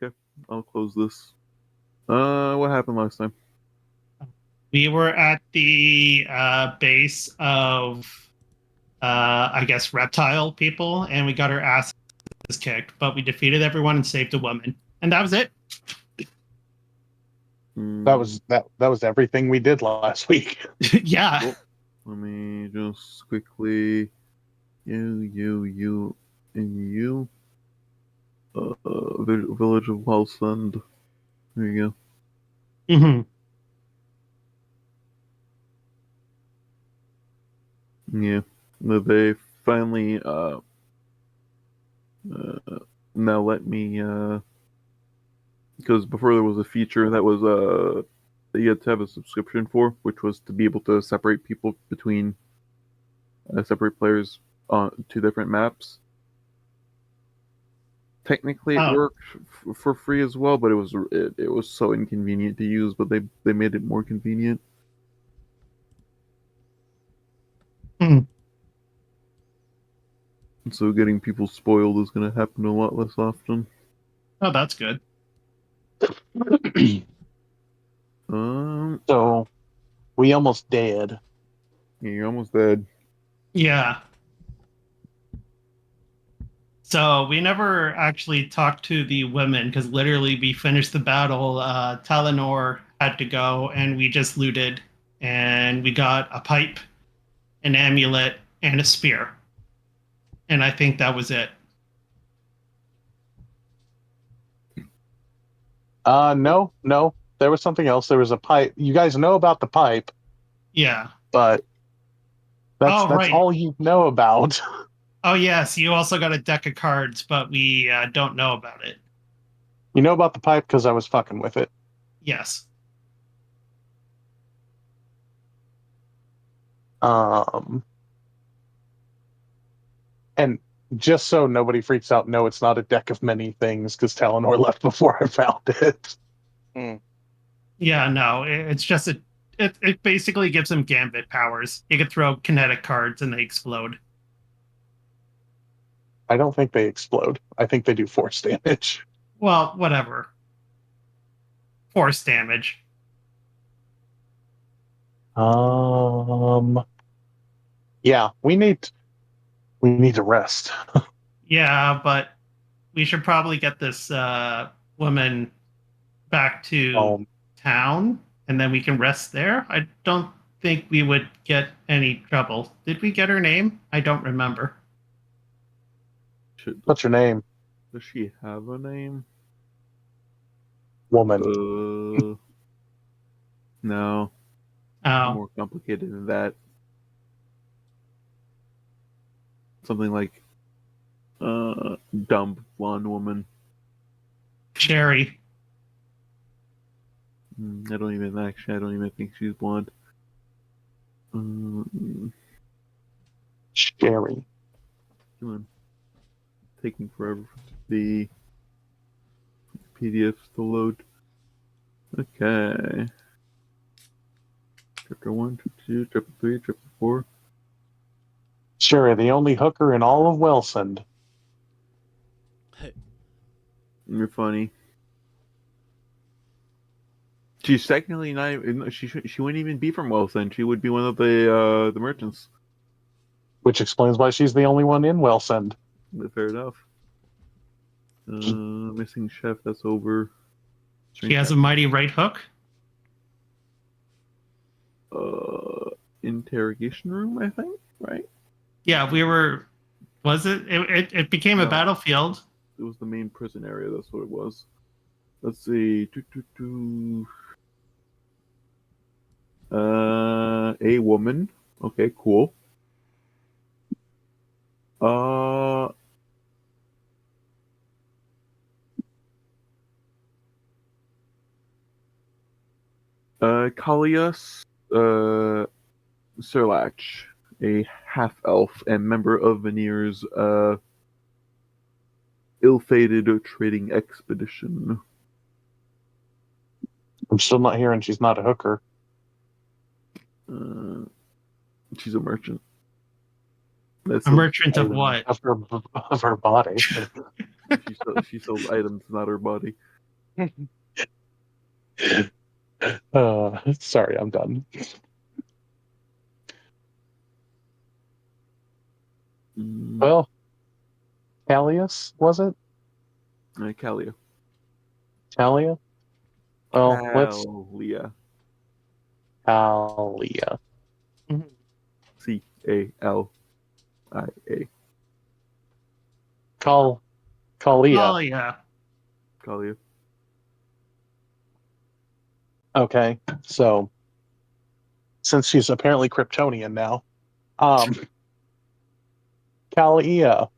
Okay, I'll close this. What happened last time? We were at the base of, I guess, reptile people, and we got our asses kicked, but we defeated everyone and saved a woman. And that was it. That was everything we did last week. Yeah. Cool. Let me just quickly... You, and you. Village of Wellsend. There you go. Mm-hmm. Yeah. They finally now let me because before there was a feature that was that you had to have a subscription for, which was to be able to separate people between separate players on two different maps. Technically, it worked for free as well, but it was so inconvenient to use. But they made it more convenient. Mm. So getting people spoiled is going to happen a lot less often. Oh, that's good. So we almost dead. Yeah, you're almost dead. Yeah. So we never actually talked to the women because literally we finished the battle. Talenor had to go, and we just looted, and we got a pipe, an amulet, and a spear. And I think that was it. No. There was something else. There was a pipe. You guys know about the pipe. Yeah. But that's right. all you know about. Oh, yes. You also got a deck of cards, but we don't know about it. You know about the pipe because I was fucking with it. Yes. And just so nobody freaks out, no, it's not a deck of many things because Talenor left before I found it. Yeah, no, it's just it basically gives him gambit powers. You could throw kinetic cards and they explode. I don't think they explode. I think they do force damage. Well, whatever. Force damage. Yeah, we need to rest. Yeah, but we should probably get this woman back to town, and then we can rest there. I don't think we would get any trouble. Did we get her name? I don't remember. What's her name? Does she have a name? Woman. No. Oh. More complicated than that. Something like dumb blonde woman. Cherry. I don't even think she's blonde. Cherry. Come on. Taking forever for the PDFs to load. Okay. Chapter 1, Chapter 2, Chapter 3, Chapter 4. Sure, the only hooker in all of Wellsend. You're funny. She's technically not. She wouldn't even be from Wellsend. She would be one of the merchants. Which explains why she's the only one in Wellsend. Fair enough. Missing chef. That's over. She has a mighty right hook. Interrogation room, I think. Right. Yeah, we were. Was it? It became a battlefield. It was the main prison area. That's what it was. Let's see. A woman. Okay, cool. Kalias, Sirlach, a half-elf and member of Veneer's ill-fated trading expedition. I'm still not hearing she's not a hooker. She's a merchant. A merchant of what? Of her body. She's She sells items, not her body. Sorry, I'm done. Well, Callius, was it? Calia. Talia? Well, let's Calia. Talia. Calia. Kalia. Oh yeah. Calia. Okay, so since she's apparently Kryptonian now, um, Kalia.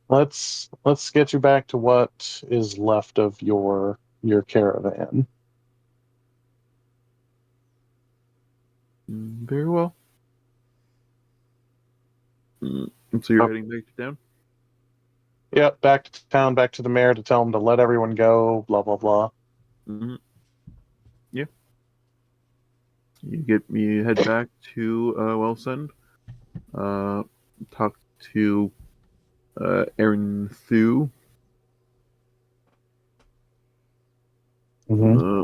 Let's get you back to what is left of your caravan. Very well. And so you're heading back to town? Yep, back to town, back to the mayor to tell him to let everyone go. Blah blah blah. Mm-hmm. Yeah. You head back to Wellsend. Talk to Aaron Thu. Mm-hmm.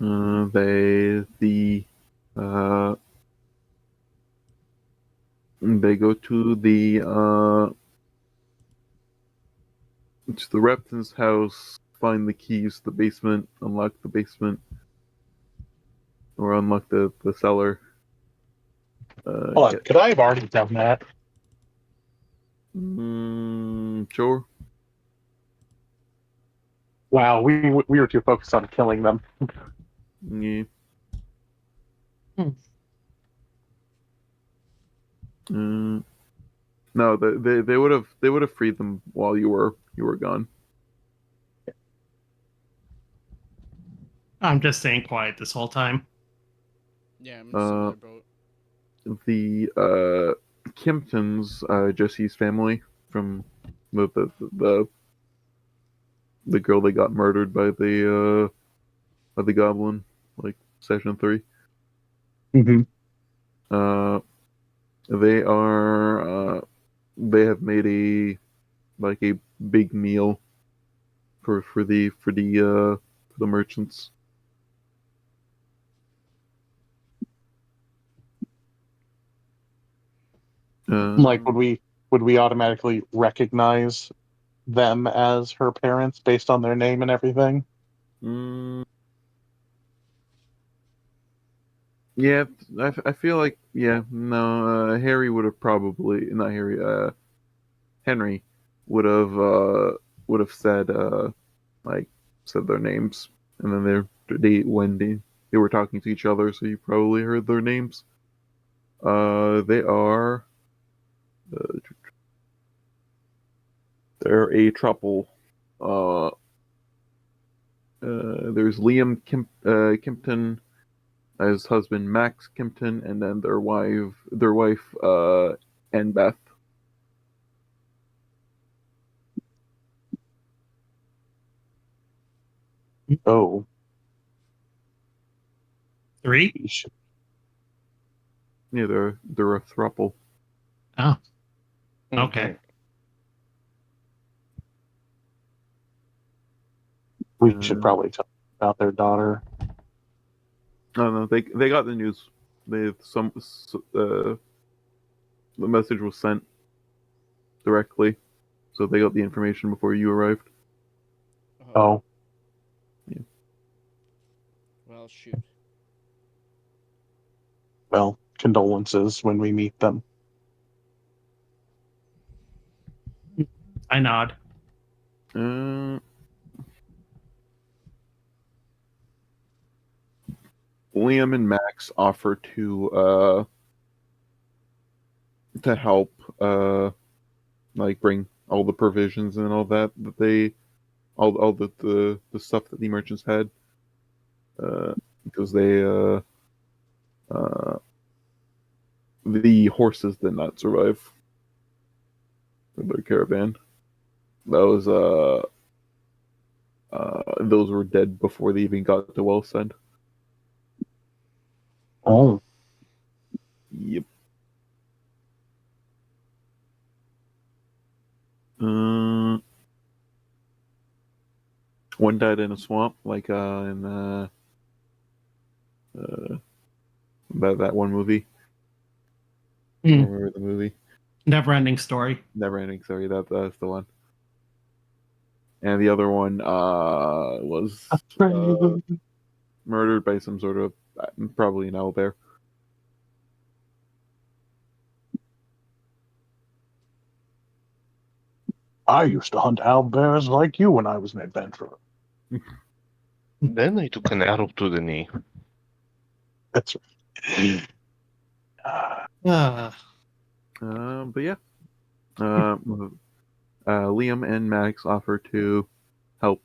Uh, they go to the Repton's house, find the keys to the basement, unlock the basement, or unlock the cellar. Hold on, could I have already done that? Sure. Wow, we were too focused on killing them. Yeah. No, they would have freed them while you were gone. I'm just staying quiet this whole time. Yeah, I'm in a similar boat. The Kimptons, Jesse's family from the girl that got murdered by the goblin, like session 3. Mm-hmm. They are they have made a big meal for the merchants. Like, would we automatically recognize them as her parents based on their name and everything? Yeah, I feel like no, Harry would have probably not Harry. Henry would have said like said their names, and then they were talking to each other, so you probably heard their names. They are they're a trouble. There's Liam Kimpton, his husband Max Kimpton, and then their wife Ann Beth. Oh, 3? we should, Yeah, they're a throuple. Oh. Okay. We should probably talk about their daughter. No, they got the news. They the message was sent directly, so they got the information before you arrived. Oh. Yeah. Well, shoot. Well, condolences when we meet them. I nod. Liam and Max offer to help bring all the provisions and all that they all the stuff that the merchants had because the horses did not survive their caravan. Those those were dead before they even got to Wellsend. Oh. Yep. One died in a swamp, like in that one movie. I Hmm. don't remember the movie. Never-ending story. Never ending. Sorry, that's the one. And the other one was murdered by some sort of probably an owlbear. I used to hunt owlbears like you when I was an adventurer. Then I took an arrow to the knee. That's right. But yeah, Liam and Max offer to help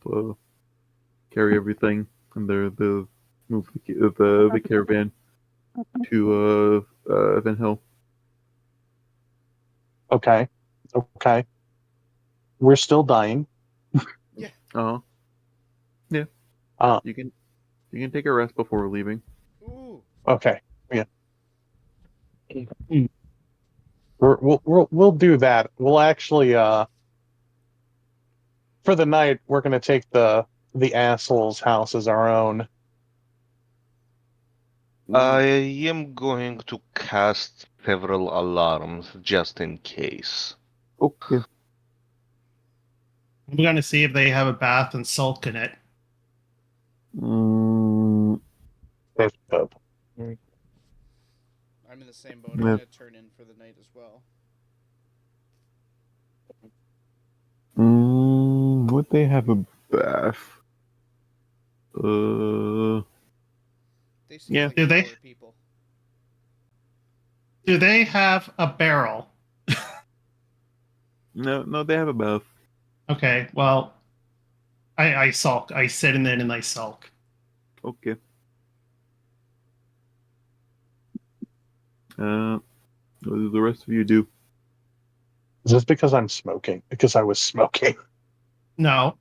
carry everything, and the move the caravan to Fenhill. Okay. We're still dying. Uh-huh. Yeah. Uh, You can take a rest before leaving. Ooh. okay. Yeah. We'll do that. We'll actually for the night we're gonna take the asshole's house as our own. I am going to cast several alarms just in case. Okay. I'm going to see if they have a bath and sulk in it. That's dope. I'm in the same boat. I'm Yeah. gonna turn in for the night as well. Would they have a bath? They seem Yeah. like Do they? shower people. Do they have a barrel? No, they have a bath. Okay, well, I sulk. I sit in it and I sulk. Okay. What do the rest of you do? Is this because I'm smoking? Because I was smoking. No.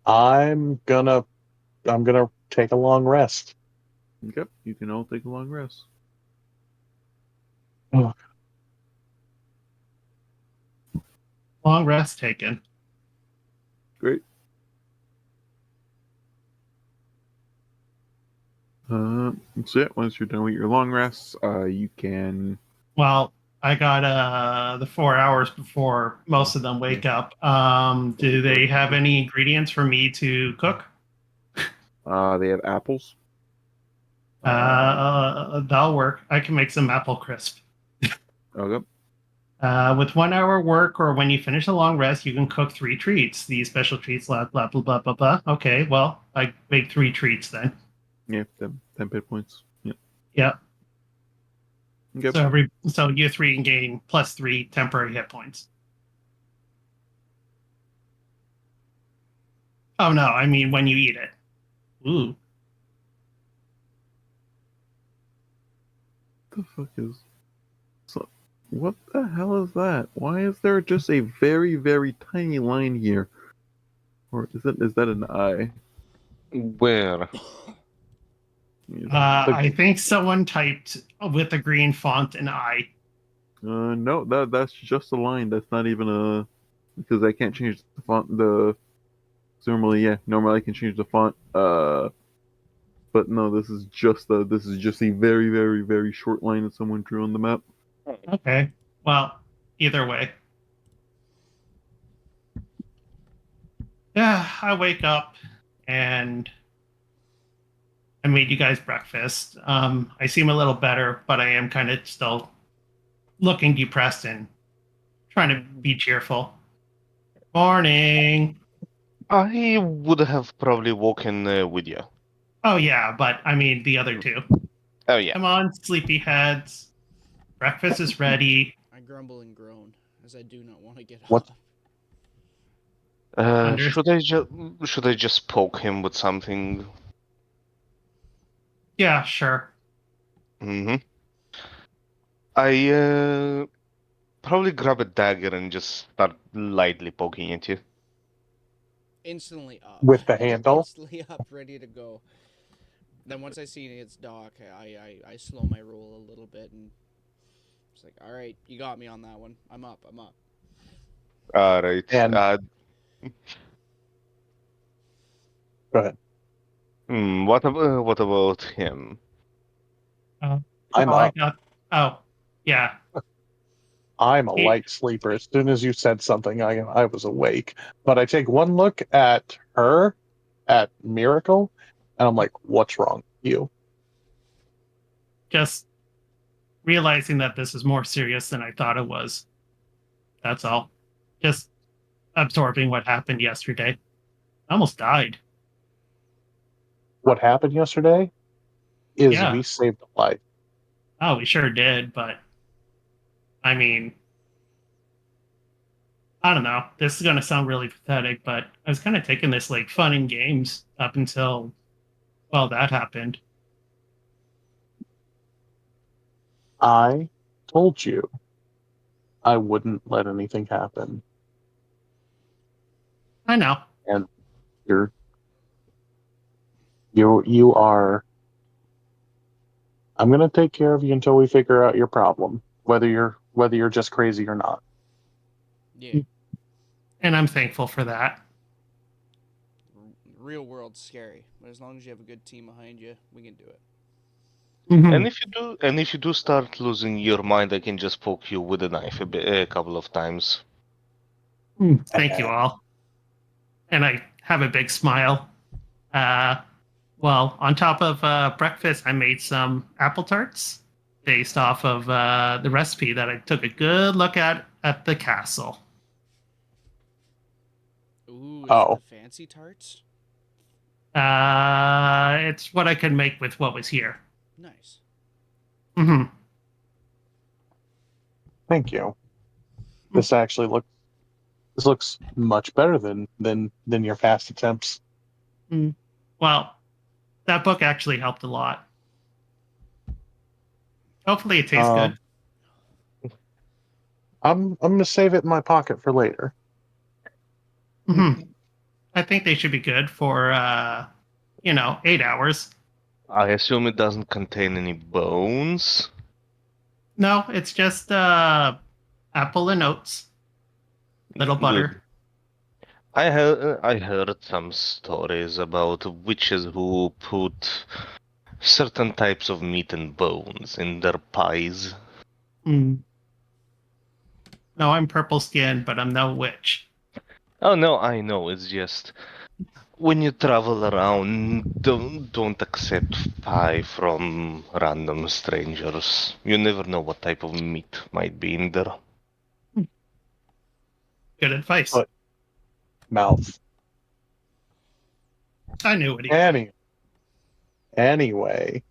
I'm gonna take a long rest. Okay, you can all take a long rest. Oh. Long rest taken. Great. So yeah, once you're done with your long rests, you can. Well, I got the 4 hours before most of them wake up. Do they have any ingredients for me to cook? They have apples. That'll work. I can make some apple crisp. Okay. With 1 hour work or when you finish a long rest, you can cook 3 treats. These special treats, blah, blah, blah, blah, blah, blah. Okay, well, I make 3 treats then. Yeah, 10 hit points. Yeah. Yep. Okay. So you 3 can gain plus 3 temporary hit points. Oh no, I mean when you eat it. Ooh. What the fuck is? So, what the hell is that? Why is there just a very, very tiny line here? Or is that an eye? Where? I think someone typed with a green font an I. No, that's just a line. That's not even a because I can't change the font. Normally I can change the font. But no, this is just a very, very, very short line that someone drew on the map. Okay. Well, either way. Yeah, I wake up and I made you guys breakfast. I seem a little better, but I am kind of still looking depressed and trying to be cheerful. Morning. I would have probably woken with you. Oh yeah, but I mean the other two. Oh yeah. Come on, sleepyheads. Breakfast is ready. I grumble and groan as I do not want to get What? up. Should I just poke him with something? Yeah, sure. Mm-hmm. I probably grab a dagger and just start lightly poking at you. Instantly up. With the handle? Instantly up, ready to go. Then once I see its dock, I slow my roll a little bit and It's like, all right, you got me on that one. I'm up. All right. And- Go ahead. What about him? I'm I up. got. Oh, yeah. I'm a light sleeper. As soon as you said something, I was awake. But I take one look at her, at Miracle, and I'm like, what's wrong with you? Just realizing that this is more serious than I thought it was. That's all. Just absorbing what happened yesterday. I almost died. What happened yesterday is Yeah. we saved a life. Oh, we sure did, but I mean, I don't know. This is going to sound really pathetic, but I was kind of taking this like fun and games up until, well, that happened. I told you I wouldn't let anything happen. I know. And you are. I'm gonna take care of you until we figure out your problem, whether you're just crazy or not. Yeah. And I'm thankful for that. Real world's scary, but as long as you have a good team behind you, we can do it. Mhm. And if you do start losing your mind, I can just poke you with a knife a couple of times. Thank you all. And I have a big smile. Well, on top of breakfast, I made some apple tarts based off of the recipe that I took a good look at the castle. Ooh, is Oh. it the fancy tarts? It's what I could make with what was here. Nice. Hmm. Thank you. This actually looks much better than your past attempts. Well, that book actually helped a lot. Hopefully, it tastes good. I'm gonna save it in my pocket for later. I think they should be good for 8 hours. I assume it doesn't contain any bones. No, it's just apple and oats, little butter. Good. I heard some stories about witches who put certain types of meat and bones in their pies. No, I'm purple skinned, but I'm no witch. Oh no, I know. It's just when you travel around, don't accept pie from random strangers. You never know what type of meat might be in there. Good advice. But- Mouth. I knew it. Anyway,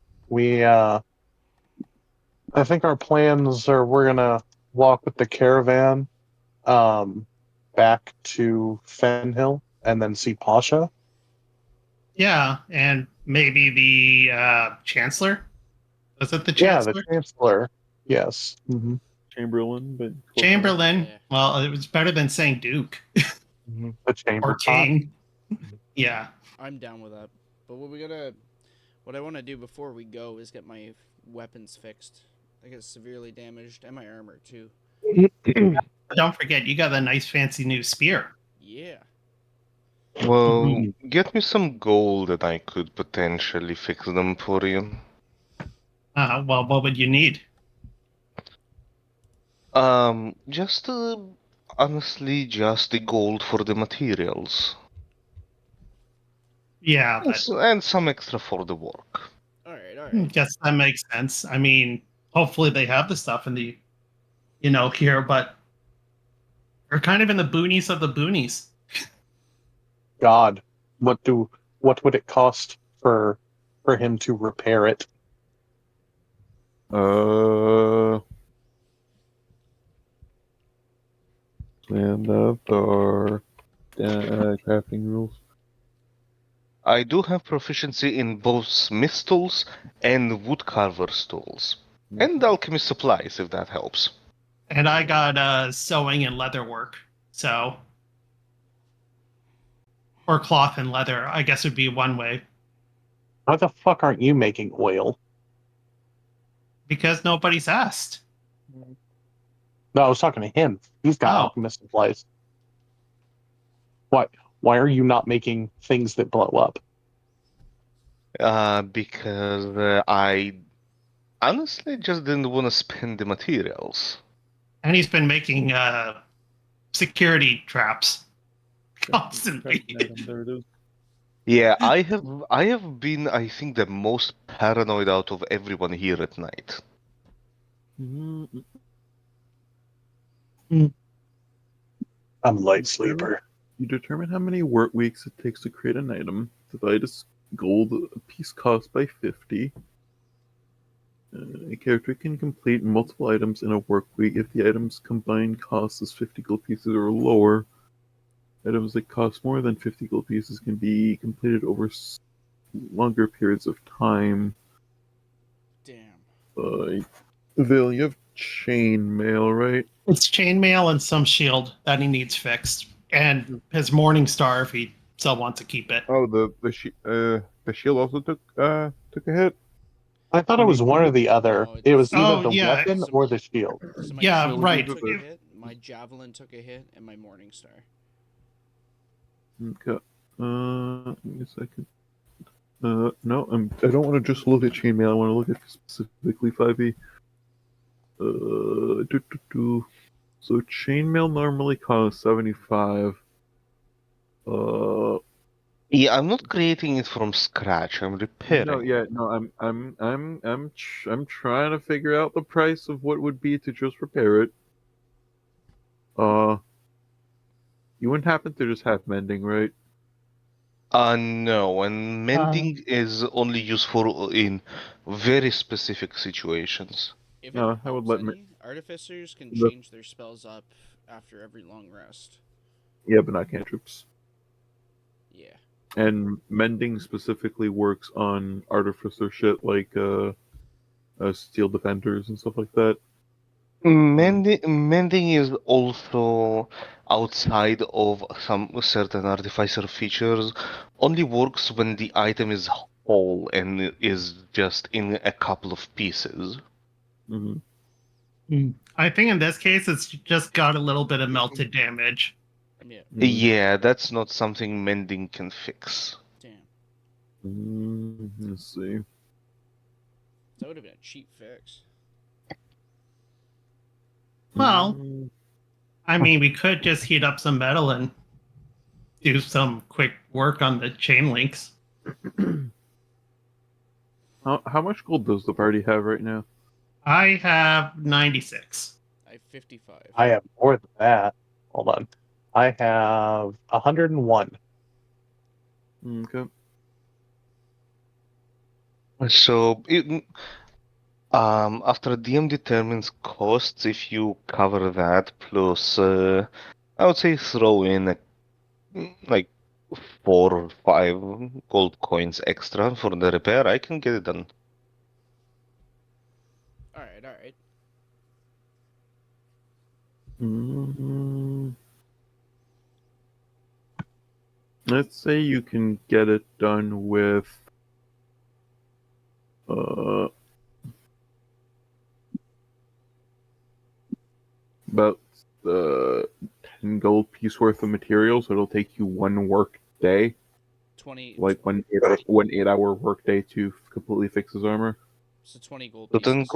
I think our plans are we're gonna walk with the caravan back to Fenhill and then see Pasha. Yeah, and maybe the chancellor. Was it the Yeah, chancellor? the Chancellor. Yes. Mm-hmm. Chamberlain, but Chamberlain. Yeah. Well, it was better than saying Duke The Chamber or Pot. King. Yeah. I'm down with that. But what I want to do before we go is get my weapons fixed. I get severely damaged, and my armor too. Don't forget, you got a nice fancy new spear. Yeah. Well, get me some gold and I could potentially fix them for you. Well, what would you need? Just honestly, just the gold for the materials. Yeah, but And some extra for the work. All right. guess that makes sense. I mean, hopefully they have the stuff in the, here, but we're kind of in the boonies of the boonies. God, what would it cost for him to repair it? Land of Thor, crafting rules. I do have proficiency in both smith tools and woodcarver's tools. And alchemy supplies, if that helps. And I got sewing and leather work, so or cloth and leather, I guess would be one way. Why the fuck aren't you making oil? Because nobody's asked. No, I was talking to him. He's got Oh. alchemist supplies. Why are you not making things that blow up? Because I honestly just didn't want to spend the materials. And he's been making security traps constantly. There it is. Yeah, I have been, I think, the most paranoid out of everyone here at night. Mm, I'm a light sleeper. You determine how many work weeks it takes to create an item. Divide its gold a piece cost by 50. A character can complete multiple items in a work week if the item's combined cost is 50 gold pieces or lower. Items that cost more than 50 gold pieces can be completed over longer periods of time. Damn. Vael, you have chainmail, right? It's chainmail and some shield that he needs fixed, and his morning star if he still wants to keep it. Oh, the shield also took a hit. I thought it was one or the other. No, It was it's- either Oh, the yeah. weapon or the shield. So my Yeah, shield right. took a hit, my javelin took a hit, and my morning star. Okay. Give me a second. No, I don't want to just look at chainmail. I want to look at specifically 5e. So chainmail normally costs 75. Yeah, I'm not creating it from scratch. I'm repairing. No, yeah, no. I'm trying to figure out the price of what would be to just repair it. You wouldn't happen to just have mending, right? No, and mending is only useful in very specific situations. If No, it I would helps let any, artificers can the- change their spells up after every long rest. Yeah, but not cantrips. Yeah. And mending specifically works on artificer shit like steel defenders and stuff like that. Mending is also outside of some certain artificer features, only works when the item is whole and is just in a couple of pieces. Mm-hmm. I think in this case it's just got a little bit of melted damage. Yeah. Yeah, that's not something mending can fix. Damn. Let's see. That would have been a cheap fix. Well, I mean, we could just heat up some metal and do some quick work on the chain links. How much gold does the party have right now? I have 96. I have 55. I have more than that. Hold on. I have 101. Okay. So, after DM determines costs, if you cover that plus, I would say throw in like 4 or 5 gold coins extra for the repair, I can get it done. Alright, alright. Let's say you can get it done with about 10 gold piece worth of materials. So it'll take you 1 work day, 20. like one 8-hour work day to completely fix his armor. So 20 gold So pieces.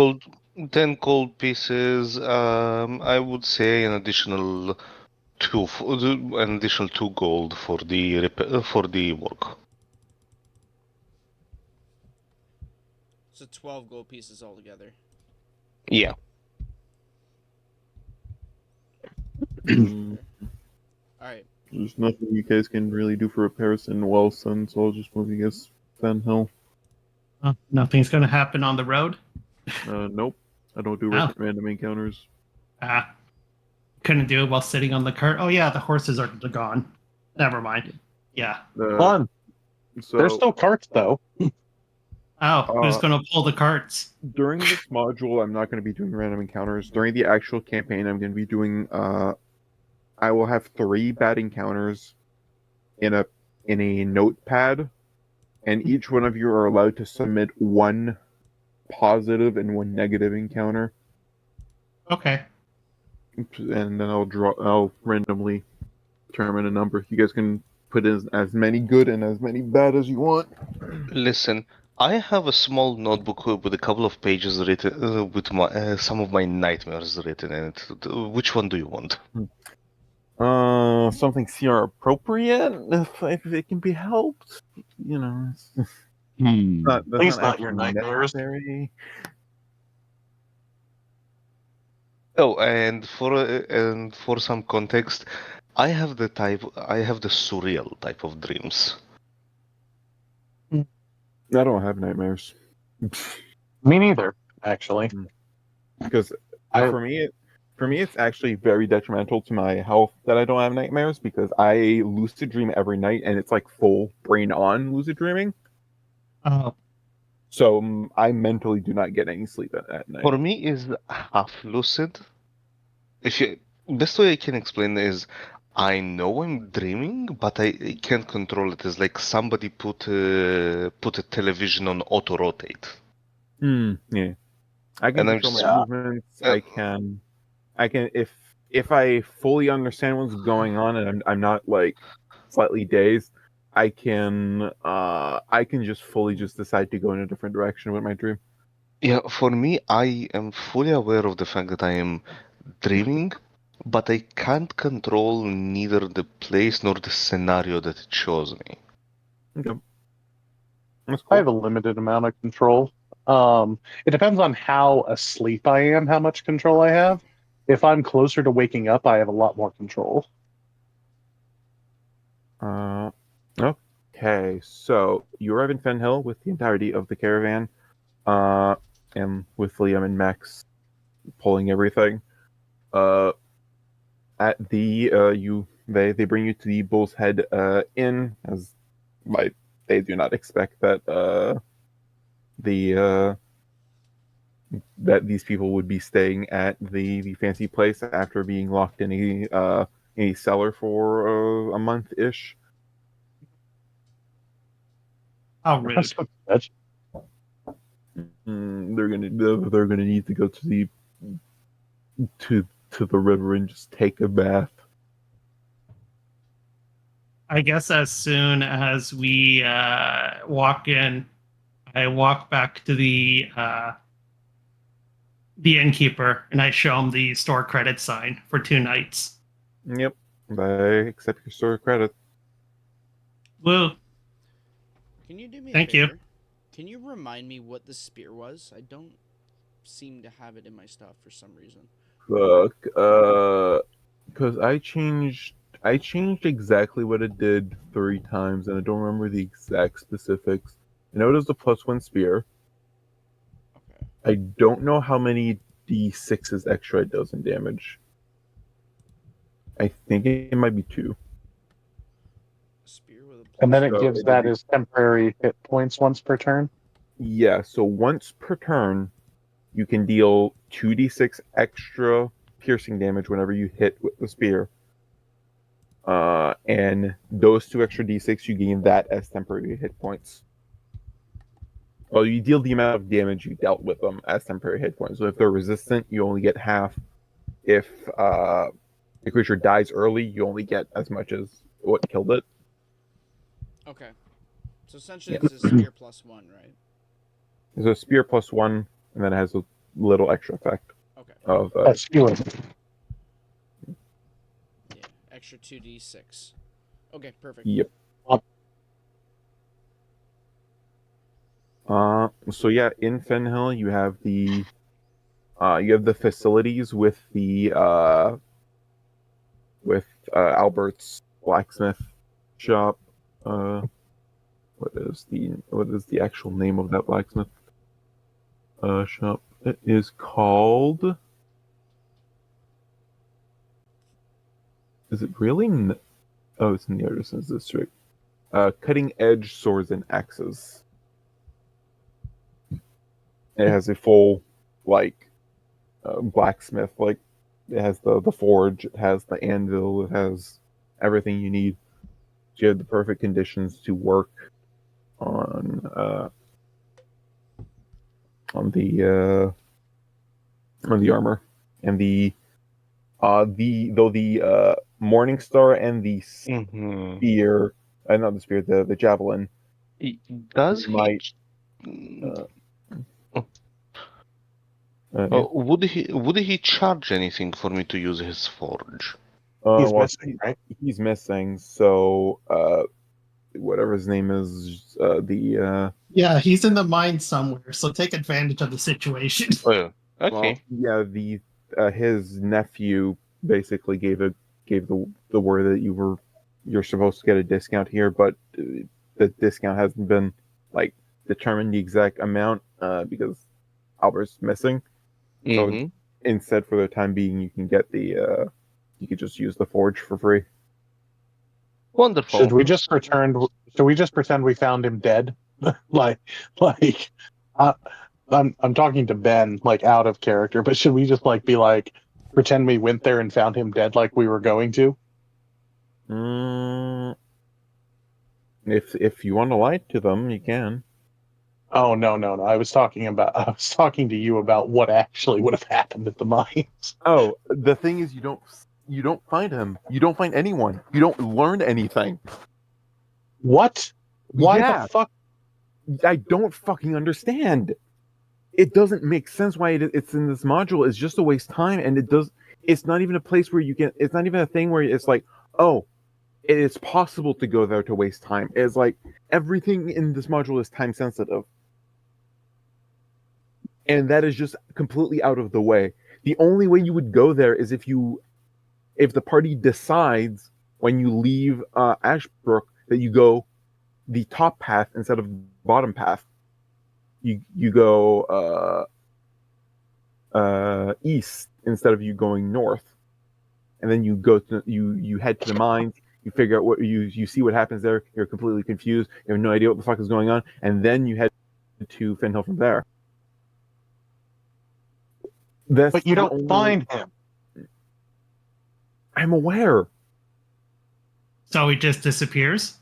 10 gold pieces, I would say an additional 2 gold for the for the work. So 12 gold pieces altogether. Yeah. Alright. There's nothing you guys can really do for repairs in Wellson, so I'll just move you guys Fenhill. Nothing's going to happen on the road. Nope. I don't do random encounters. Couldn't do it while sitting on the cart. Oh yeah, the horses are gone. Never mind. Yeah. Fun. So, There's still carts though. Oh, who's going to pull the carts? During this module, I'm not going to be doing random encounters. During the actual campaign, I'm going to be doing. I will have 3 bad encounters in a notepad, and each one of you are allowed to submit 1 positive and 1 negative encounter. Okay. and then I'll randomly determine a number. You guys can put in as many good and as many bad as you want. Listen, I have a small notebook with a couple of pages written with some of my nightmares written in it. Which one do you want? Something CR appropriate if it can be helped. You know, that's Please not not your actually nightmares. necessary. Oh, and for some context, I have the surreal type of dreams. I don't have nightmares. Me neither, actually. Because I for me, it's actually very detrimental to my health that I don't have nightmares because I lucid dream every night and it's like full brain on lucid dreaming. Oh, So I mentally do not get any sleep at night. For me, is half lucid. If you Best way I can explain is, I know I'm dreaming, but I can't control it. It's like somebody put a television on auto rotate, Yeah, I can and I'm control just my movements. uh, I can if I fully understand what's going on and I'm not like slightly dazed, I can just fully just decide to go in a different direction with my dream. yeah. For me, I am fully aware of the fact that I am dreaming, but I can't control neither the place nor the scenario that it shows me. Okay, that's I cool. have a limited amount of control. It depends on how asleep I am, how much control I have. If I'm closer to waking up, I have a lot more control. Uh, okay, so you arrive in Fenhill with the entirety of the caravan, uh, and with Liam and Max pulling everything. At the they bring you to the Bull's Head Inn, as like they do not expect that the that these people would be staying at the fancy place after being locked in a cellar for a month ish. how rude. That's They're gonna need to go to the river and just take a bath. I guess as soon as we walk in, I walk back to the innkeeper and I show him the store credit sign for 2 nights. Yep, I accept your store credit. Woo! Can you do me a Thank you. favor? Can you remind me what the spear was? I don't seem to have it in my stuff for some reason. Fuck. Because I changed exactly what it did 3 times, and I don't remember the exact specifics. I know it was the +1 spear. Okay. I don't know how many d6s extra it does in damage. I think it might be 2. A spear with a plus. and then it So gives it'll that be as temporary hit points once per turn. yeah. So once per turn, you can deal 2d6 extra piercing damage whenever you hit with the spear. And those 2 extra d6, you gain that as temporary hit points. Well, you deal the amount of damage you dealt with them as temporary hit points. So if they're resistant, you only get half. If the creature dies early, you only get as much as what killed it. Okay. So essentially, Yeah. it's a spear +1, right? There's a spear +1, and then it has a little extra effect Okay. of That's fewer. Yeah. Extra 2d6. Okay. Perfect. yep. So yeah, in Fenhill you have the facilities with the Albert's blacksmith shop. What is the actual name of that blacksmith shop? It is called. Is it really? Oh, it's in the Artisans District. Cutting Edge Swords and Axes. It has a full like blacksmith. Like it has the forge, it has the anvil, it has everything you need. So you have the perfect conditions to work on on the armor. and the Morning Star and the Mm-hmm. spear, not the spear, the javelin Does he? might. Yeah. Would he charge anything for me to use his forge? He's Well, missing, right? he's missing. So whatever his name is, Yeah, he's in the mine somewhere, so take advantage of the situation. Oh, well, okay. yeah, his nephew basically gave the word that you're supposed to get a discount here, but the discount hasn't been like determined the exact amount because Albert's missing. So Mm-hmm. instead, for the time being, you could just use the forge for free. Wonderful. Should we just pretend we found him dead? like, I'm talking to Ben, like out of character, but should we just be like, pretend we went there and found him dead like we were going to? If you want to lie to them, you can. Oh no. I was talking to you about what actually would have happened at the mines. Oh, the thing is, you don't find him. You don't find anyone. You don't learn anything. What? Why Yeah. the fuck? I don't fucking understand. It doesn't make sense why it's in this module. It's just a waste of time, and it's not even a place where you can. It's not even a thing where it's like, oh, it is possible to go there to waste time. It's like everything in this module is time sensitive, and that is just completely out of the way. The only way you would go there is if the party decides when you leave Ashbrook that you go the top path instead of bottom path. You go east instead of you going north, and then you head to the mines. You figure out what you see what happens there. You're completely confused. You have no idea what the fuck is going on, and then you head to Fenhill from there. But you don't find him. I'm aware. So he just disappears?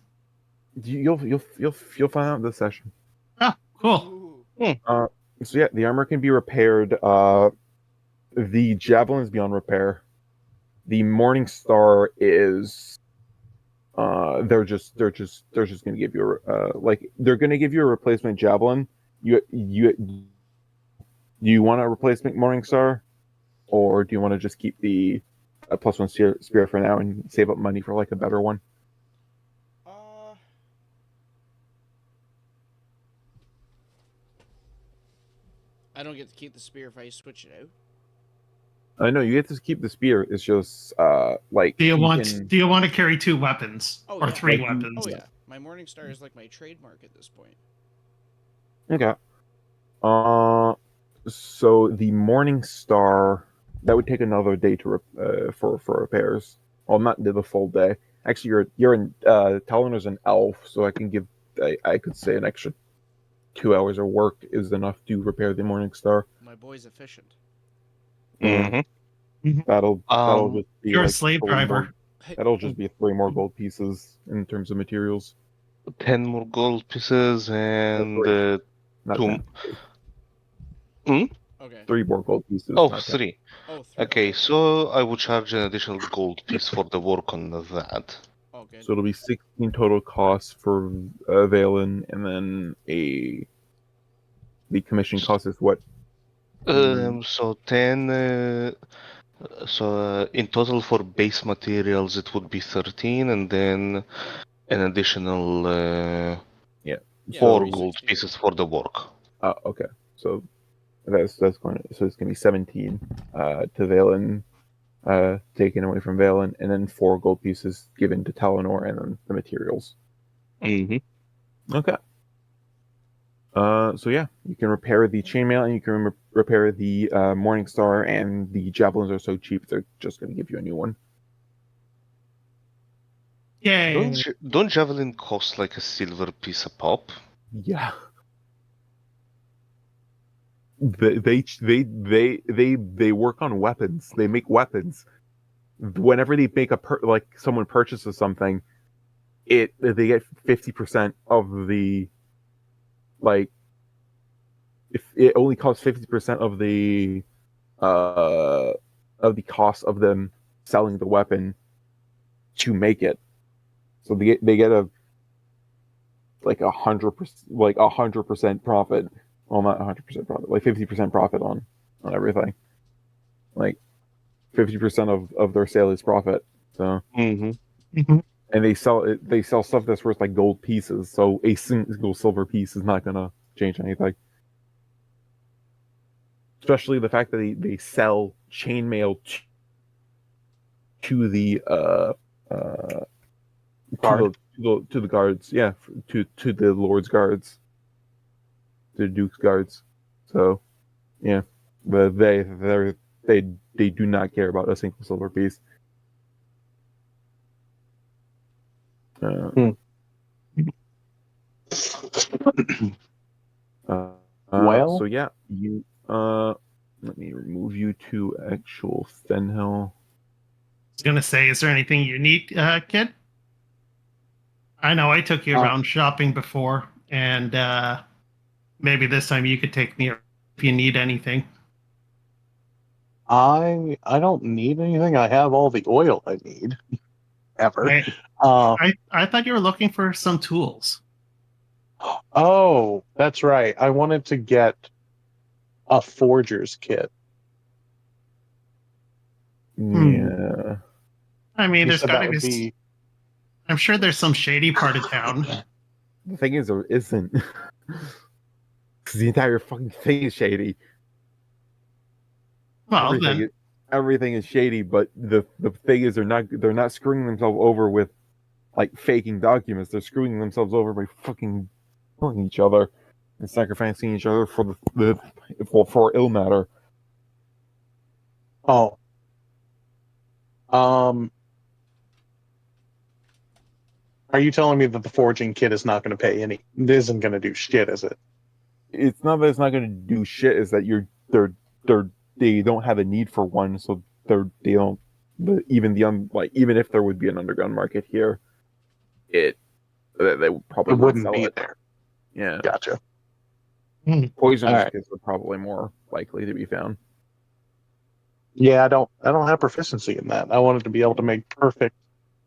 You'll find out this session. Ah, cool. Ooh. So yeah, the armor can be repaired. The javelin is beyond repair. The Morning Star is. They're just gonna give you they're gonna give you a replacement javelin. Do you want a replacement Morning Star, or do you want to just keep the +1 spear for now and save up money for like a better one? I don't get to keep the spear if I switch it out. I know you get to keep the spear. It's just like. Do you want to carry 2 weapons or yeah. 3 Like, weapons? Oh yeah, my Morning Star is like my trademark at this point. Okay. So the Morning Star, that would take another day to for repairs. Well, not the full day. Actually, you're in Talenor's an elf, so I could say an extra 2 hours of work is enough to repair the Morning Star. My boy's efficient. Mm-hmm. That'll just be You're like a slave driver. That'll just be 3 more gold pieces in terms of materials. 10 more gold pieces and Not 2. 10. Okay. 3 more gold pieces. Oh, not 10. 3. Oh, 3. Okay, so I will charge an additional gold piece for the work on that. Okay. So it'll be 16 total costs for Vaelen, and then the commission cost is what? So 10. So in total for base materials it would be 13, and then an additional 4 gold 16. pieces for the work. Okay. So that's going to, so it's going to be 17 to Vaelen, taken away from Vaelen, and then 4 gold pieces given to Talenor, and then the materials. Mm-hmm. Okay. So yeah, you can repair the chainmail, and you can repair the Morning Star, and the javelins are so cheap they're just going to give you a new one. Yay. Don't javelin cost like a silver piece a pop? Yeah. They work on weapons. They make weapons. Whenever they make someone purchases something, they get 50% of the, like, if it only costs 50% of the of the cost of them selling the weapon to make it. So they get a 100% profit. Well, not 100% profit, like 50% profit on everything. Like 50% of their sale is profit. So Mm-hmm. and they sell stuff that's worth like gold pieces. So a single silver piece is not gonna change anything. Especially the fact that they sell chainmail to the Guard. to the guards, yeah, to the Lord's guards, to the Duke's guards. So, yeah, but they do not care about a single silver piece. Hmm. Well, So yeah, you let me remove you to actual Fenhill. I was gonna say, is there anything you need, kid? I know I took you around shopping before, and maybe this time you could take me if you need anything. I don't need anything. I have all the oil I need. Ever. I thought you were looking for some tools. Oh, that's right. I wanted to get a forger's kit. Yeah. I mean, You there's said got that to would be. be. I'm sure there's some shady part of town. The thing is, there isn't. Because the entire fucking thing is shady. Well, then. Everything is shady, but the thing is, they're not screwing themselves over with like faking documents. They're screwing themselves over by fucking killing each other and sacrificing each other for ill matter. Oh. Are you telling me that the forging kit is not going to pay any? It isn't going to do shit, is it? It's not that it's not going to do shit. Is that they don't have a need for one, so they don't. But even even if there would be an underground market here, they would probably It not wouldn't sell be it. there. Yeah, Gotcha. poisonous right. kits are probably more likely to be found. Yeah, I don't have proficiency in that. I wanted to be able to make perfect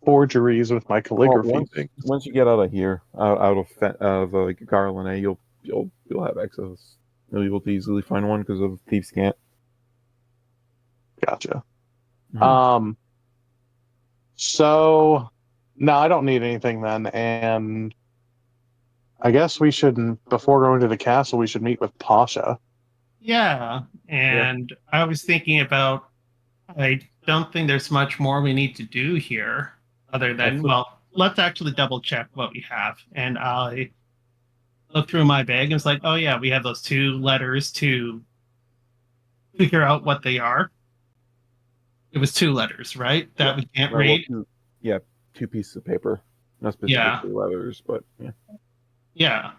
forgeries with my calligraphy things. Once you get out of here, out of Garland, you'll have access. You'll be able to easily find one because of Thieves' Cant. Gotcha. Mhm. So no, I don't need anything then, and I guess we should, before going to the castle, we should meet with Pasha. Yeah, and I was thinking about. I don't think there's much more we need to do here, other than let's actually double check what we have. And I look through my bag and it's like, oh yeah, we have those 2 letters to figure out what they are. It was 2 letters, right? That we can't read. Well, 2 pieces of paper, not Yeah. specifically letters, but yeah. Yeah.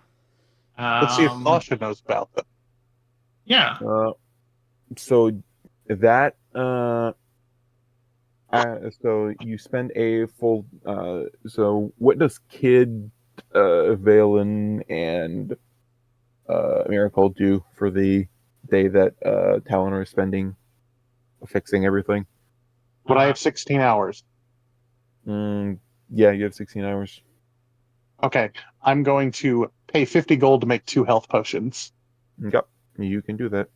Let's see if Pasha knows about them. Yeah. So that so you spend a full so what does Kid, Vaelen, and Miracle do for the day that Talenor is spending fixing everything? But I have 16 hours. Yeah, you have 16 hours. Okay, I'm going to pay 50 gold to make 2 health potions. Yep, you can do that.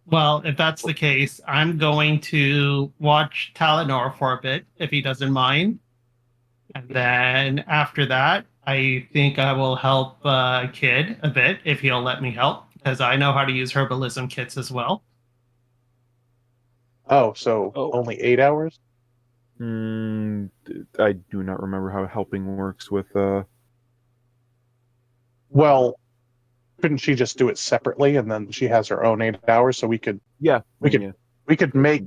Well, if that's the case, I'm going to watch Talenor for a bit, if he doesn't mind. And then after that, I think I will help Kid a bit, if he'll let me help, because I know how to use herbalism kits as well. Oh, so only 8 hours? I do not remember how helping works with Well, couldn't she just do it separately and then she has her own 8 hours, so we could make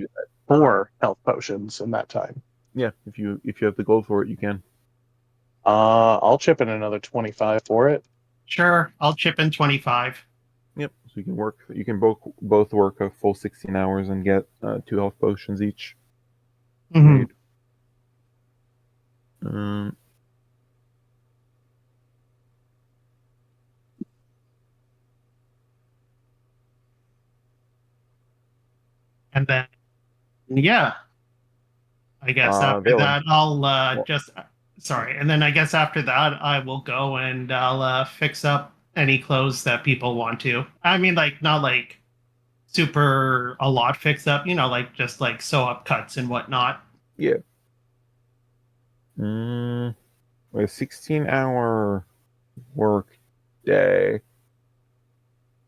4 health potions in that time. Yeah, if you have the gold for it, you can. I'll chip in another 25 for it. Sure, I'll chip in 25. Yep, so you can work. You can both work a full 16 hours and get 2 health potions each. Mm-hmm. Made. And then, yeah, I guess after Vaelen. that, I'll Well- sorry. And then I guess after that, I will go and I'll fix up any clothes that people want to. I mean, like, not like super a lot fix up, like just like sew up cuts and whatnot. Yeah. With a 16-hour work day.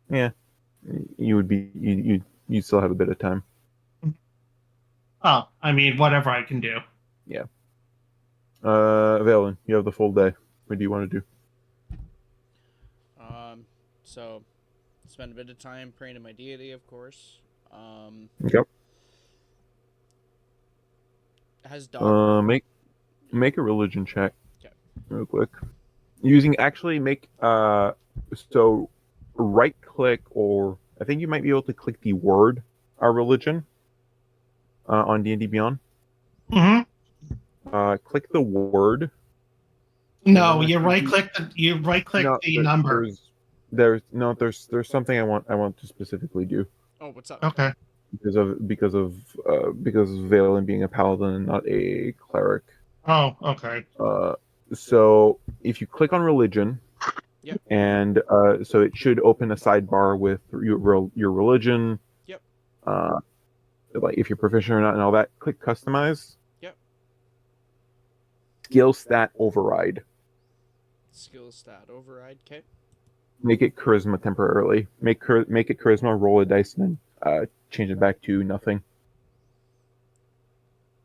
Yeah. You would be you still have a bit of time. Oh, I mean, whatever I can do. Vaelen, you have the full day. What do you want to do? So spend a bit of time praying to my deity, of course. Yep. Has Doc Make a religion check. Okay. Real quick. Using actually make so right click, or I think you might be able to click the word religion on D&D Beyond. Mm-hmm. Click the word. No, you right click the number. There's something I want to specifically do Oh, what's up? Okay. because of Vaelen being a paladin and not a cleric. Oh, okay. So if you click on religion, Yep. and so it should open a sidebar with your religion. Yep. Like if you're proficient or not and all that. Click customize. Yep. Skill stat override. Skill stat override. Okay. Make it charisma temporarily. Make it charisma. Roll a dice and then change it back to nothing.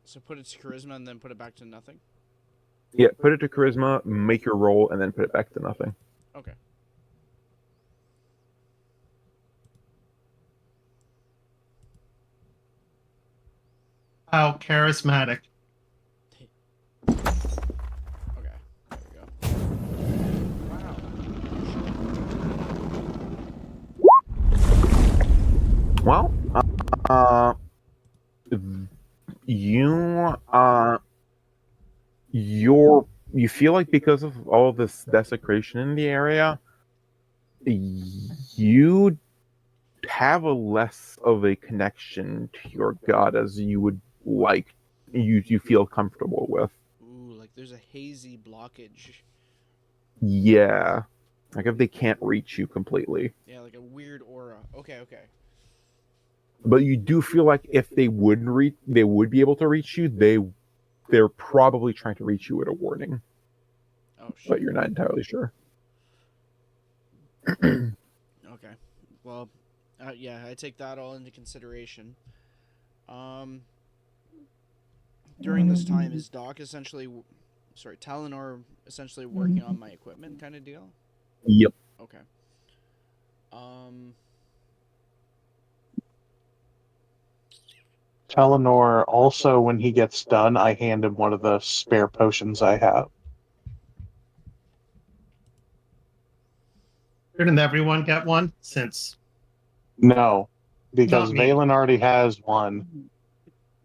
So put it to charisma and then put it back to nothing. Yeah, put it to charisma. Make your roll and then put it back to nothing. Okay. How charismatic. Okay. There we go. Wow. Well, you feel like because of all this desecration in the area, you have a less of a connection to your god as you would like. You feel comfortable with. Ooh, like there's a hazy blockage. Yeah, like if they can't reach you completely. Yeah, like a weird aura. Okay. But you do feel like if they would be able to reach you. They're probably trying to reach you with a warning, Oh shit. but you're not entirely sure. Okay. Well, yeah, I take that all into consideration. During this time, is Talenor essentially working on my equipment kind of deal? Yep. Okay. Talenor also, when he gets done, I hand him one of the spare potions I have. Shouldn't everyone get one? Since No, because Not me. Vaelen already has one.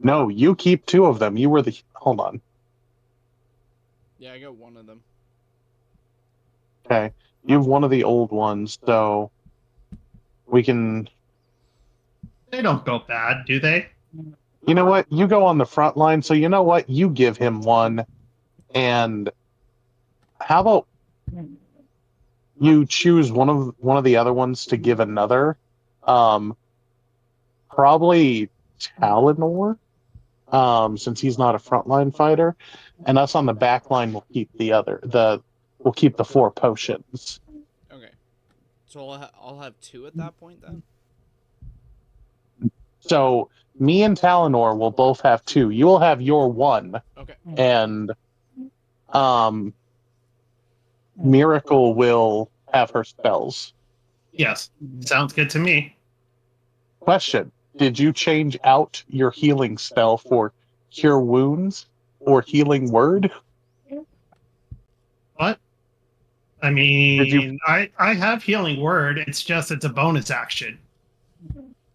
No, you keep two of them. You were the... Hold on. Yeah, I got one of them. Okay. You have one of the old ones, so we can... they don't go bad, do they? You know what? You go on the front line, so you know what? You give him one, and how about you choose one of the other ones to give another? Probably Talenor, since he's not a frontline fighter, and us on the back line will keep we'll keep the 4 potions. Okay. So I'll have 2 at that point then. So me and Talenor will both have 2. You will have your 1, Okay. and Miracle will have her spells. Yes. Sounds good to me. Question: did you change out your healing spell for Cure Wounds or Healing Word? What? I mean, I have healing word. It's a bonus action.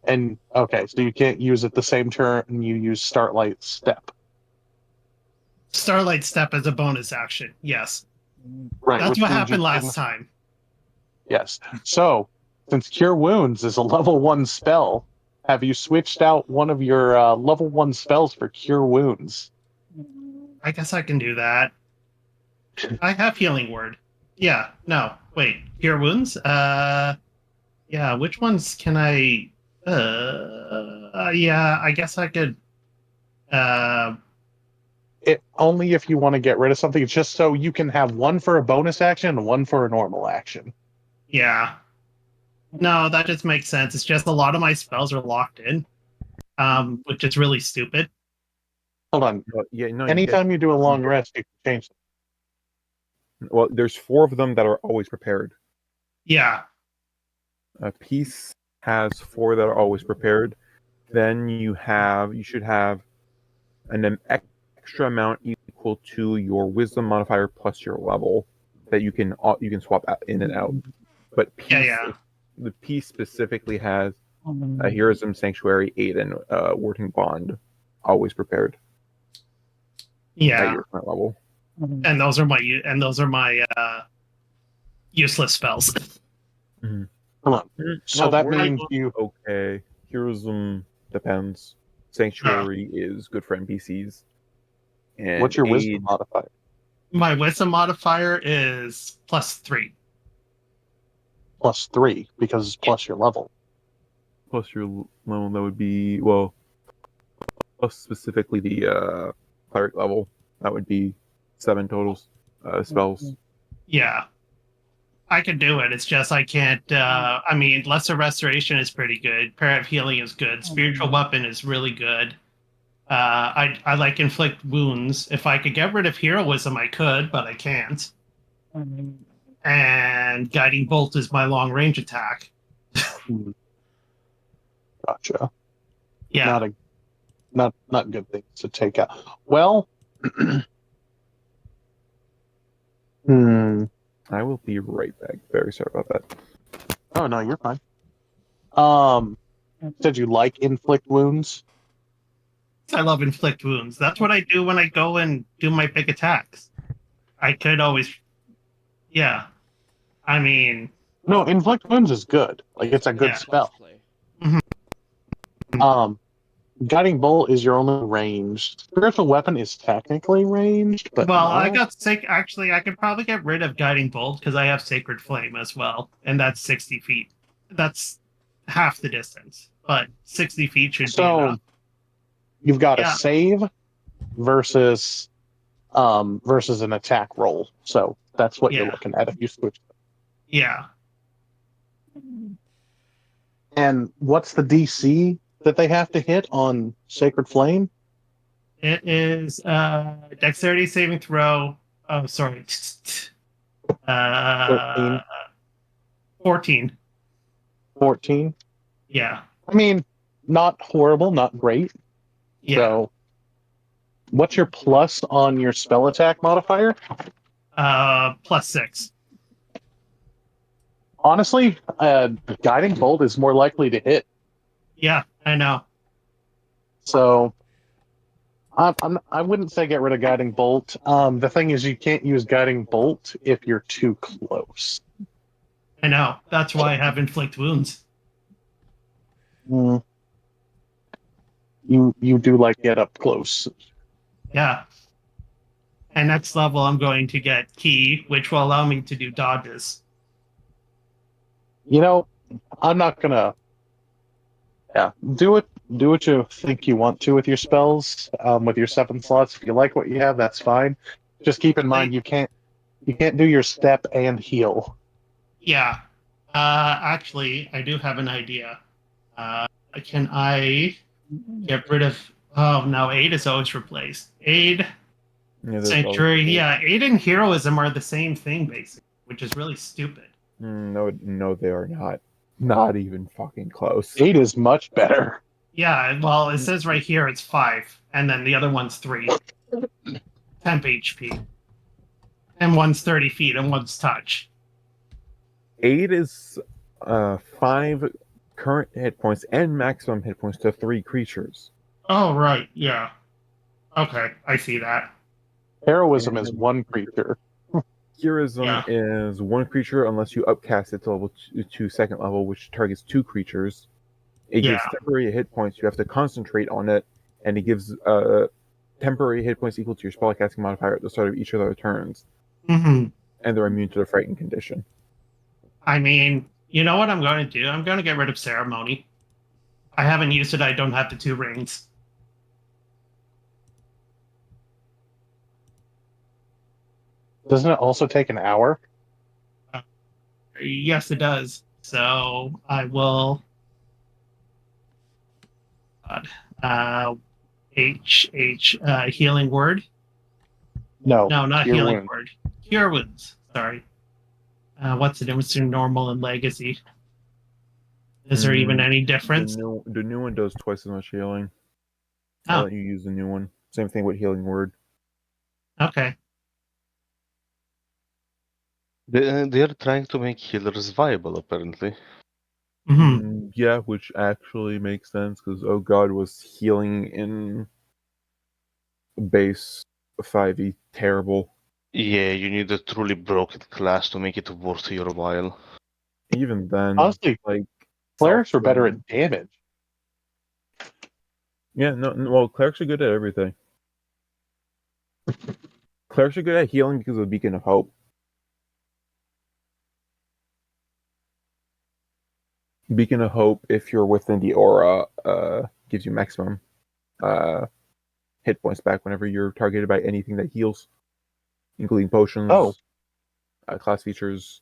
And okay, so you can't use it the same turn you use Starlight Step. Starlight Step as a bonus action. Yes. Right. That's which what means happened you last time. Yes. So, since Cure Wounds is a level 1 spell, have you switched out one of your level 1 spells for Cure Wounds? I guess I can do that. I have Healing Word. Yeah, no, wait. Cure Wounds? Yeah, which ones can I... yeah, I guess I could... It only if you want to get rid of something. It's just so you can have one for a bonus action and one for a normal action. Yeah. No, that just makes sense. It's just a lot of my spells are locked in, which is really stupid. Hold on. But yeah, no. Anytime you do a long rest, you can change them. Well, there's 4 of them that are always prepared. Yeah. A piece has 4 that are always prepared. Then you should have an extra amount equal to your wisdom modifier plus your level that you can swap out in and out. But the piece specifically has a Heroism, Sanctuary, Aid, and Warding Bond always prepared. Yeah. At your current level. And those are my useless spells. Mm-hmm. Hold on. So that means you... Okay. Heroism depends. Sanctuary is good for NPCs. And what's your wisdom modifier? My wisdom modifier is +3. +3, because it's plus your level. Plus your level, that would be, well, plus specifically the cleric level, that would be 7 totals spells. Yeah. I could do it. It's just I can't. I mean, Lesser Restoration is pretty good. Prayer of Healing is good. Spiritual Weapon is really good. I like Inflict Wounds. If I could get rid of Heroism, I could, but I can't. And Guiding Bolt is my long range attack. Gotcha. Yeah. Not good things to take out. Well, I will be right back. Very sorry about that. Oh no, you're fine. Said you like Inflict Wounds? I love Inflict Wounds. That's what I do when I go and do my big attacks. I could always... Yeah. I mean... No, Inflict Wounds is good. Like, it's a good spell. Guiding Bolt is your only ranged. Spiritual Weapon is technically ranged, but well, I got actually, I could probably get rid of Guiding Bolt because I have Sacred Flame as well, and that's 60 feet. That's half the distance, but 60 feet should be enough. You've got a save versus an attack roll. So that's what you're looking at if you switch. Yeah. And what's the DC that they have to hit on Sacred Flame? It is Dexterity saving throw. Oh, sorry. 14. 14? Yeah. I mean, not horrible, not great. Yeah. So, what's your plus on your spell attack modifier? +6. Honestly, Guiding Bolt is more likely to hit. Yeah, I know. So, I wouldn't say get rid of Guiding Bolt. The thing is, you can't use Guiding Bolt if you're too close. I know. That's why I have Inflict Wounds. You do like get up close. Yeah. And next level, I'm going to get Key, which will allow me to do dodges. You know, I'm not gonna. Yeah, do what you think you want to with your spells, with your 7 slots. If you like what you have, that's fine. Just keep in mind you can't do your step and heal. Yeah. Actually, I do have an idea. Can I get rid of... Oh, no, Aid is always replaced. Aid, Sanctuary, Aid and Heroism are the same thing, basically, which is really stupid. No, they are not. Not even fucking close. 8 is much better. Yeah, well, it says right here it's 5, and then the other one's 3. Temp HP. And one's 30 feet, and one's touch. 8 is 5 current hit points and maximum hit points to 3 creatures. Oh, right, yeah. Okay, I see that. Heroism is 1 creature. Heroism is 1 creature unless you upcast it to level 2 second level, which targets 2 creatures. It Yeah. gives temporary hit points. You have to concentrate on it, and it gives temporary hit points equal to your spellcasting modifier at the start of each of their turns, hmm and they're immune to the frightened condition. I mean, you know what I'm going to do? I'm going to get rid of ceremony. I haven't used it. I don't have the 2 rings. Doesn't it also take an hour? Yes, it does. So I will. Uh, healing word. No. No, not Cure healing wounds. word. Cure wounds. Sorry. What's the difference between normal and legacy? Is there even any difference? The new one does twice as much healing. I'll Oh, let you use the new one. Same thing with healing word. okay. They're trying to make healers viable, apparently. Yeah, which actually makes sense because Oh God was healing in base 5e terrible. Yeah, you need a truly broken class to make it worth your while. Even then, Honestly, like clerics are better self-healing- at damage. Yeah, no, well, clerics are good at everything. Clerics are good at healing because of the Beacon of Hope. Beacon of Hope, if you're within the aura, gives you maximum hit points back whenever you're targeted by anything that heals, including potions, Oh. class features.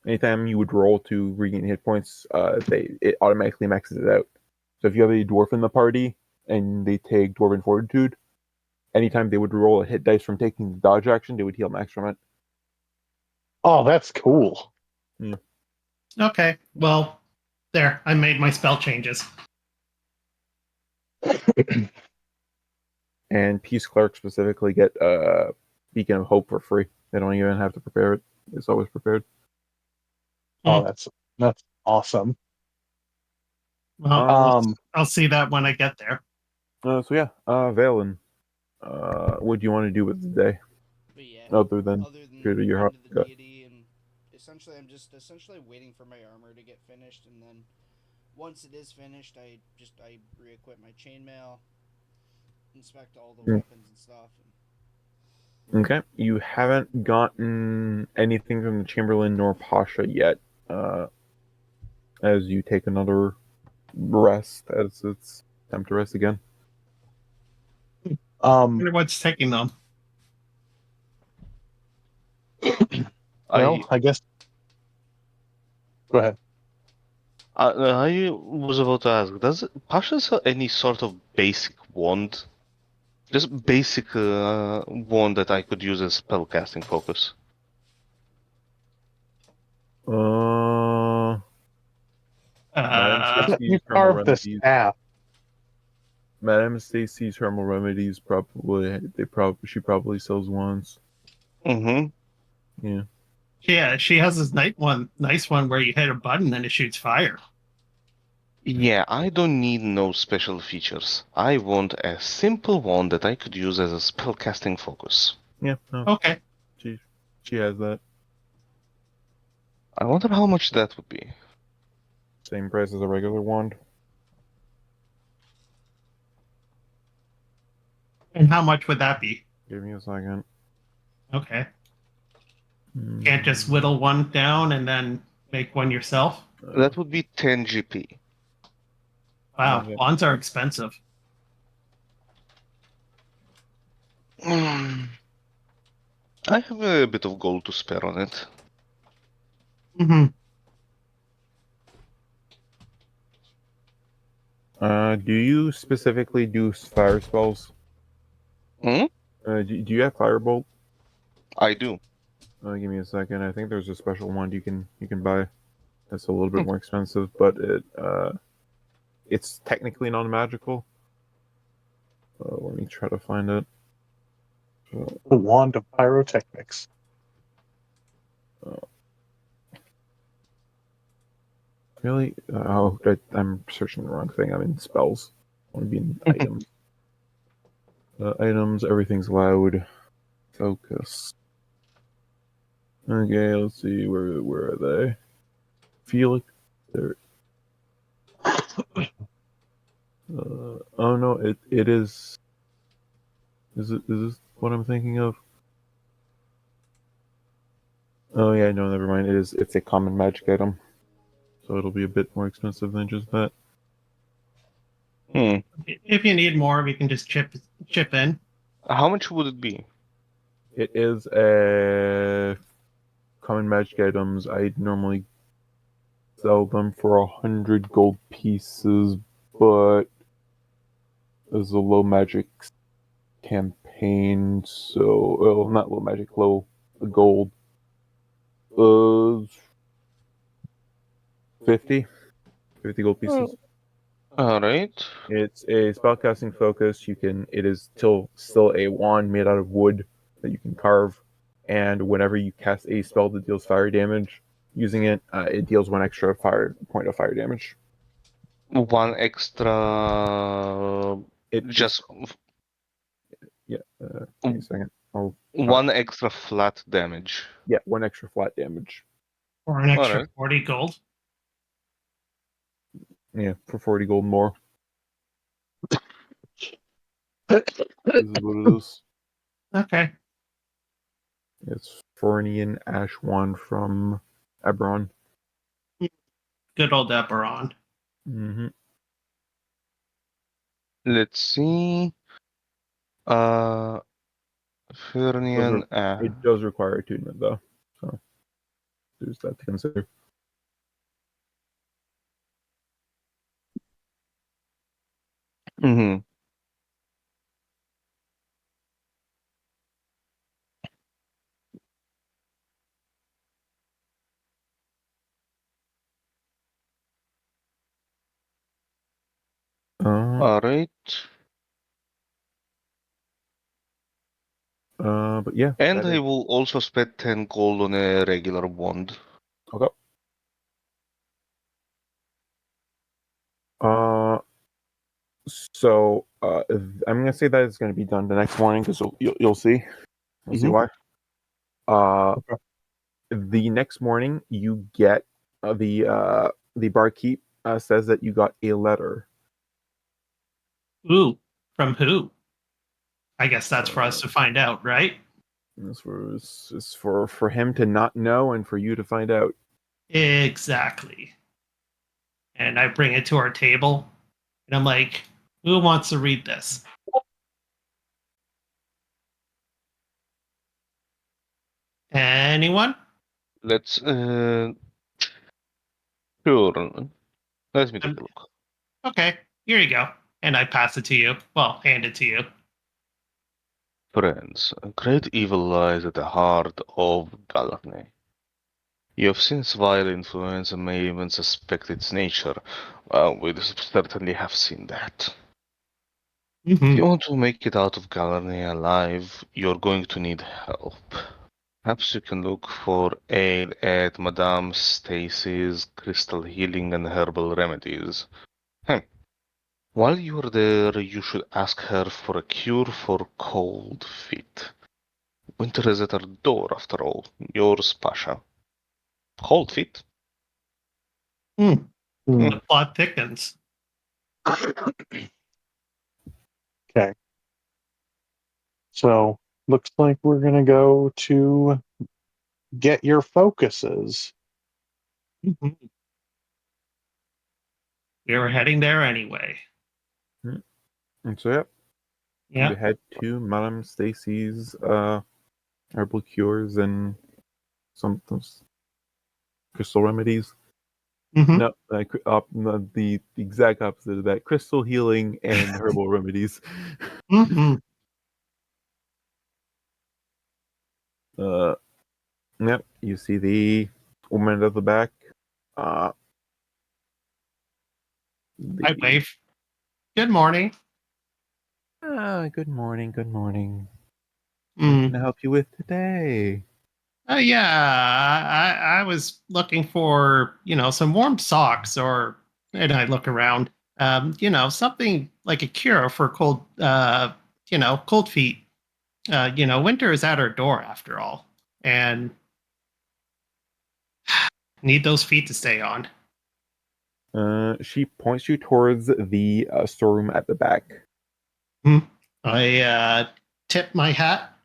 Anytime you would roll to regain hit points, it automatically maxes it out. So if you have a dwarf in the party and they take Dwarven Fortitude, anytime they would roll a hit dice from taking the dodge action, they would heal max from it. Oh, that's cool. Okay. Well, there. I made my spell changes. And Peace Clerics specifically get Beacon of Hope for free. They don't even have to prepare it. It's always prepared. Oh, that's awesome. Well, I'll see that when I get there. So yeah, Vaelen, what do you want to do with the day? But yeah, Other than go your into the gut. deity, and essentially I'm just waiting for my armor to get finished, and then once it is finished, I re-equip my chainmail, inspect all the weapons and stuff. Okay, you haven't gotten anything from the Chamberlain nor Pasha yet. As you take another rest, as it's time to rest again. I wonder what's taking them. Well, I guess. Go ahead. I was about to ask, does Pasha's have any sort of basic wand? Just basic wand that I could use as spellcasting focus. Madam Stacy's You thermal carved the remedies. staff. Madam Stacy's thermal remedies she probably sells wands. Mm-hmm. Yeah. Yeah, she has this nice one where you hit a button and it shoots fire. Yeah, I don't need no special features. I want a simple wand that I could use as a spellcasting focus. Yeah. No, Okay. she has that. I wonder how much that would be. Same price as a regular wand. And how much would that be? Give me a second. Okay. Can't just whittle one down and then make one yourself? That would be 10 GP. Wow, Okay. wands are expensive. I have a bit of gold to spare on it. Mm-hmm. Do you specifically do fire spells? Hmm? Do you have firebolt? I do. Give me a second. I think there's a special wand you can buy. That's a little bit more expensive, but it's technically non-magical. Let me try to find it. The wand of pyrotechnics. Really? I'm searching the wrong thing. I'm in spells. I want to be in items. Items. Everything's loud. Focus. Okay, let's see. Where are they? Feel like they're Oh no, it is. Is this what I'm thinking of? Oh yeah, no, never mind. It's a common magic item, so it'll be a bit more expensive than just that. If you need more, we can just chip in. How much would it be? It is a common magic items. I'd normally sell them for 100 gold pieces, but there's a low magic campaign, so well, not low magic, low gold. 50 gold pieces. All right. It's a spellcasting focus. It is still a wand made out of wood that you can carve, and whenever you cast a spell that deals fire damage using it, it deals one extra point of fire damage. One extra. It Just yeah. Give me a second. one extra flat damage. Yeah, one extra flat damage. Or an extra Alright. 40 gold. Yeah, for 40 gold more. This is what it is. Okay. It's Fernian Ash Wand from Eberron. Good old Eberron. Mm-hmm. Let's see. Fernian. It does require attunement, though. So there's that to consider. Mm-hmm. Alright. But yeah. And I will also spend 10 gold on a regular wand. Okay. So I'm gonna say that it's gonna be done the next morning because you'll see. You'll see why. Okay. The next morning you get the barkeep says that you got a letter. Ooh, from who? I guess that's for us to find out, right? It's for him to not know and for you to find out. Exactly. And I bring it to our table, and I'm like, who wants to read this? Anyone? Let's. Sure. Let me take a look. Okay, here you go. And I pass it to you. Well, hand it to you. Friends, a great evil lies at the heart of Galarne. You have seen Vaelen influence and may even suspect its nature. Well, we certainly have seen that. If you want to make it out of Galarne alive, you're going to need help. Perhaps you can look for aid at Madame Stacy's Crystal Healing and Herbal Remedies. While you're there, you should ask her for a cure for cold feet. Winter is at her door, after all. Yours, Pasha. Cold feet? The plot thickens. Okay. So looks like we're gonna go to get your focuses. We were heading there anyway. And so Yeah. you head to Madame Stacy's herbal cures and some crystal remedies. No, the exact opposite of that: crystal healing and herbal remedies. Yep. You see the woman at the back. I wave. Good morning. Good morning. Good morning. What can I help you with today? Yeah, I was looking for, some warm socks and I look around, something like a cure for cold, cold feet. Winter is at our door after all, and need those feet to stay on. She points you towards the storeroom at the back. I tip my hat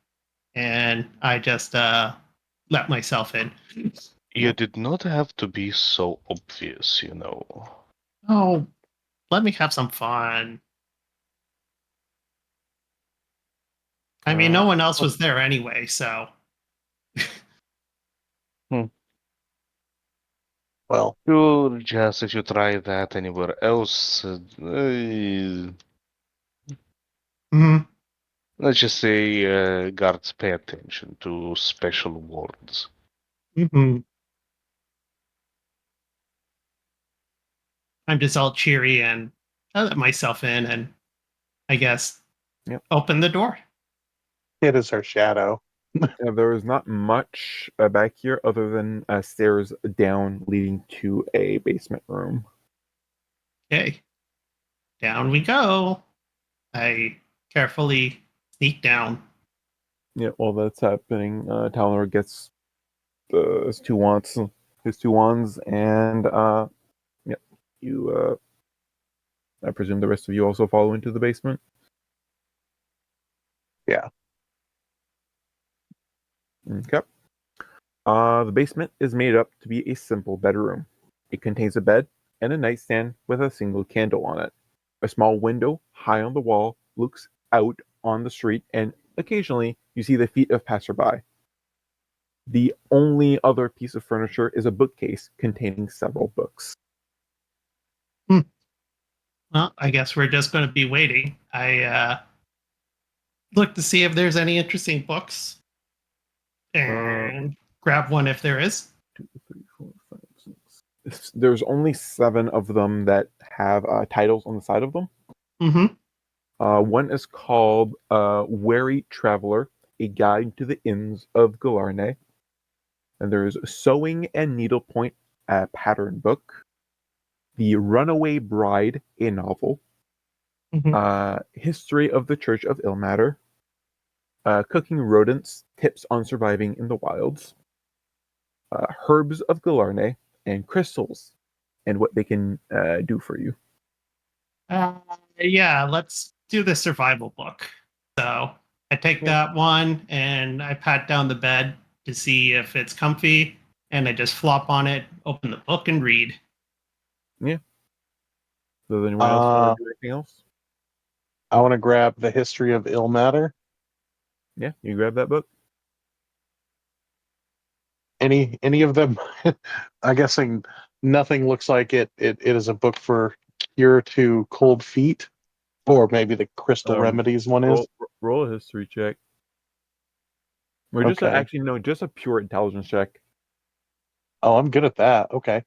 and I just let myself in. You did not have to be so obvious, you know. Oh, let me have some fun. I mean, no one else was there anyway, so. Well, Sure, just if you try that anywhere else, Mhm. let's just say guards pay attention to special wards. I'm just all cheery and I let myself in and I guess open the door. it is her shadow. There is not much back here other than stairs down leading to a basement room. Okay. Down we go. I carefully sneak down. Yeah, while that's happening, Talenor gets his two wands, and yeah, you. I presume the rest of you also follow into the basement. Yeah. Okay. The basement is made up to be a simple bedroom. It contains a bed and a nightstand with a single candle on it. A small window high on the wall looks out on the street, and occasionally you see the feet of passerby. The only other piece of furniture is a bookcase containing several books. Well, I guess we're just going to be waiting. I look to see if there's any interesting books and grab one if there is. 2, 3, 4, 5, 6. There's only 7 of them that have titles on the side of them. One is called Wary Traveler, A Guide to the Inns of Galarne. And there's Sewing and Needlepoint, a pattern book. The Runaway Bride, a novel. History of the Church of Ilmater. Cooking Rodents, Tips on Surviving in the Wilds. Herbs of Galarne, and Crystals, and what they can do for you. Yeah, let's do the survival book. So I take that one and I pat down the bed to see if it's comfy, and I just flop on it, open the book, and read. Yeah. Does anyone else want to do anything else? I want to grab the History of Ilmater. Yeah, you grab that book. Any of them? I'm guessing nothing looks like it. It is a book for cure to cold feet, or maybe the crystal remedies one is. Roll a history check. Or just just a pure intelligence check. Oh, I'm good at that. Okay.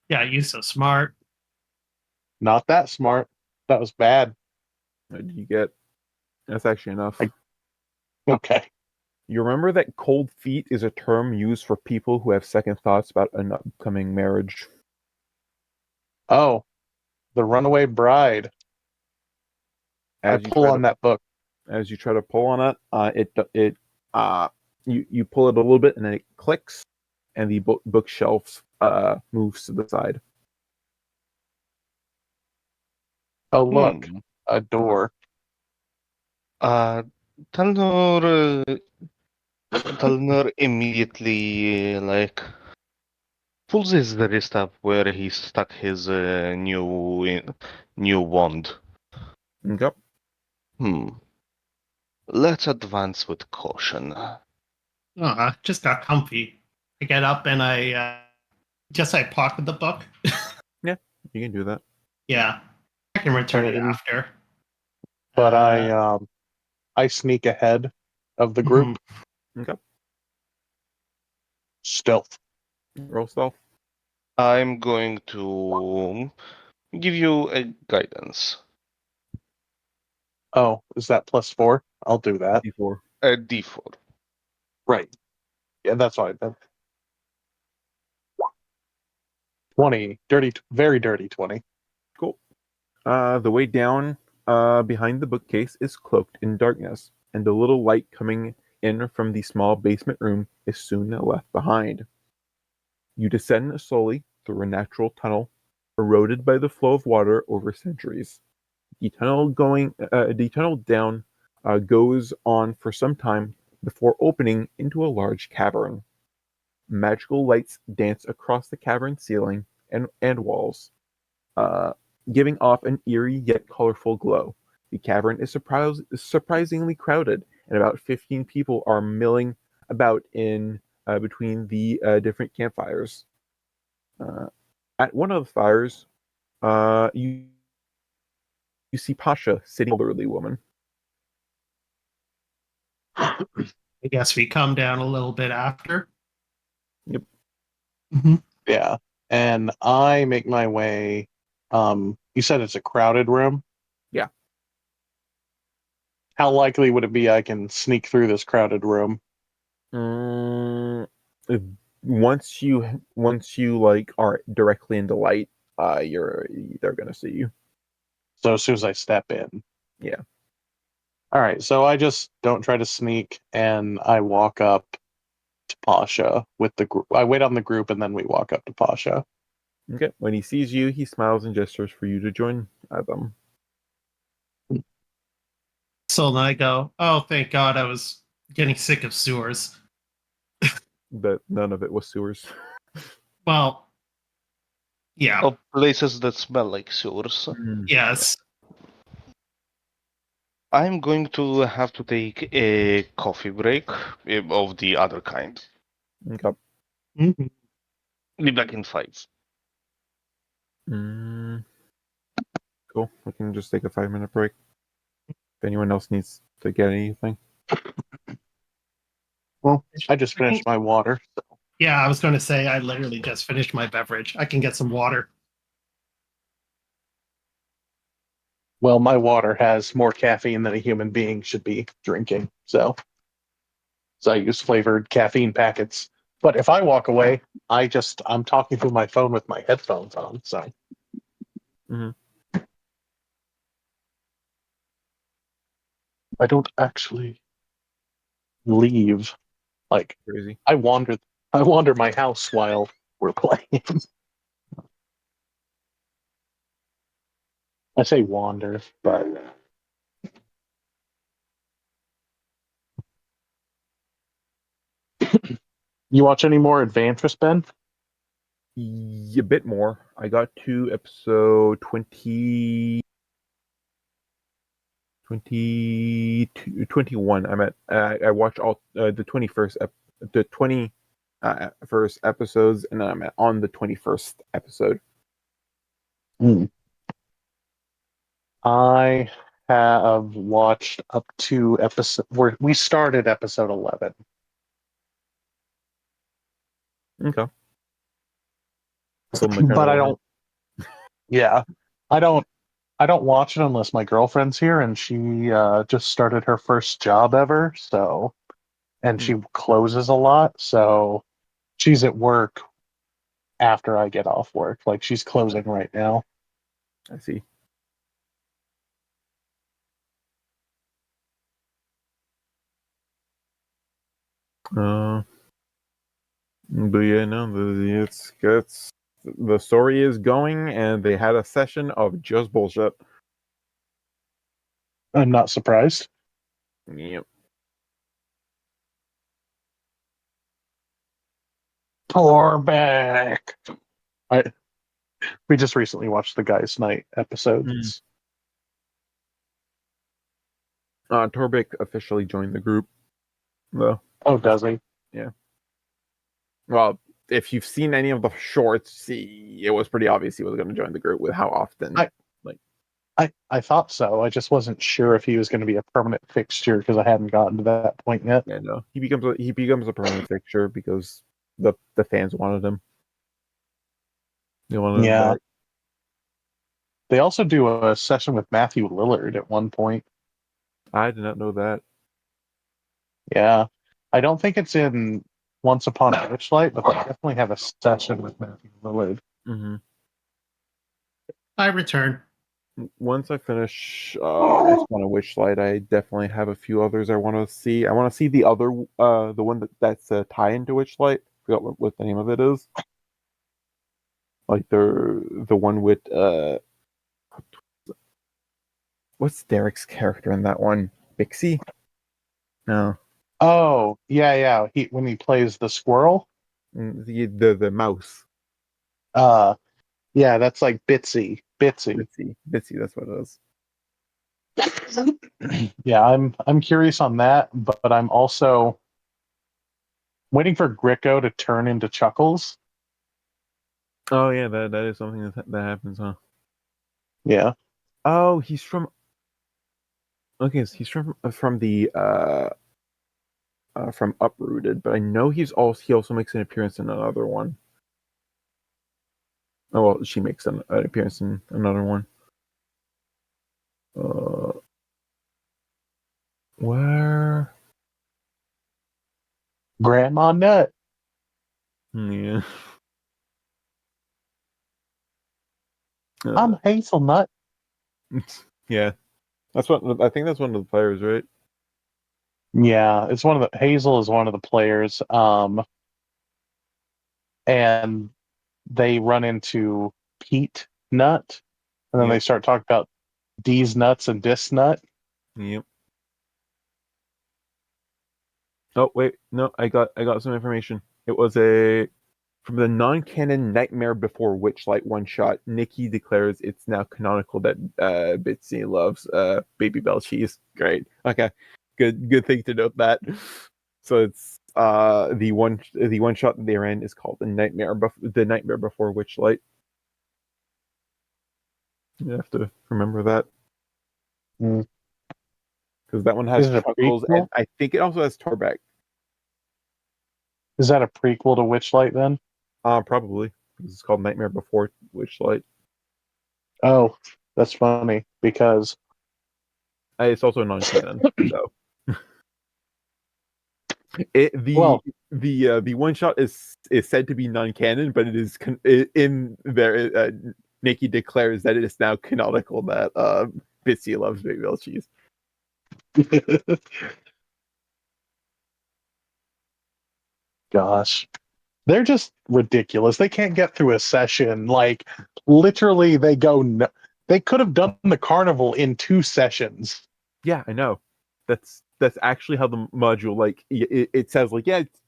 Yeah, you're so smart. Not that smart. That was bad. What did you get? That's actually enough. Okay. You remember that cold feet is a term used for people who have second thoughts about an upcoming marriage. Oh, the Runaway Bride. I pull on that book. As you try to pull on it, you pull it a little bit and then it clicks, and the bookshelf moves to the side. Oh, look, a door. Talenor immediately pulls his wrist up where he stuck his new wand. Okay. Let's advance with caution. Just got comfy. I get up and I pocket the book. Yeah, you can do that. Yeah, I can return it after. But I sneak ahead of the group. Okay. Stealth. Roll stealth. I'm going to give you a guidance. Oh, is that +4? I'll do that. D4. A D4. Right. Yeah, that's fine. 20. Very dirty 20. Cool. The way down behind the bookcase is cloaked in darkness, and the little light coming in from the small basement room is soon left behind. You descend slowly through a natural tunnel, eroded by the flow of water over centuries. The tunnel down goes on for some time before opening into a large cavern. Magical lights dance across the cavern ceiling and walls, uh, giving off an eerie yet colorful glow. The cavern is surprisingly crowded, and about 15 people are milling about in between the different campfires. Uh, at one of the fires, you see Pasha sitting, an elderly woman. I guess we come down a little bit after. Yep. Mm-hmm. Yeah. And I make my way. You said it's a crowded room. Yeah. How likely would it be I can sneak through this crowded room? Once you like are directly in the light, they're gonna see you. So as soon as I step in. Yeah. All right. So I just don't try to sneak, and I walk up to Pasha with the group. I wait on the group, and then we walk up to Pasha. Okay. When he sees you, he smiles and gestures for you to join them. So then I go, oh, thank God I was getting sick of sewers. But none of it was sewers. Well, yeah. Of places that smell like sewers. Yes. I'm going to have to take a coffee break of the other kind. Okay. Mm-hmm. Be back in 5. Cool. We can just take a 5-minute break. If anyone else needs to get anything. Well, I just finished my water. So. Yeah, I was going to say I literally just finished my beverage. I can get some water. Well, my water has more caffeine than a human being should be drinking. So I use flavored caffeine packets. But if I walk away, I'm talking through my phone with my headphones on. So I don't actually leave. Like Crazy. I wander my house while we're playing. I say wander, but you watch any more Adventress, Ben? A bit more. I got to episode 21. I watched all the 21st the 20 first episodes, and then I'm on the 21st episode. I have watched up to episode where we started episode 11. Okay. But I don't. Yeah, I don't. I don't watch it unless my girlfriend's here, and she just started her first job ever. So, and she closes a lot, so she's at work after I get off work. Like she's closing right now. I see. But yeah, no, it's the story is going, and they had a session of just bullshit. I'm not surprised. Yep. Torbeck. We just recently watched the Guys Night episode. Torbeck officially joined the group, though. Oh, does he? Yeah. Well, if you've seen any of the shorts, it was pretty obvious he was going to join the group with how often. I thought so. I just wasn't sure if he was going to be a permanent fixture because I hadn't gotten to that point yet. Yeah, no. He becomes a permanent fixture because the fans wanted him. They wanted him back. They also do a session with Matthew Lillard at one point. I did not know that. Yeah. I don't think it's in Once Upon a Witchlight, but they definitely have a session with Matthew Lillard. Mm-hmm. I return. Once I finish Once Upon a Witchlight, I definitely have a few others I want to see. I want to see the other, the one that's a tie into Witchlight. I forgot what the name of it is. like the one with what's Derek's character in that one? Bixie? No, Oh, yeah. When he plays the squirrel. the mouse. Yeah, that's like Bitsy. Bitsy. That's what it is. Yeah, I'm curious on that, but I'm also waiting for Gricko to turn into Chuckles. Oh yeah, that is something that happens, huh? Yeah. Oh, he's from. Okay, so he's from the from Uprooted, but I know he also makes an appearance in another one. Oh well, she makes an appearance in another one. Where? Grandma Nut. Yeah. I'm Hazelnut. Yeah. That's what I think. That's one of the players, right? Yeah, it's one of the Hazel is one of the players. And they run into Pete Nut, and then they Yep. start talking about D's nuts and Dis Nut. Yep. Oh wait, no, I got some information. It was from the non-canon Nightmare Before Witchlight one shot. Nikki declares it's now canonical that Bitsy loves Baby Bell cheese. Great. Okay. Good thing to note that. So it's the one shot that they ran is called the Nightmare Before Witchlight. You have to remember that. Mm. Because that one has Is it a Chuckles, and prequel? I think it also has Torbeck. Is that a prequel to Witchlight then? Probably. It's called Nightmare Before Witchlight. Oh, that's funny because It's also non-canon, so well, the one shot is said to be non-canon, but it is in there. Nikki declares that it is now canonical that Bitsy loves Baby Bell cheese. gosh, they're just ridiculous. They can't get through a session. Like literally, they could have done the carnival in 2 sessions. Yeah, I know. That's actually how the module it says it's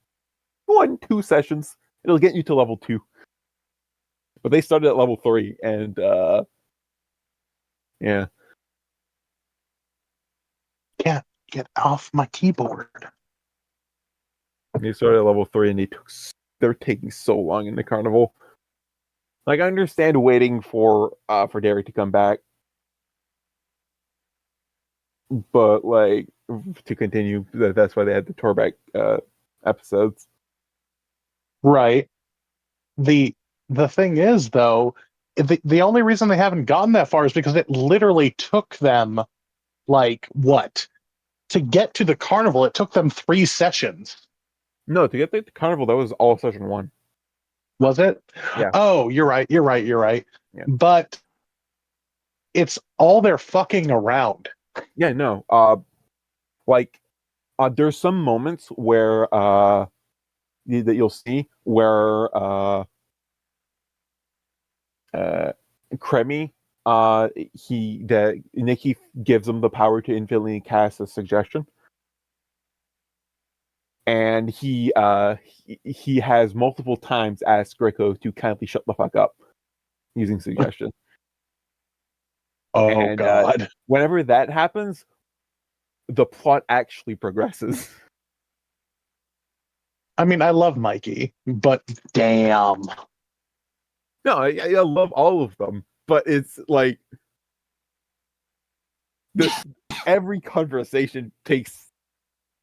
1-2 sessions. It'll get you to level 2. But they started at level 3, and yeah. Can't get off my keyboard. They started at level 3, and they're taking so long in the carnival. Like, I understand waiting for Derek to come back, but like to continue, that's why they had the Torbeck episodes. Right. The the thing is though, the only reason they haven't gotten that far is because it literally took them like what? To get to the carnival, it took them 3 sessions. No, to get the carnival, that was all session 1. Was it? Yeah. Oh, you're right. Yeah. But it's all they're fucking around. Yeah, no. There's some moments where that you'll see where Kremi Nikki gives him the power to infinitely cast a suggestion, and he has multiple times asked Greco to kindly shut the fuck up using suggestion. Oh And god. whenever that happens, the plot actually progresses. I mean, I love Mikey, but damn. No, I love all of them, but it's like every conversation takes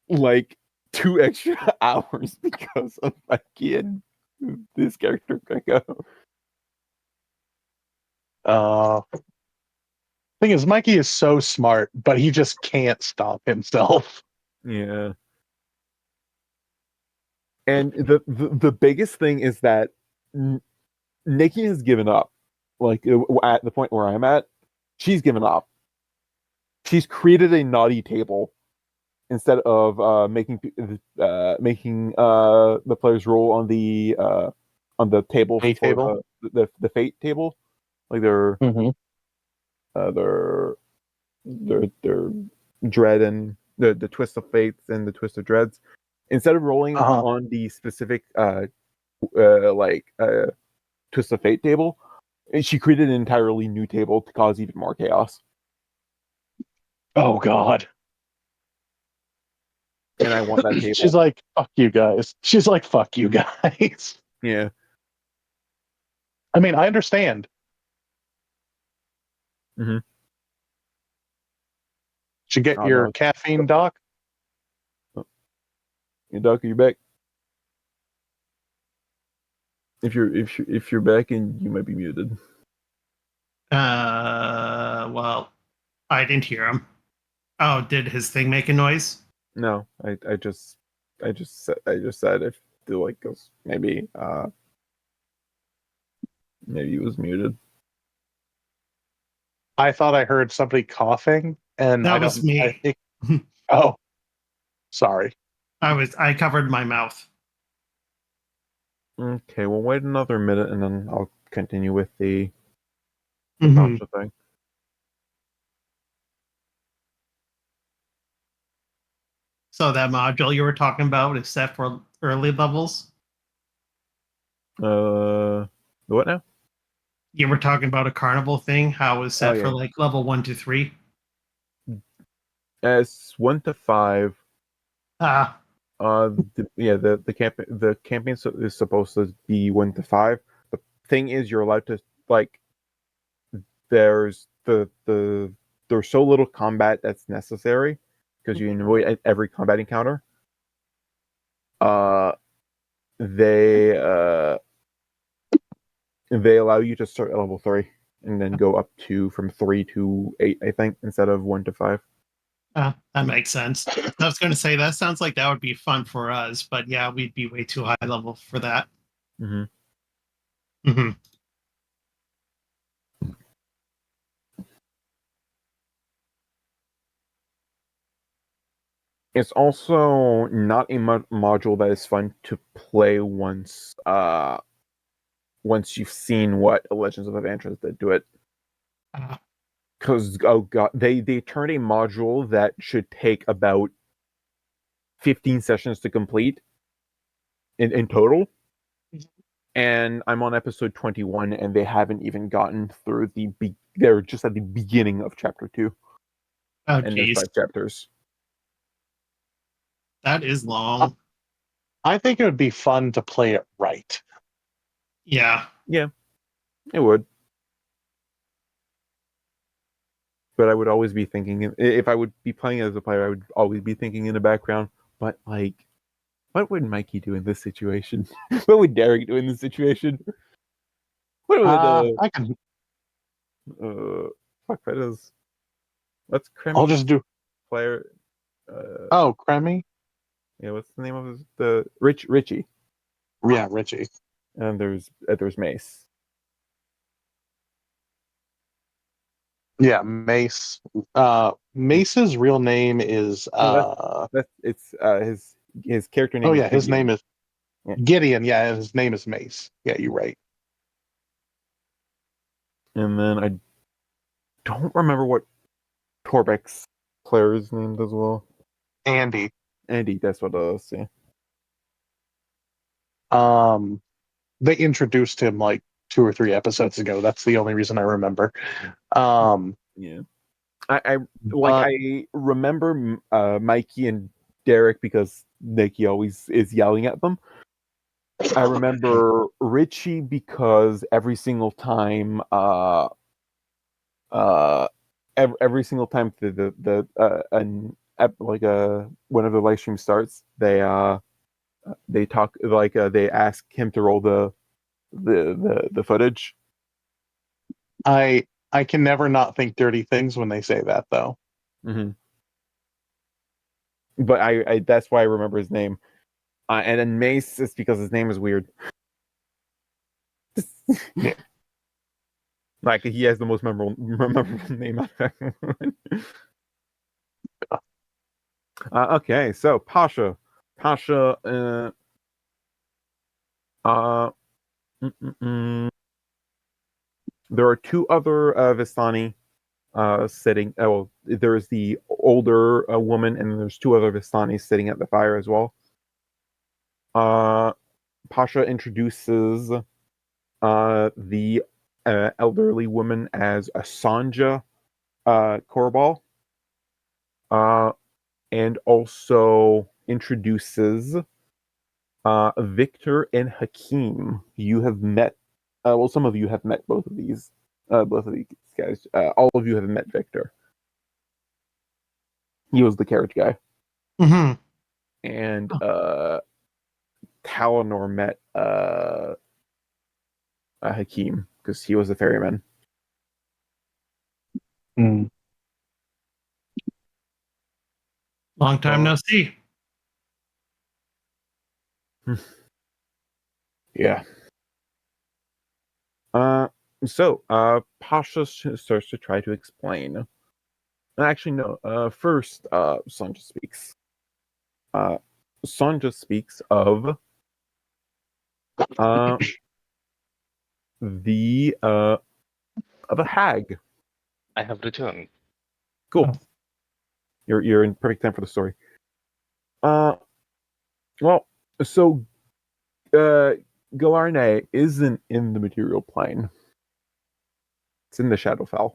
like 2 extra hours because of Mikey and this character Greco. Thing is, Mikey is so smart, but he just can't stop himself. Yeah. And the biggest thing is that Nikki has given up. Like at the point where I'm at, she's given up. She's created a naughty table instead of making the players roll on the on the table Fate for table? the fate table, like their Mm-hmm. their dread and the twist of fates and the twist of dreads. Instead of rolling Uh-huh. on the specific twist of fate table, she created an entirely new table to cause even more chaos. Oh God. And I want that table. She's like, fuck you guys. She's like, fuck you guys. Yeah. I mean, I understand. Mhm. Did you get Oh, your no. caffeine, Doc? Hey, Doc, are you back? If you're back, and you might be muted. Well, I didn't hear him. Oh, did his thing make a noise? No, I just said I feel like maybe he was muted. I thought I heard somebody coughing, and That was me. I think. Oh, sorry. I covered my mouth. Okay, we'll wait another minute, and then I'll continue with the Mhm. Pasha thing. So that module you were talking about is set for early levels? What now? You were talking about a carnival thing, how it was set Oh, for yeah. like level 1 to 3? As 1 to 5. Ah, The campaign is supposed to be 1 to 5. The thing is, you're allowed to like. There's there's so little combat that's necessary because you avoid every combat encounter. Uh, they they allow you to start at level 3 and then go up to from 3 to 8, I think, instead of 1 to 5. that makes sense. I was going to say that sounds like that would be fun for us, but yeah, we'd be way too high level for that. Mm-hmm. Mm-hmm. It's also not a module that is fun to play once you've seen what Legends of Evantris did to it. Because oh god, they turned a module that should take about 15 sessions to complete in total. And I'm on episode 21, and they haven't even gotten through they're just at the beginning of chapter 2. Oh, And there's geez. 5 chapters. That is long. I think it would be fun to play it right. Yeah. Yeah, it would. But I would always be thinking, if I would be playing as a player, I would always be thinking in the background, but like, what would Mikey do in this situation? What would Derek do in this situation? What would I can. fuck that is? What's I'll Cremy's just do. player? Oh, Cremmy. Yeah, what's the name of the Richie? Yeah, Richie. And there's Mace. Yeah, Mace. Mace's real name is. It's his character name Oh is yeah, his Gideon. name is Yeah. Gideon. Yeah, his name is Mace. Yeah, you're right. And then I don't remember what Torbeck's player's name as well. Andy. Andy, that's what it is. Yeah. They introduced him like 2 or 3 episodes ago. That's the only reason I remember. Yeah. I remember Mikey and Derek because Nikki always is yelling at them. I remember Richie because every single time every single time one of the live streams starts, they talk they ask him to roll the footage. I can never not think dirty things when they say that though. Mm-hmm. But I that's why I remember his name. And then Mace is because his name is weird. Yeah. Like he has the most memorable name out of everyone. Okay, so Pasha, Mm-mm-mm. There are two other Vistani sitting. Well, there's the older woman, and there's two other Vistani sitting at the fire as well. Pasha introduces the elderly woman as Asanja Korbal, and also introduces Victor and Hakeem. You have met. Well, some of you have met both of these. Both of these guys. All of you have met Victor. He was the carriage guy. Mm-hmm. And Talenor met Hakeem because he was a ferryman. Hmm. Long time no see. Yeah. So Pasha starts to try to explain. Actually, no. First, Sanjay speaks. Sanjay speaks of the of a hag. I have returned. Cool. You're in perfect time for the story. Well, so Galarne isn't in the material plane. It's in the Shadowfell.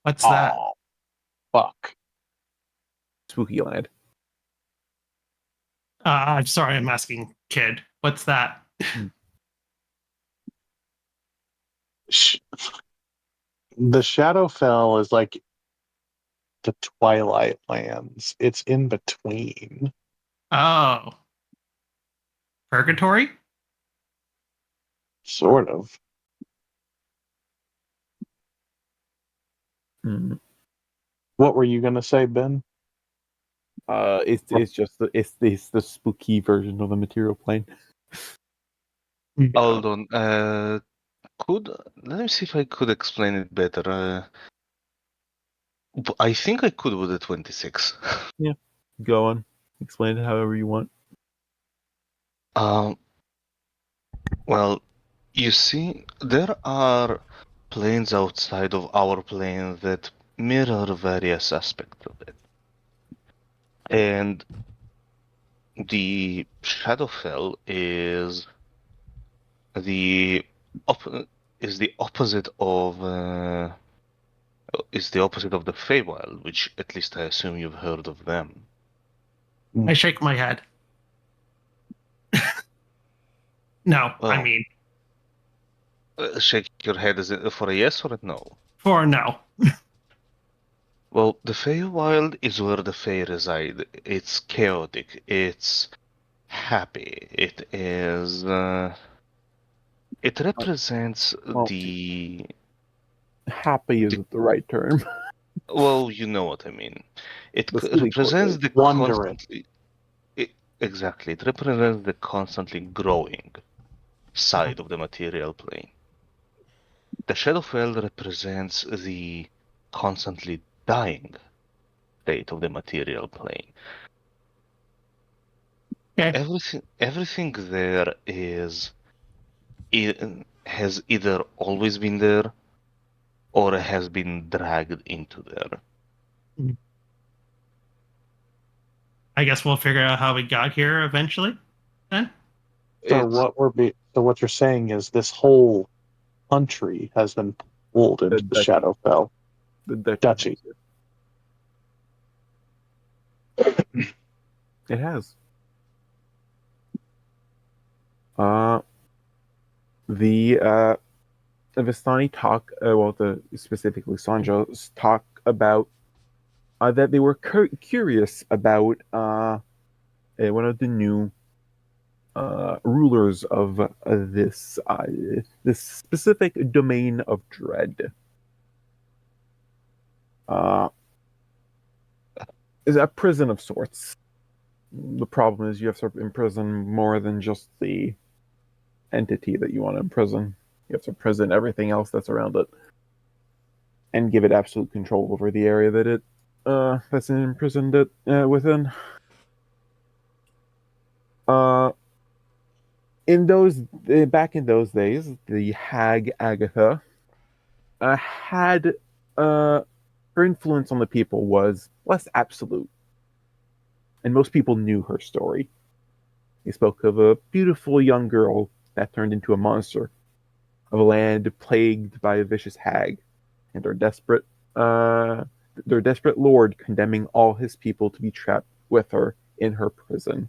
What's that? Oh, fuck. Spooky land. I'm sorry, I'm asking, kid. What's that? The Shadowfell is like the Twilight Lands. It's in between. Oh, purgatory? Sort of. Mm. What were you gonna say, Ben? It's just it's the spooky version of the material plane. Hold on. Let me see if I could explain it better. I think I could with the 26. Go on, explain it however you want. Um, well, you see, there are planes outside of our plane that mirror various aspects of it. And the Shadowfell the is the opposite of the Feywild, which at least I assume you've heard of them. I shake my head. No, I Well, mean, shake your head as for a yes or a no. for no. Well, the Feywild is where the Fey reside. It's chaotic. It's happy. It is. It represents Well, the. happy isn't the right term. Well, you know what I mean. It The soothing represents force. the Wondering. exactly. It represents the constantly growing side of the material plane. The Shadowfell represents the constantly dying state of the material plane. Okay. Everything there has either always been there or has been dragged into there. I guess we'll figure out how we got here eventually. Then. So It's what you're saying is this whole country has been pulled into the Duchy. Shadowfell. The Duchy. It has. The Vistani talk, specifically Sanjo talk about that they were curious about one of the new rulers of this specific domain of dread. Is a prison of sorts. The problem is you have to imprison more than just the entity that you want to imprison. You have to imprison everything else that's around it, and give it absolute control over the area that it that's imprisoned it within. back in those days, the hag Agatha had her influence on the people was less absolute, and most people knew her story. They spoke of a beautiful young girl that turned into a monster, of a land plagued by a vicious hag, and their desperate lord condemning all his people to be trapped with her in her prison.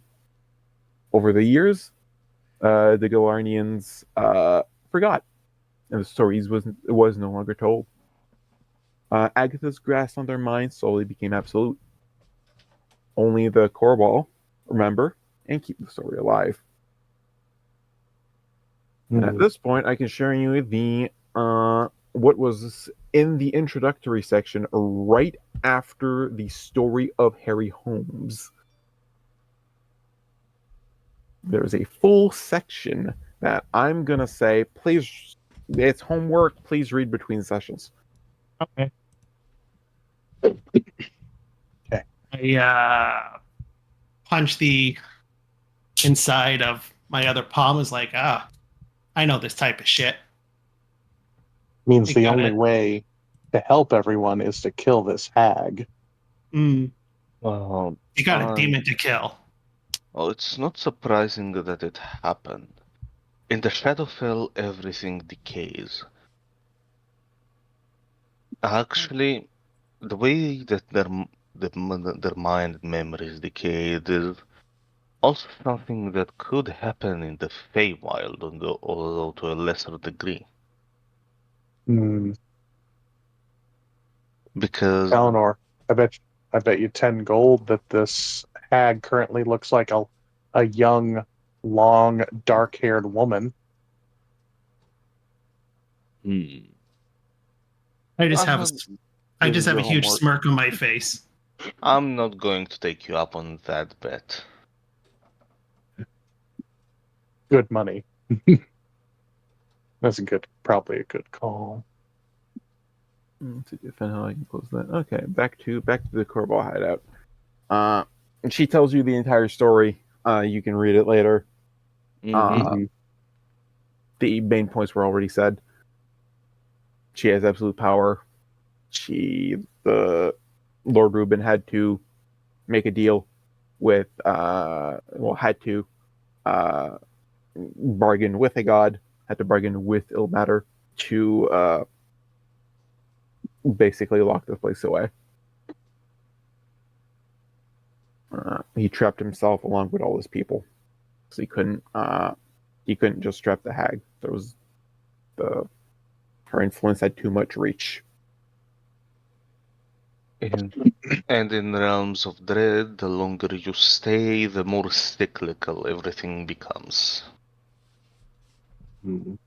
Over the years, the Galarnians forgot, and the stories was no longer told. Agatha's grasp on their minds slowly became absolute. Only the Korbal remember and keep the story alive. And at this point, I can share you the what was in the introductory section right after the story of Harry Holmes. There's a full section that I'm gonna say, please, it's homework. Please read between sessions. Okay. I punch the inside of my other palm. Is like, I know this type of shit. Means I the got only it. way to help everyone is to kill this hag. You Well, got a demon to kill. well, it's not surprising that it happened. In the Shadowfell, everything decays. Actually, the way that their mind and memories decayed is also something that could happen in the Feywild, although to a lesser degree. Hmm. Because Talenor, I bet you 10 gold that this hag currently looks like a young, long, dark-haired woman. I just have I This just is have a your huge homework. smirk on my face. I'm not going to take you up on that bet. Good money. That's probably a good call. To defend how I can close that. Okay, back to the Korbal hideout. And she tells you the entire story. You can read it later. Mhm. The main points were already said. She has absolute power. The Lord Reuben had to make a deal with, had to bargain with a god, had to bargain with Ilmater to basically lock the place away. He trapped himself along with all his people, so he couldn't just trap the hag. Her influence had too much reach. And in realms of dread, the longer you stay, the more cyclical everything becomes. Mhm.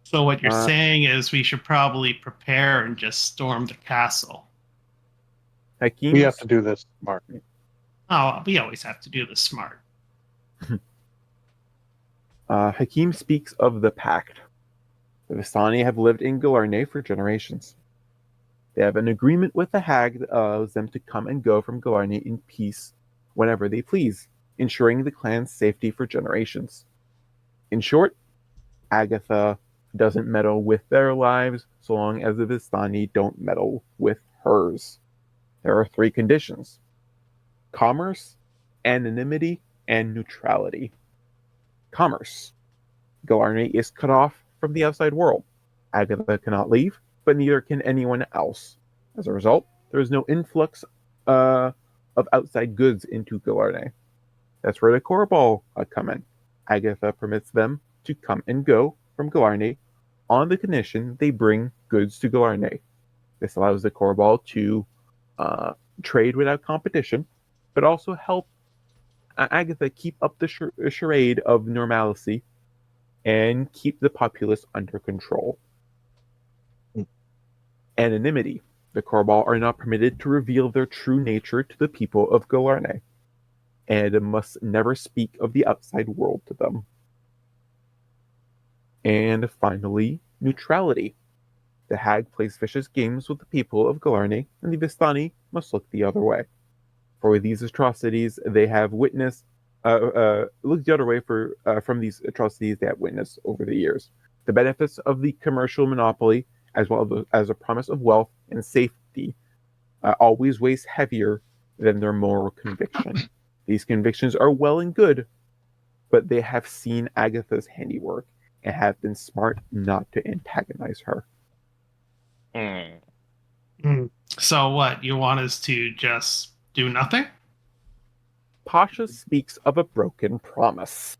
So what you're saying is we should probably prepare and just storm the castle. Hakeem, We have to do this, Mark. Oh, we always have to do the smart. Hakeem speaks of the Pact. The Vistani have lived in Galarne for generations. They have an agreement with the hag that allows them to come and go from Galarne in peace whenever they please, ensuring the clan's safety for generations. In short, Agatha doesn't meddle with their lives so long as the Vistani don't meddle with hers. There are 3 conditions: commerce, anonymity, and neutrality. Commerce. Galarne is cut off from the outside world. Agatha cannot leave, but neither can anyone else. As a result, there is no influx of outside goods into Galarne. That's where the Korbal come in. Agatha permits them to come and go from Galarne on the condition they bring goods to Galarne. This allows the Korbal to trade without competition, but also help Agatha keep up the charade of normalcy and keep the populace under control. Anonymity. The Korbal are not permitted to reveal their true nature to the people of Galarne, and must never speak of the outside world to them. And finally, neutrality. The hag plays vicious games with the people of Galarne, and the Vistani must look the other way. For these atrocities they have witnessed, look the other way from these atrocities they have witnessed over the years. The benefits of the commercial monopoly, as well as a promise of wealth and safety, always weighs heavier than their moral conviction. These convictions are well and good, but they have seen Agatha's handiwork and have been smart not to antagonize her. So what? You want us to just do nothing? Pasha speaks of a broken promise.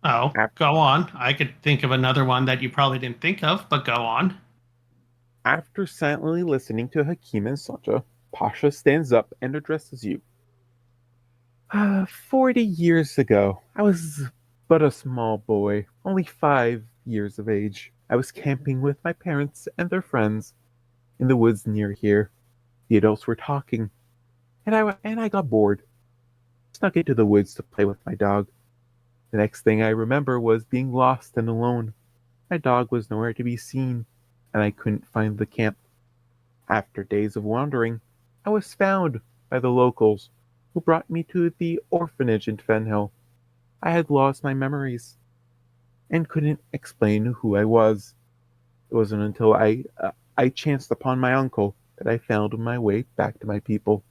Oh, go on. I could think of another one that you probably didn't think of, but go on. After silently listening to Hakim and Sanja, Pasha stands up and addresses you. 40 years ago, I was but a small boy, only 5 years of age. I was camping with my parents and their friends in the woods near here. The adults were talking, and I got bored. Snuck into the woods to play with my dog. The next thing I remember was being lost and alone. My dog was nowhere to be seen, and I couldn't find the camp. After days of wandering, I was found by the locals, who brought me to the orphanage in Fenhill. I had lost my memories and couldn't explain who I was. It wasn't until I chanced upon my uncle that I found my way back to my people.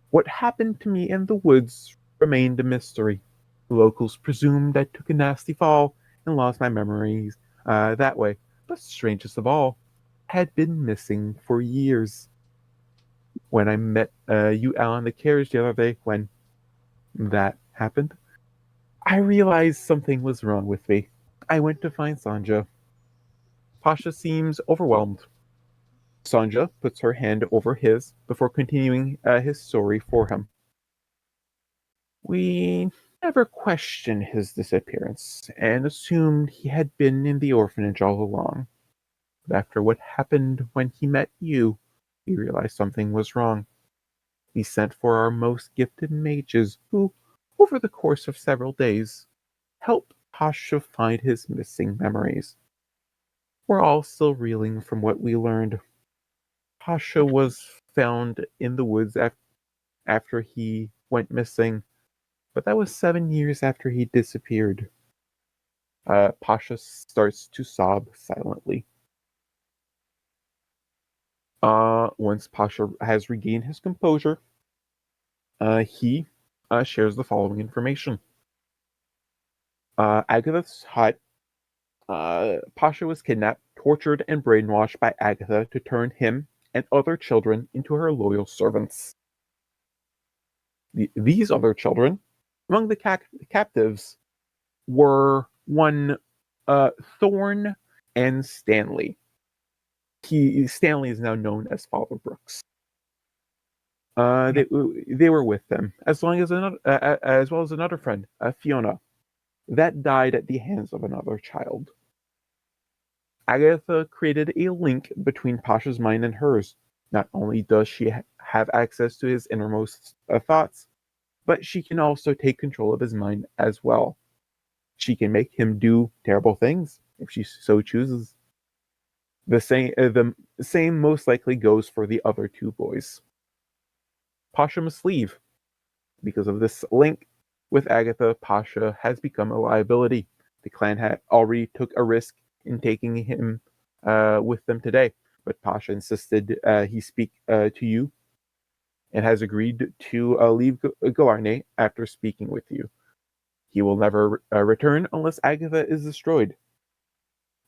What happened to me in the woods remained a mystery. The locals presumed I took a nasty fall and lost my memories that way. But strangest of all, I had been missing for years. When I met you out in the carriage the other day, when that happened, I realized something was wrong with me. I went to find Sanja. Pasha seems overwhelmed. Sanja puts her hand over his before continuing his story for him. We never questioned his disappearance and assumed he had been in the orphanage all along. But after what happened when he met you, we realized something was wrong. We sent for our most gifted mages who, over the course of several days, helped Pasha find his missing memories. We're all still reeling from what we learned. Pasha was found in the woods after he went missing, but that was 7 years after he disappeared. Pasha starts to sob silently. Once Pasha has regained his composure, he shares the following information. Agatha's hut. Pasha was kidnapped, tortured, and brainwashed by Agatha to turn him and other children into her loyal servants. These other children, among the captives, were one Thorn and Stanley. Stanley is now known as Father Brooks. They were with them, as well as another friend, Fiona, that died at the hands of another child. Agatha created a link between Pasha's mind and hers. Not only does she have access to his innermost thoughts, but she can also take control of his mind as well. She can make him do terrible things if she so chooses. The same most likely goes for the other two boys. Pasha must leave. Because of this link with Agatha, Pasha has become a liability. The clan had already took a risk in taking him with them today, but Pasha insisted he speak to you and has agreed to leave Galarne after speaking with you. He will never return unless Agatha is destroyed.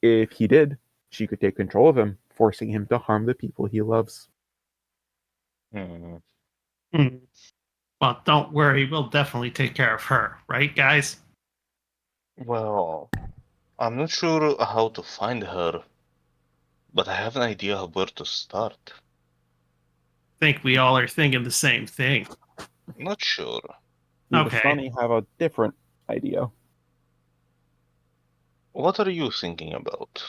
If he did, she could take control of him, forcing him to harm the people he loves. Well, don't worry. We'll definitely take care of her. Right, guys? Well, I'm not sure how to find her, but I have an idea of where to start. I think we all are thinking the same thing. Not sure. Okay. Funny have a different idea. What are you thinking about?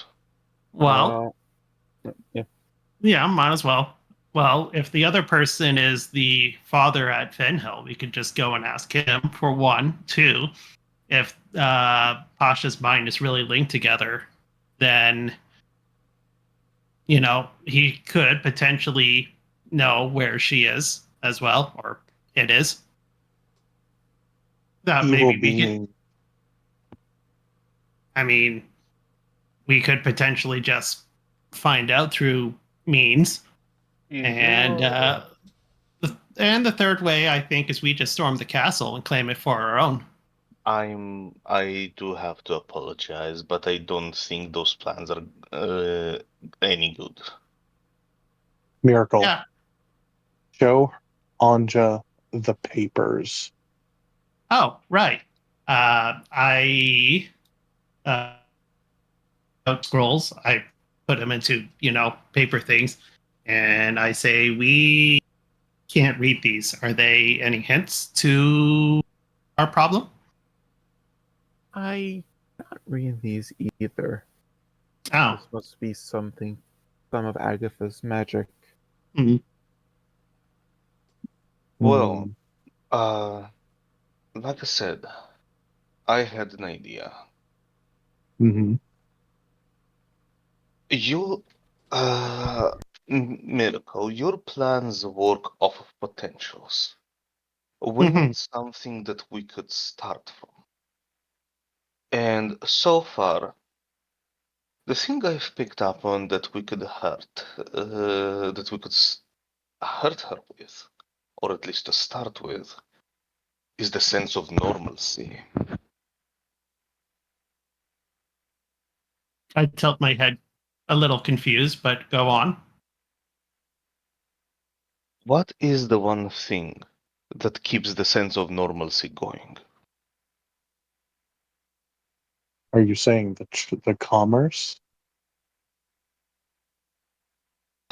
Well, yeah. Yeah, might as well. Well, if the other person is the father at Fenhill, we could just go and ask him for one. Two, if Pasha's mind is really linked together, then he could potentially know where she is as well, or it is. That Evil maybe we could. being. I mean, we could potentially just find out through means. And You're, the third way, I think, is we just storm the castle and claim it for our own. I do have to apologize, but I don't think those plans are any good. Miracle. Yeah. Show Anja the papers. Oh, right. I scrolls. I put them into paper things, and I say we can't read these. Are they any hints to our problem? I not reading these either. Oh. This must be something, some of Agatha's magic. Mm-hmm. Well, like I said, I had an idea. Mm-hmm. You, Miracle, your plans work off of potentials. We Mm-hmm. need something that we could start from. And so far, the thing I've picked up on that we could hurt her with, or at least to start with, is the sense of normalcy. I tilt my head a little confused, but go on. What is the one thing that keeps the sense of normalcy going? Are you saying the commerce?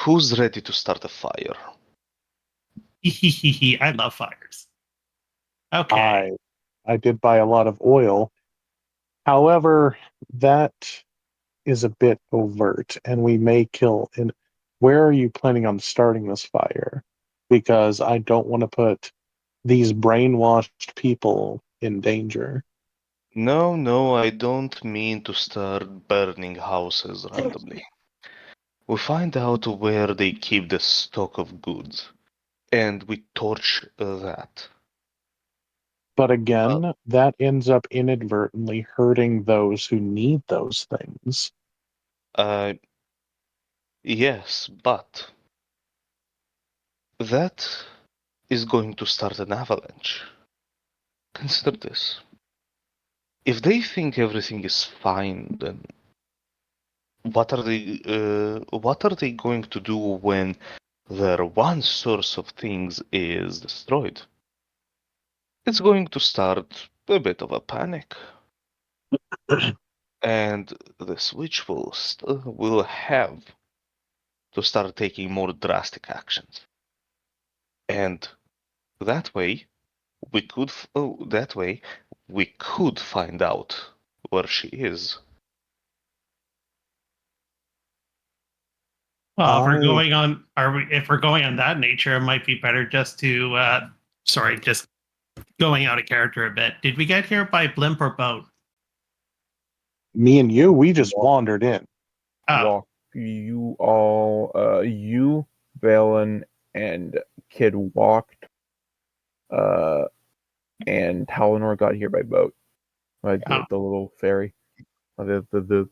Who's ready to start a fire? I love fires. Okay. I did buy a lot of oil. However, that is a bit overt, and we may kill. And where are you planning on starting this fire? Because I don't want to put these brainwashed people in danger. No, I don't mean to start burning houses randomly. We find out where they keep the stock of goods, and we torch that. But Uh, again, that ends up inadvertently hurting those who need those things. uh, yes, but that is going to start an avalanche. Consider this. If they think everything is fine, then what are they going to do when their one source of things is destroyed? It's going to start a bit of a panic. And the Switch will have to start taking more drastic actions. And that way, we could find out where she is. Well, if we're I going on, if we're going on that nature, it might be better just to, sorry, just going out of character a bit. Did we get here by blimp or boat? Me and you, we just Walk, wandered in. Oh, walk. You all, you, Vaelen, and Kid walked. Uh, and Talenor got here by boat. Like oh. the little ferry. The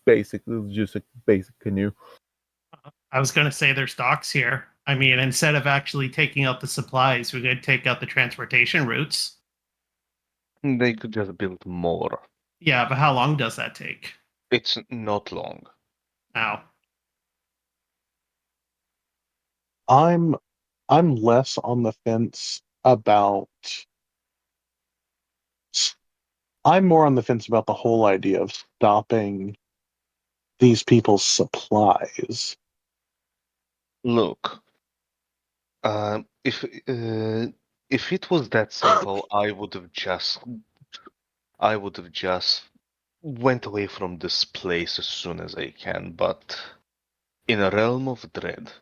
basic, it was just a basic canoe. I was going to say there's docks here. I mean, instead of actually taking out the supplies, we could take out the transportation routes. They could just build more. Yeah, but how long does that take? It's not long. Now, I'm less on the fence about I'm more on the fence about the whole idea of stopping these people's supplies. Look, if it was that simple, I would have just went away from this place as soon as I can. But in a realm of dread,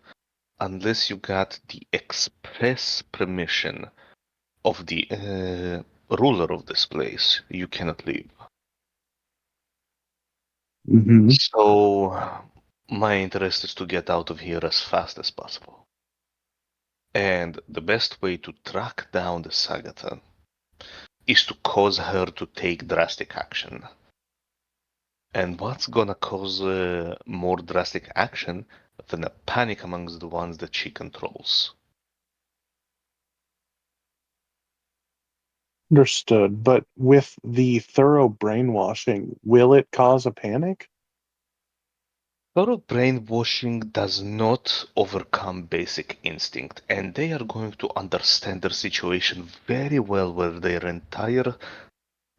unless you got the express permission of the ruler of this place, you cannot leave. Mm-hmm. So My interest is to get out of here as fast as possible. And the best way to track down the Sagatha is to cause her to take drastic action. And what's gonna cause more drastic action than a panic amongst the ones that she controls? Understood. But with the thorough brainwashing, will it cause a panic? Thorough brainwashing does not overcome basic instinct, and they are going to understand their situation very well where their entire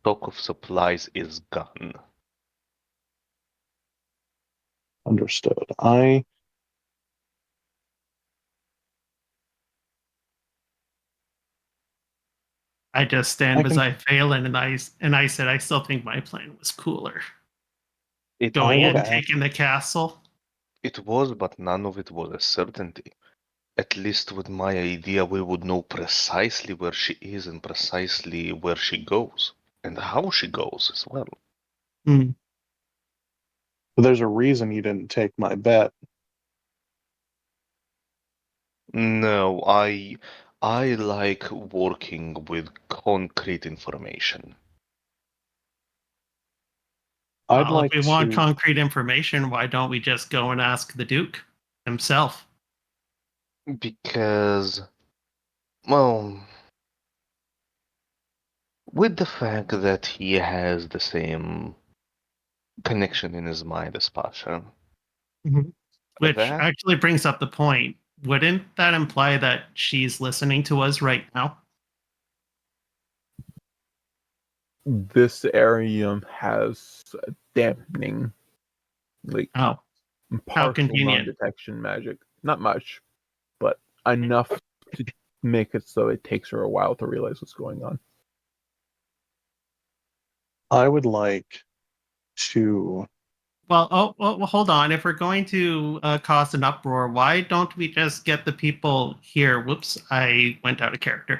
stock of supplies is gone. Understood. I I just stand can. beside Vaelen and I said I still think my plan was cooler. It Going would in, was, ask. taking the castle. it was, but none of it was a certainty. At least with my idea, we would know precisely where she is and precisely where she goes, and how she goes as well. Hmm. But there's a reason you didn't take my bet. No, I like working with concrete information. I'd Well, if like we want to. concrete information, why don't we just go and ask the Duke himself? Because, well, with the fact that he has the same connection in his mind as Pasha, Which that actually brings up the point. Wouldn't that imply that she's listening to us right now? This area has a dampening, like Oh, how partial convenient. non-detection magic. Not much, but enough to make it so it takes her a while to realize what's going on. I would like to. Well, well, hold on. If we're going to cause an uproar, why don't we just get the people here? Whoops, I went out of character.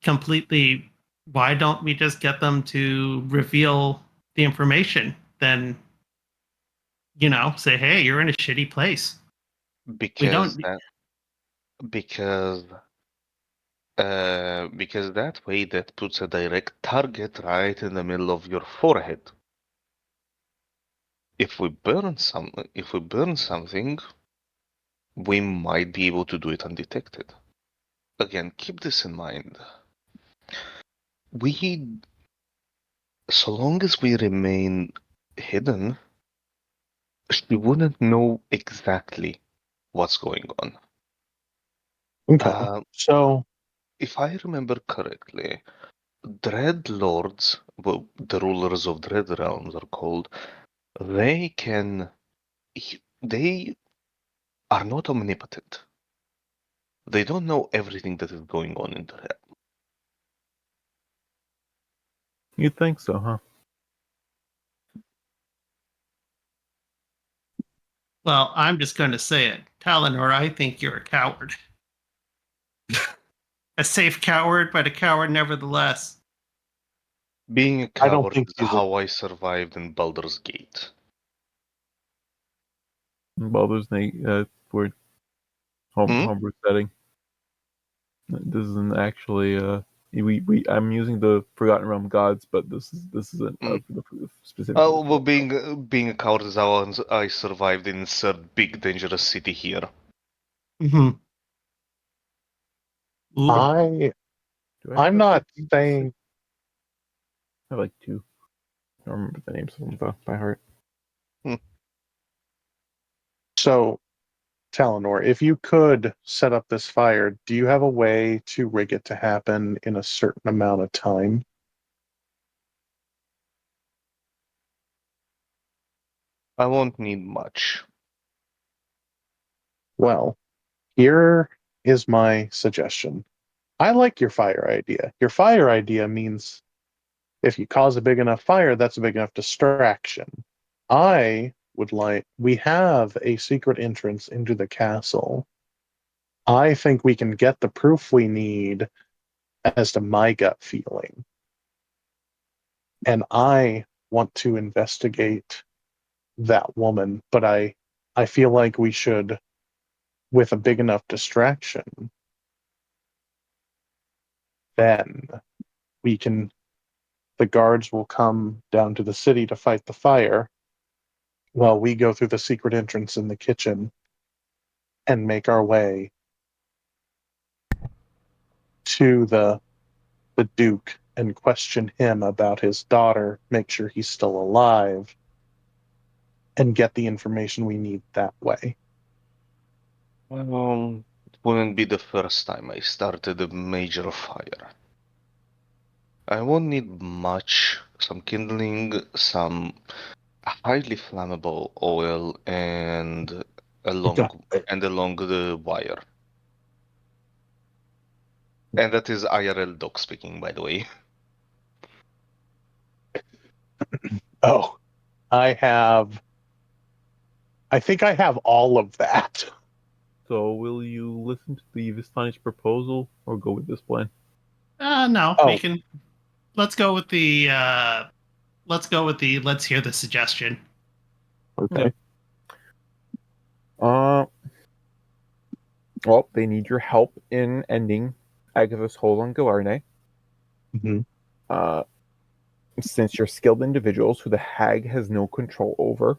Completely. Why don't we just get them to reveal the information? Then, say, hey, you're in a shitty place. We because don't. that because because that way that puts a direct target right in the middle of your forehead. If we burn something, we might be able to do it undetected. Again, keep this in mind. We, so long as we remain hidden, she wouldn't know exactly what's going on. Okay. So If I remember correctly, Dread Lords, well, the rulers of Dread Realms are called, they can, they are not omnipotent. They don't know everything that is going on in the realm. You'd think so, huh? Well, I'm just going to say it. Talenor, I think you're a coward. A safe coward, but a coward nevertheless. Being a I don't coward think is you would. how I survived in Baldur's Gate. Baldur's Gate, for homebrew setting. This isn't actually I'm using the Forgotten Realm gods, but this isn't specifically. Oh, well, being a coward is how I survived in third big dangerous city here. Mm-hmm. Ooh. I. Do I I'm have not a saying. I have like two. I don't remember the names of them though by heart. So, Talenor, if you could set up this fire, do you have a way to rig it to happen in a certain amount of time? I won't need much. Well, here is my suggestion. I like your fire idea. Your fire idea means if you cause a big enough fire, that's a big enough distraction. I would like, we have a secret entrance into the castle. I think we can get the proof we need as to my gut feeling. And I want to investigate that woman, but I I feel like we should, with a big enough distraction, then the guards will come down to the city to fight the fire while we go through the secret entrance in the kitchen and make our way to the Duke and question him about his daughter, make sure he's still alive, and get the information we need that way. It wouldn't be the first time I started a major fire. I won't need much, some kindling, some highly flammable oil, and along the wire. And that is IRL Doc speaking, by the way. Oh, I think I have all of that. So will you listen to the Vistani's proposal or go with this plan? No, Oh. we can. Let's go with the. Let's hear the suggestion. Okay. Well, they need your help in ending Agatha's hold on Galarne. Mm-hmm. Since you're skilled individuals who the hag has no control over,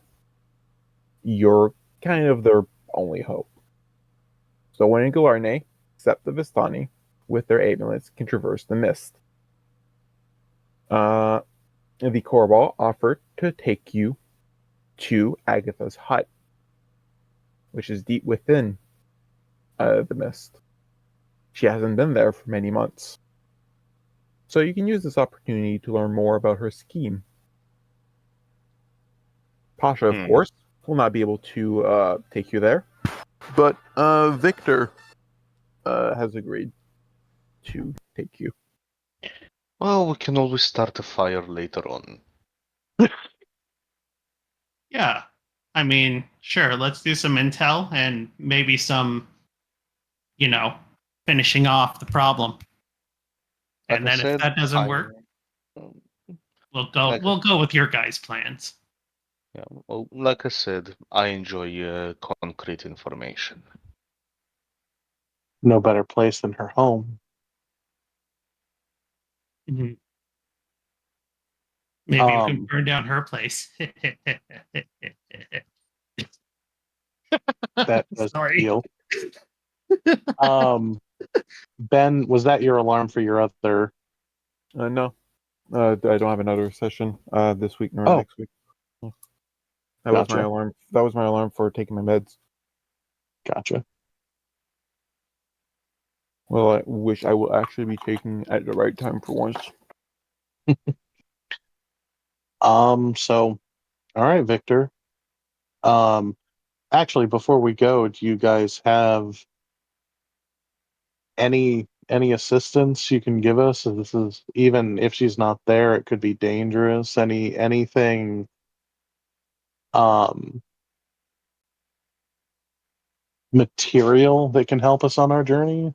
you're kind of their only hope. So when in Galarne, except the Vistani, with their amulets, can traverse the mist. The Korval offered to take you to Agatha's hut, which is deep within the mist. She hasn't been there for many months. So you can use this opportunity to learn more about her scheme. Pasha, of course, will not be able to take you there, but Victor has agreed to take you. Well, we can always start a fire later on. Yeah, I mean, sure. Let's do some intel and maybe some, finishing off the problem. Like And I then if said, that doesn't work, we'll go. like We'll go with your guys' plans. Yeah, well, like I said, I enjoy concrete information. No better place than her home. Mm-hmm. Maybe you can burn down her place. That was Sorry. deal. Ben, was that your alarm for your other? No, I don't have another session this week nor next week. That was my alarm. That was my alarm for taking my meds. Gotcha. Well, I wish I will actually be taking at the right time for once. So, all right, Victor. Actually, before we go, do you guys have any assistance you can give us? This is, even if she's not there, it could be dangerous. Anything material that can help us on our journey?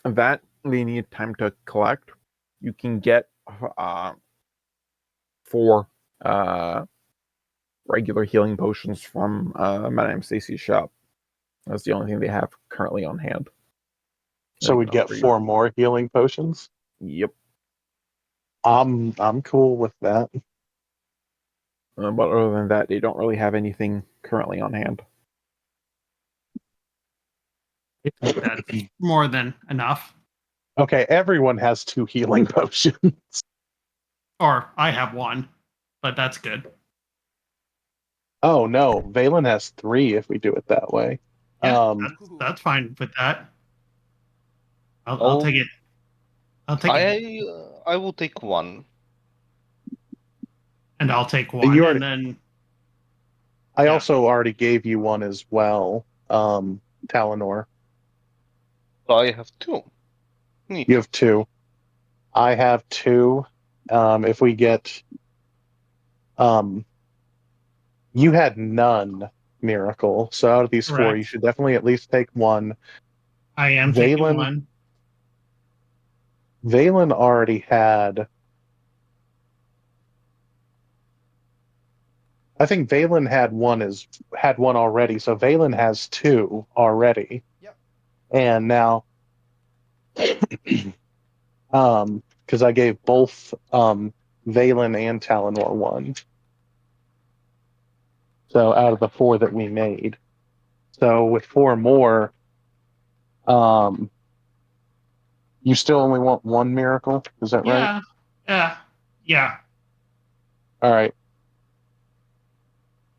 That they need time to collect. You can get 4 regular healing potions from Madame Stacy's shop. That's the only thing they have currently on hand. So we'd get 4 more healing potions? Yep. I'm cool with that. But other than that, they don't really have anything currently on hand. That's more than enough. Okay, everyone has 2 healing potions. Or I have 1, but that's good. Oh no, Vaelen has 3 if we do it that way. Yeah, that's fine with that. I'll take it. I'll take it. I will take 1. And I'll take 1, and then... I also already gave you 1 as well, Talenor. I have 2. Neat. You have 2. I have 2. If we get... you had none, Miracle. So out of these 4, you should definitely at least take 1. I am taking 1. Vaelen already had I think Vaelen had one already, so Vaelen has 2 already. Yep. And now, because I gave both Vaelen and Talenor one. So out of the 4 that we made, so with 4 more, you still only want 1 miracle. Is that right? Yeah. All right.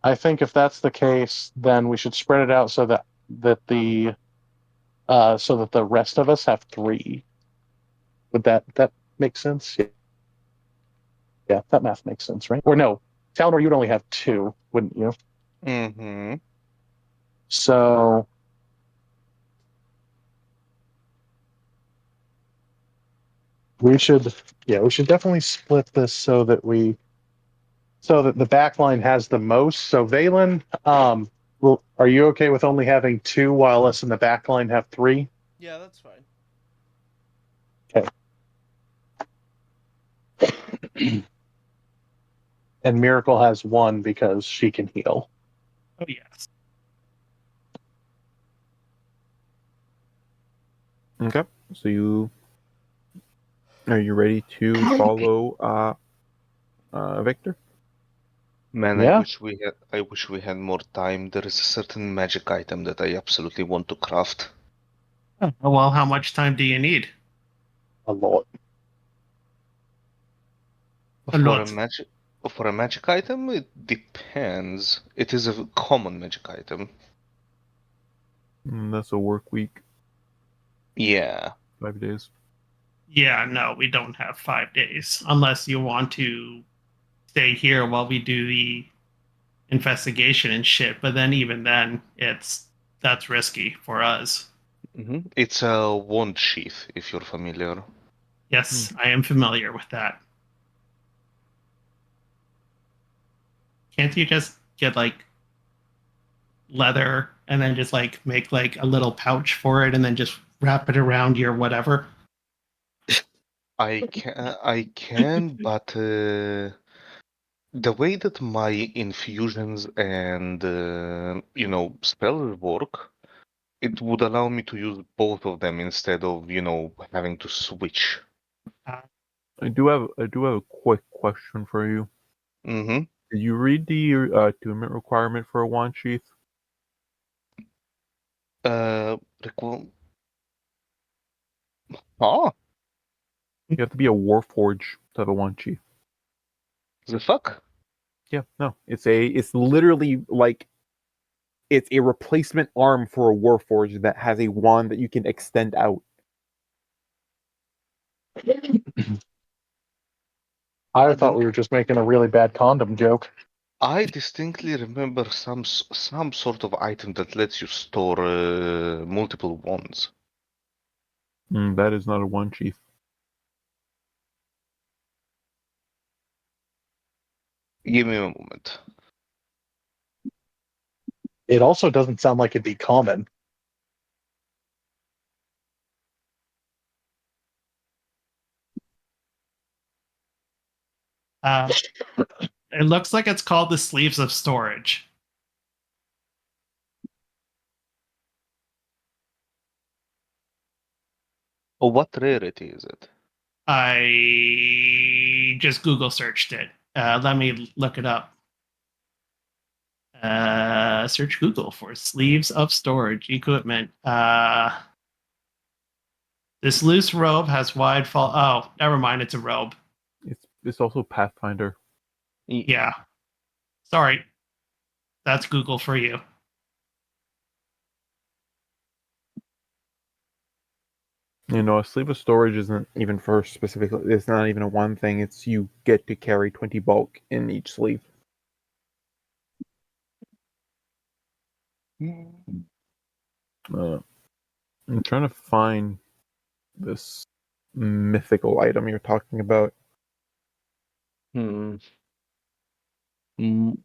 I think if that's the case, then we should spread it out so that the rest of us have 3. Would that make sense? Yeah, that math makes sense, right? Or no, Talenor, you'd only have 2, wouldn't you? Mm-hmm. So we should definitely split this so that the back line has the most. So Vaelen, are you okay with only having 2 while us in the back line have 3? Yeah, that's fine. And Miracle has 1 because she can heal. Oh yes. Okay. So are you ready to follow Victor? Man, Yeah. I wish we had more time. There is a certain magic item that I absolutely want to craft. Oh, well, how much time do you need? A lot. A For a lot. magic for a magic item, it depends. It is a common magic item. That's a work week, Yeah. 5 days. Yeah, no, we don't have 5 days unless you want to stay here while we do the investigation and shit. But then even then, that's risky for us. It's a wand sheath, if you're familiar. Yes, I am familiar with that. Can't you just get like leather and then just like make like a little pouch for it and then just wrap it around your whatever? I can, but the way that my infusions and spells work, it would allow me to use both of them instead of having to switch. Uh, I do have a quick question for you. Mm-hmm. Did you read the attunement requirement for a wand sheath? Recall. Oh, You have to be a warforge to have a wand sheath. the fuck? Yeah, no. It's literally like it's a replacement arm for a warforge that has a wand that you can extend out. I thought we were just making a really bad condom joke. I distinctly remember some sort of item that lets you store multiple wands. That is not a wand sheath. Give me a moment. It also doesn't sound like it'd be common. it looks like it's called the sleeves of storage. Oh, what rarity is it? I just Google searched it. Let me look it up. Search Google for sleeves of storage equipment. This loose robe has wide fall. Oh, never mind. It's a robe. It's also Pathfinder. Yeah. Sorry. That's Google for you. A sleeve of storage isn't even for specifically. It's not even a one thing. It's you get to carry 20 bulk in each sleeve. I'm trying to find this mythical item you're talking about. Hmm. It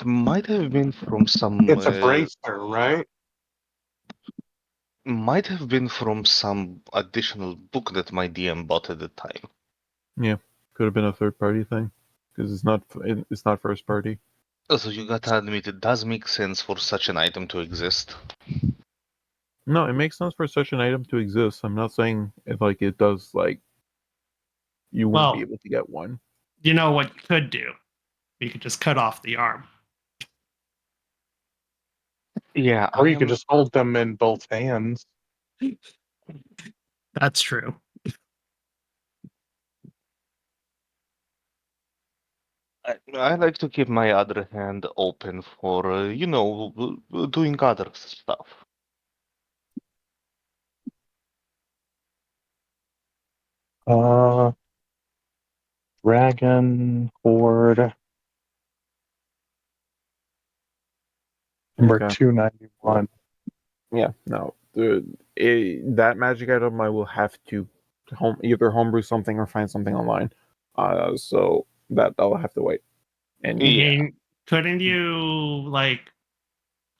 might have been from some. It's a bracer, right? Might have been from some additional book that my DM bought at the time. Yeah, could have been a third party thing. because it's not first party. So you gotta admit, it does make sense for such an item to exist. No, it makes sense for such an item to exist. I'm not saying it does you wouldn't be Well, able to get one. you know what you could do? You could just cut off the arm. Yeah, Or you could just hold them in both hands. That's true. I like to keep my other hand open for, doing other stuff. Dragon Horde. Number Okay. 291. Yeah, no. That magic item I will have to either homebrew something or find something online. So that'll have to wait. And I Yeah. mean, couldn't you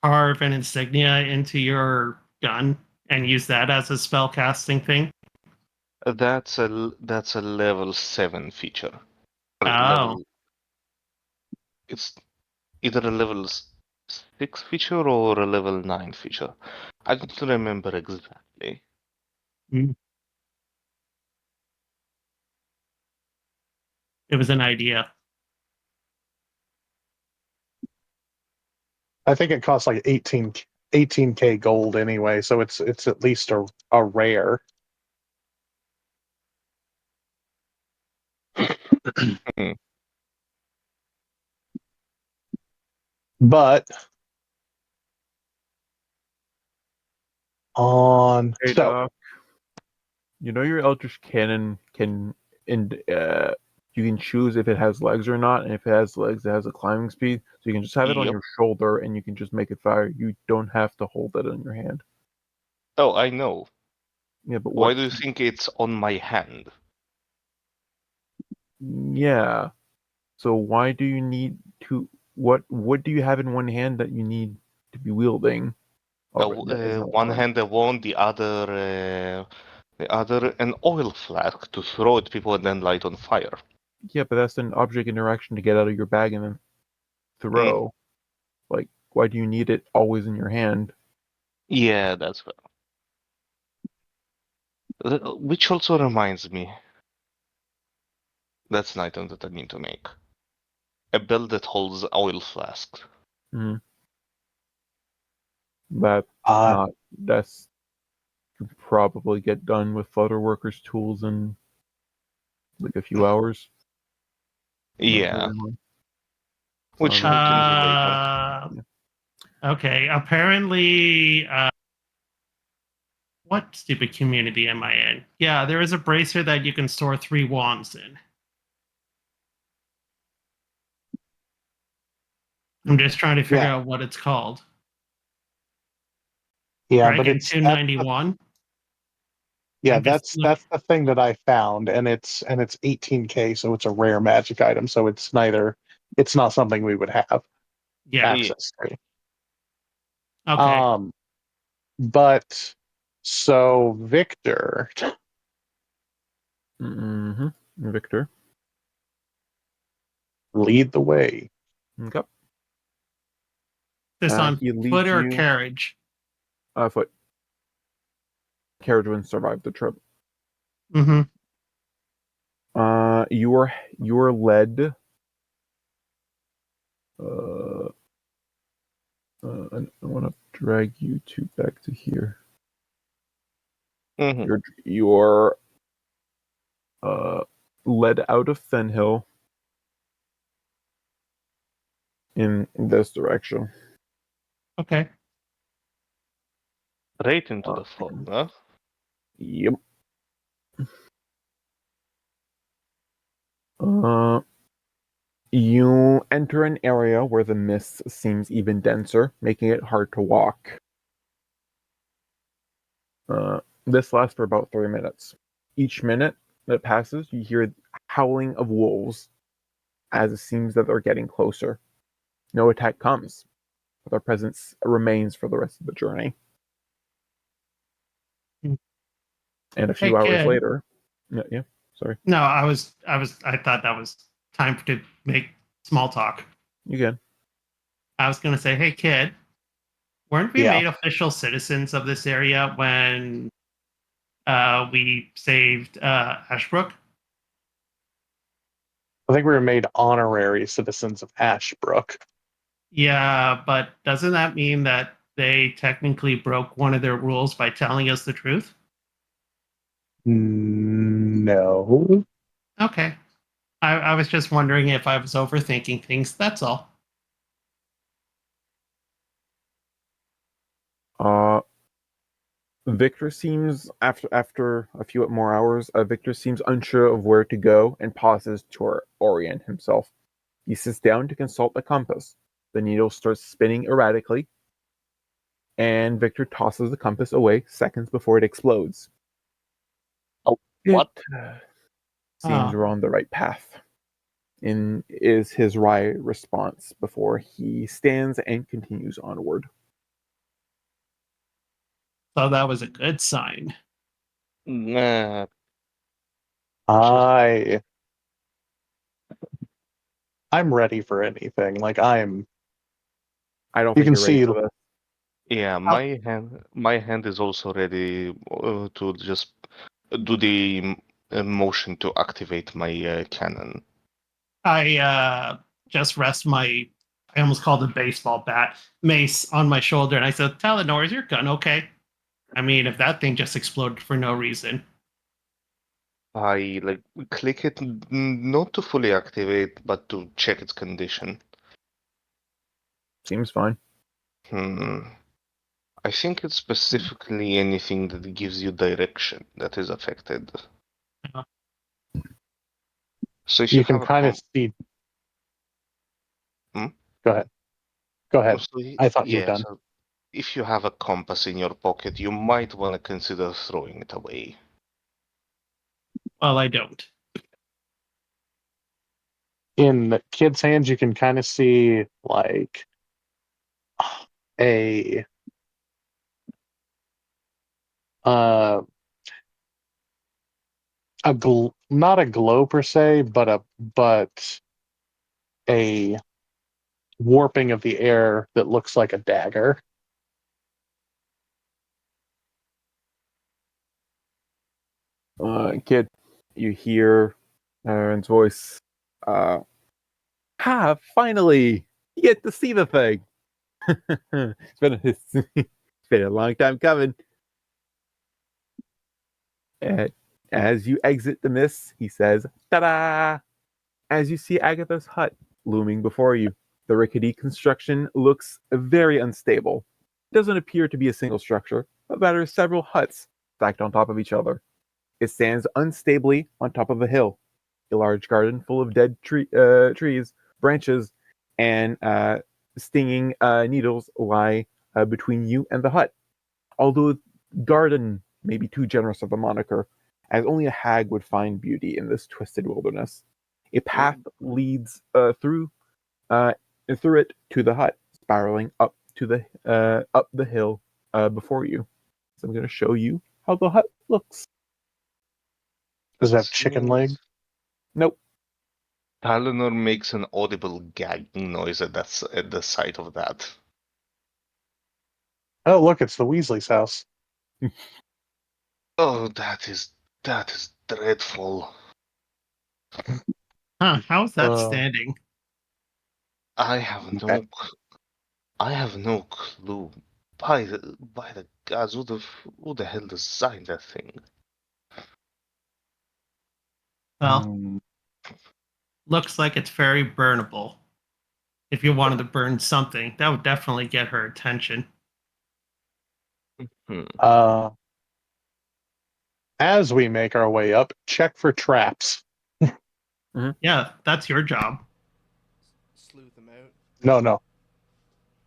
carve an insignia into your gun and use that as a spell casting thing? That's a level 7 feature. Oh. It's either a level 6 feature or a level 9 feature. I don't remember exactly. It was an idea. I think it costs like 18k gold anyway, so it's at least a rare. But Hey, Doc, your Eldritch Cannon can you can choose if it has legs or not, and if it has legs, it has a climbing speed. So you can just have it on Yep. your shoulder, and you can just make it fire. You don't have to hold it in your hand. Oh, I know. Yeah, but Why do you think it's on my hand? Yeah. So why do you need to? What do you have in one hand that you need to be wielding? That isn't One allowed? hand a wand, the other an oil flask to throw at people and then light on fire. Yeah, but that's an object interaction to get out of your bag and then throw. Why do you need it always in your hand? Yeah, that's fair. Which also reminds me, that's an item that I need to make. A belt that holds oil flasks. Mm. That's could probably get done with Flutter Workers tools in like a few hours. Yeah, Not which we can do later. Okay. Apparently, what stupid community am I in? Yeah, there is a bracer that you can store 3 wands in. I'm just trying to figure out what it's called. Yeah, Dragon but it's 291. that's the thing that I found, and it's 18k, so it's a rare magic item. So it's not something we would have access to. Okay. But so Victor, Victor, lead the way. okay. This on He leads foot or you. carriage? Foot. Carriage wouldn't survive the trip. Mm-hmm. You are led. I want to drag you back to here. Mm-hmm. You're led out of Fenhill in this direction. Okay. Right into the fog, huh? Yep. You enter an area where the mist seems even denser, making it hard to walk. This lasts for about 3 minutes. Each minute that passes, you hear howling of wolves as it seems that they're getting closer. No attack comes, but their presence remains for the rest of the journey. And a few hours later, yeah, sorry. No, I thought that was time to make small talk. You can. I was going to say, hey, kid, weren't we Yeah. made official citizens of this area when we saved Ashbrook? I think we were made honorary citizens of Ashbrook. Yeah, but doesn't that mean that they technically broke one of their rules by telling us the truth? No. Okay. I was just wondering if I was overthinking things. That's all. Victor seems after a few more hours. Victor seems unsure of where to go and pauses to orient himself. He sits down to consult the compass. The needle starts spinning erratically, and Victor tosses the compass away seconds before it explodes. Oh, what? Seems we're on the right path. Is his wry response before he stands and continues onward. So that was a good sign. Nah, I'm ready for anything. Like I don't You think can you're ready see- for this. yeah, my hand is also ready to just do the motion to activate my cannon. I just rest my, I almost called it a baseball bat, mace on my shoulder, and I said, Talenor, is your gun okay? I mean, if that thing just exploded for no reason. I click it not to fully activate, but to check its condition. Seems fine. I think it's specifically anything that gives you direction that is affected. Yeah. So if you you can have kind of see. Hmm? Go ahead. I thought you were done. So if you have a compass in your pocket, you might want to consider throwing it away. Well, I don't. In Kid's hands, you can kind of see like a uh not a glow per se, but a warping of the air that looks like a dagger. Kid, you hear Aaron's voice. Finally! You get to see the thing! It's been a long time coming. As you exit the mist, he says, ta-da! As you see Agatha's hut looming before you, the rickety construction looks very unstable. It doesn't appear to be a single structure, but rather several huts stacked on top of each other. It stands unstably on top of a hill. A large garden full of dead trees, branches, and stinging needles lie between you and the hut. Although garden may be too generous of a moniker, as only a hag would find beauty in this twisted wilderness. A path leads through it to the hut, spiraling up the hill before you. So I'm going to show you how the hut looks. Does it have chicken legs? Nope. Talenor makes an audible gagging noise at the sight of that. Oh, look, it's the Weasley's house. Oh, that is dreadful. Huh, how's that standing? I have no clue. By the gods, who the hell designed that thing? Well, looks like it's very burnable. If you wanted to burn something, that would definitely get her attention. As we make our way up, check for traps. Yeah, that's your job. Sleuth them out. No.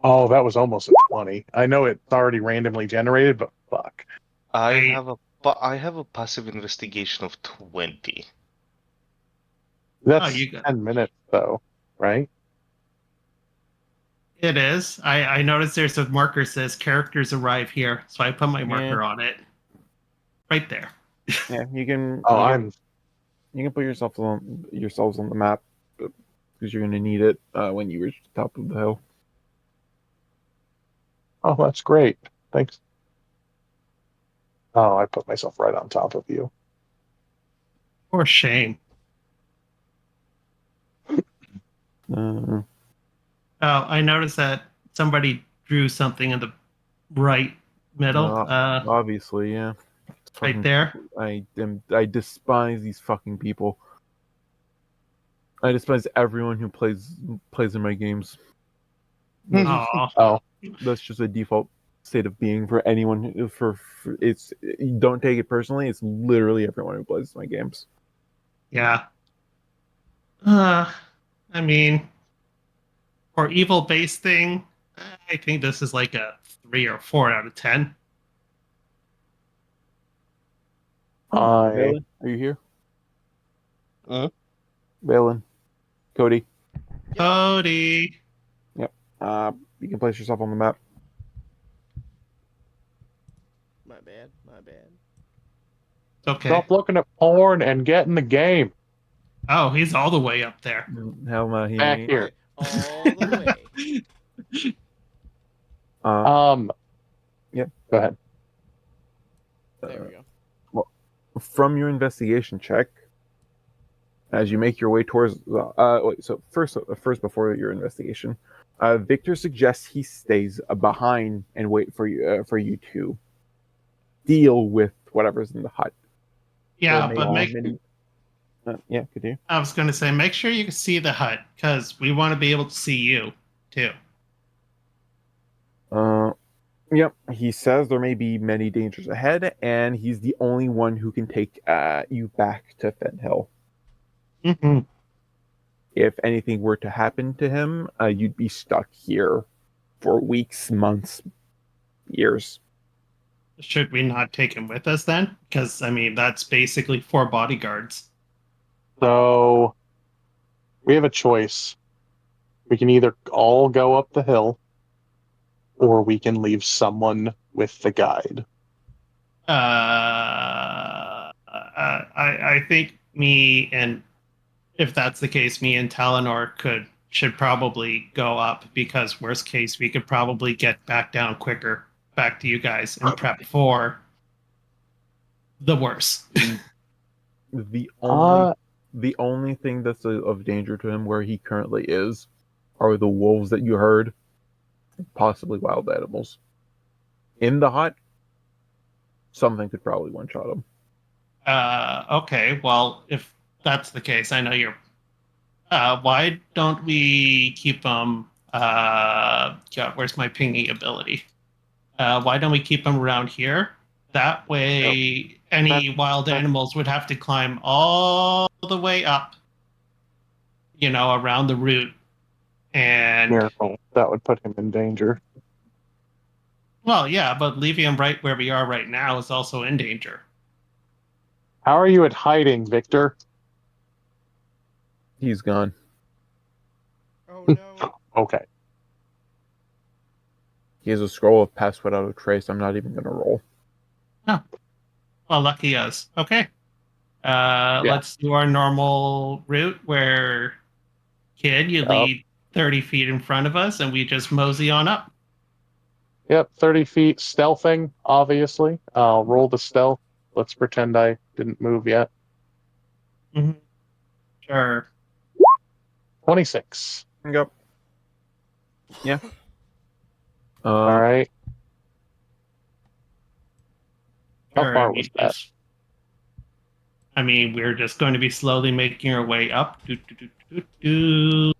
Oh, that was almost a 20. I know it's already randomly generated, but fuck. I have a passive investigation of 20. That's you got 10 minutes, though, right? It is. I noticed there's a marker that says characters arrive here, so I put my marker on it. Right there. Yeah, you can. Oh, you can put yourselves on the map because you're gonna need it when you reach the top of the hill. Oh, that's great. Thanks. Oh, I put myself right on top of you. For shame. Uh, Oh, I noticed that somebody drew something in the right middle. obviously, yeah. Right there. I despise these fucking people. I despise everyone who plays in my games. Aw. Oh, That's just a default state of being for anyone. For it's, you don't take it personally. It's literally everyone who plays my games. Yeah. I mean, for evil base thing, I think this is like a 3 or 4 out of 10. Vaelen, are you here? Vaelen, Cody. Cody. Yep. You can place yourself on the map. My bad. My bad. Okay. stop looking at porn and get in the game. Oh, he's all the way up there. Hell no, he Back ain't. here. All the way. Yep. Go ahead. There we go. From your investigation check, as you make your way towards so first before your investigation, Victor suggests he stays behind and wait for you to deal with whatever's in the hut. Yeah, but yeah, could you? I was going to say, make sure you can see the hut, because we want to be able to see you, too. Yep. He says there may be many dangers ahead, and he's the only one who can take you back to Fenhill. Mm-hmm. If anything were to happen to him, you'd be stuck here for weeks, months, years. Should we not take him with us then? Because, I mean, that's basically 4 bodyguards. So we have a choice. We can either all go up the hill, or we can leave someone with the guide. I think me and, if that's the case, me and Talenor should probably go up, because worst case, we could probably get back down quicker, back to you guys, and prep for the worst. The Uh, only thing that's of danger to him where he currently is are the wolves that you heard, possibly wild animals. In the hut, something could probably one-shot him. Okay, well, if that's the case, I know you're. Why don't we keep them? God, where's my pinging ability? Why don't we keep them around here? That way, any wild animals would have to climb all the way up, around the route. And miracle. That would put him in danger. well, yeah, but leaving him right where we are right now is also in danger. How are you at hiding, Victor? He's gone. Oh no. Okay. He has a scroll of pass without a trace. I'm not even going to roll. Well, lucky us. Okay. Let's do our normal route where, kid, you lead 30 feet in front of us, and we just mosey on up. Yep, 30 feet stealthing, obviously. I'll roll the stealth. Let's pretend I didn't move yet. Mm-hmm. Sure. 26. Yep. Yeah. All right. How Sure, far was that? I mean, we're just going to be slowly making our way up. As you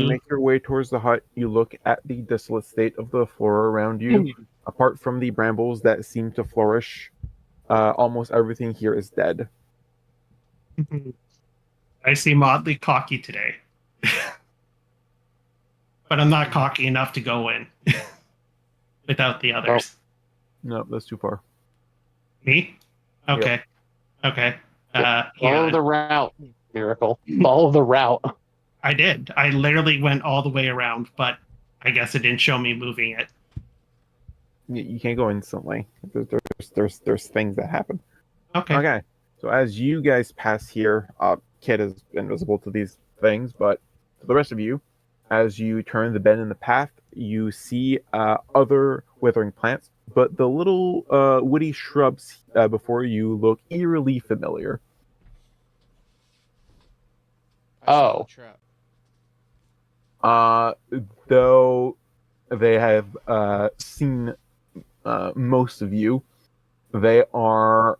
make your way towards the hut, you look at the desolate state of the flora around you. Apart from the brambles that seem to flourish, almost everything here is dead. I seem oddly cocky today. But I'm not cocky enough to go in without the others. No, that's too far. Me? Okay. Yep. Okay. Follow the route, Miracle. Follow the route. I did. I literally went all the way around, but I guess it didn't show me moving it. You can't go instantly. There's things that happen. Okay. So as you guys pass here, Kid is invisible to these things, but for the rest of you, as you turn the bend in the path, you see other withering plants, but the little woody shrubs before you look eerily familiar. I smell Oh. a trap. Though they have seen most of you, they are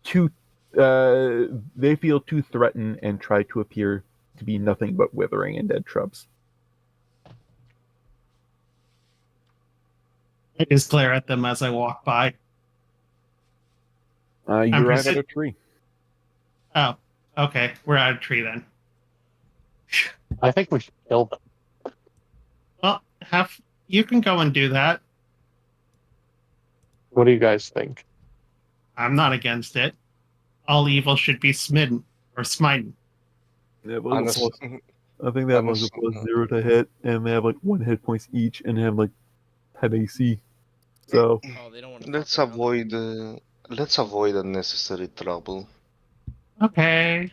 too. They feel too threatened and try to appear to be nothing but withering and dead shrubs. I just glare at them as I walk by. You I'm arrive at presi- a tree. Oh, okay. We're at a tree then. I think we should kill them. Well, you can go and do that. What do you guys think? I'm not against it. All evil should be smitten or smitten. They have like a Honest, plus, I think they have like a honest, +0 to hit, and they have like 1 hit points each, and they have like 10 AC. So Oh, they don't want to. let's avoid unnecessary trouble. Okay.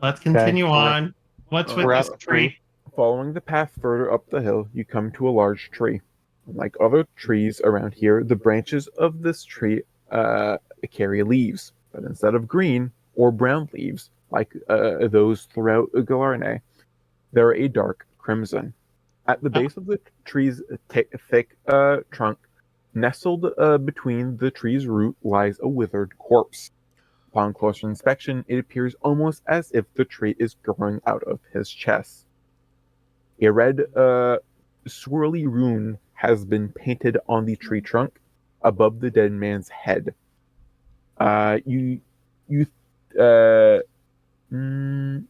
Let's continue on. What's with We're this at the tree? following the path further up the hill, you come to a large tree. Like other trees around here, the branches of this tree carry leaves, but instead of green or brown leaves, like those throughout Galarne, they're a dark crimson. At the base of the tree's thick trunk, nestled between the tree's root, lies a withered corpse. Upon closer inspection, it appears almost as if the tree is growing out of his chest. A red, swirly rune has been painted on the tree trunk above the dead man's head. You, uh, mm,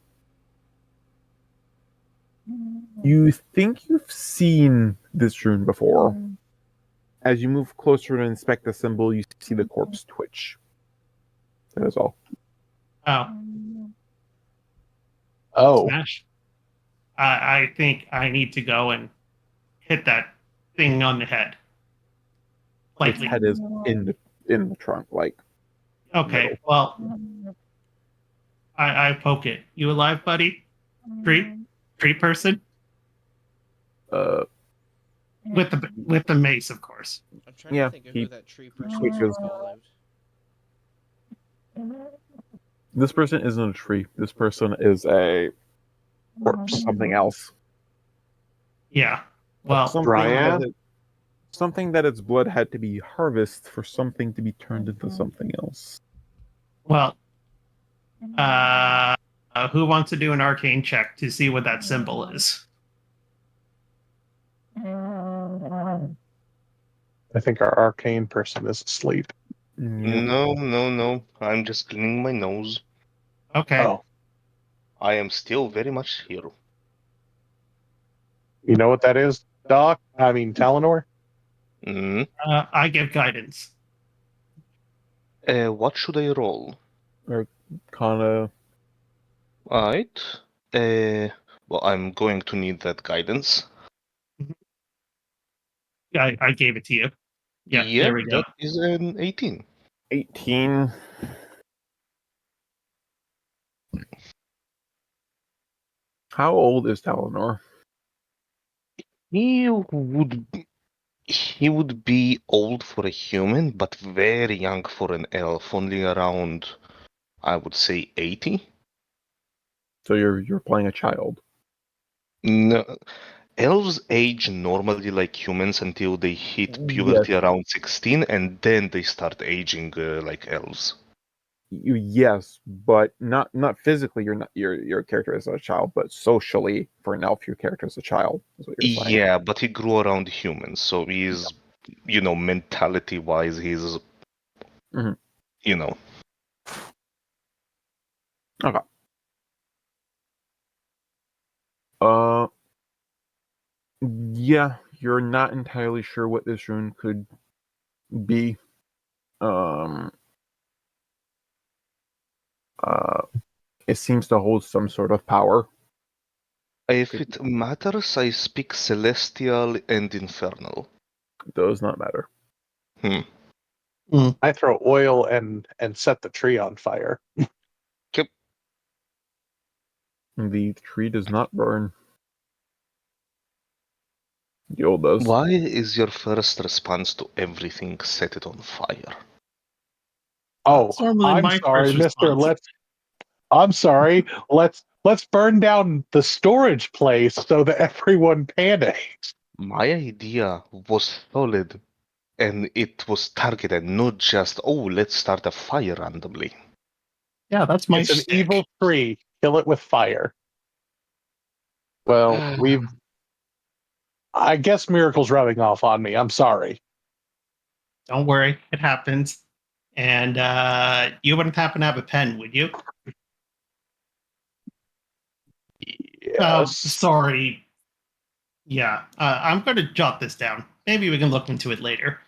you think you've seen this rune before. As you move closer to inspect the symbol, you see the corpse twitch. That is all. Oh, Oh, smash. I think I need to go and hit that thing on the head. Its Lightly. head is in the trunk, like Okay, middle. well, I poke it. You alive, buddy? Tree person? Uh, With the mace, of course. I'm trying Yeah, to think of who that tree person twitches. followed. This person isn't a tree. This person is a corpse, something else. Yeah. Well, Dryad? Something that its blood had to be harvested for something to be turned into something else. well, who wants to do an arcane check to see what that symbol is? I think our arcane person is asleep. Yep. No. I'm just cleaning my nose. Okay. Oh, I am still very much here. you know what that is, Doc? I mean, Talenor? Mm. I give guidance. What should I roll? Kana. Alright. Well, I'm going to need that guidance. I gave it to you. Yeah, Yep, there we go. that is an 18. 18. How old is Talenor? He would be old for a human, but very young for an elf, only around, I would say, 80. So you're playing a child. No, elves age normally like humans until they hit puberty Yes. around 16, and then they start aging like elves. Yes, but not physically. Your character is a child, but socially, for an elf, your character is a child. Is what you're saying. Yeah, but he grew around humans, so he's, mentality-wise, he's, Mhm. you know. Okay. Uh, yeah, you're not entirely sure what this rune could be. Um, it seems to hold some sort of power. If it matters, I speak Celestial and Infernal. Does not matter. I throw oil and set the tree on fire. The tree does not burn. The old does. Why is your first response to everything set it on fire? Oh, That's normally I'm my sorry, first Mister. response. I'm sorry. Let's burn down the storage place so that everyone panics. My idea was solid, and it was targeted, not just, oh, let's start a fire randomly. Yeah, that's my It's an shtick. evil tree. Kill it with fire. Well, I guess Miracle's rubbing off on me. I'm sorry. Don't worry, it happens. And you wouldn't happen to have a pen, would you? Oh, Yes. sorry. Yeah, I'm going to jot this down. Maybe we can look into it later.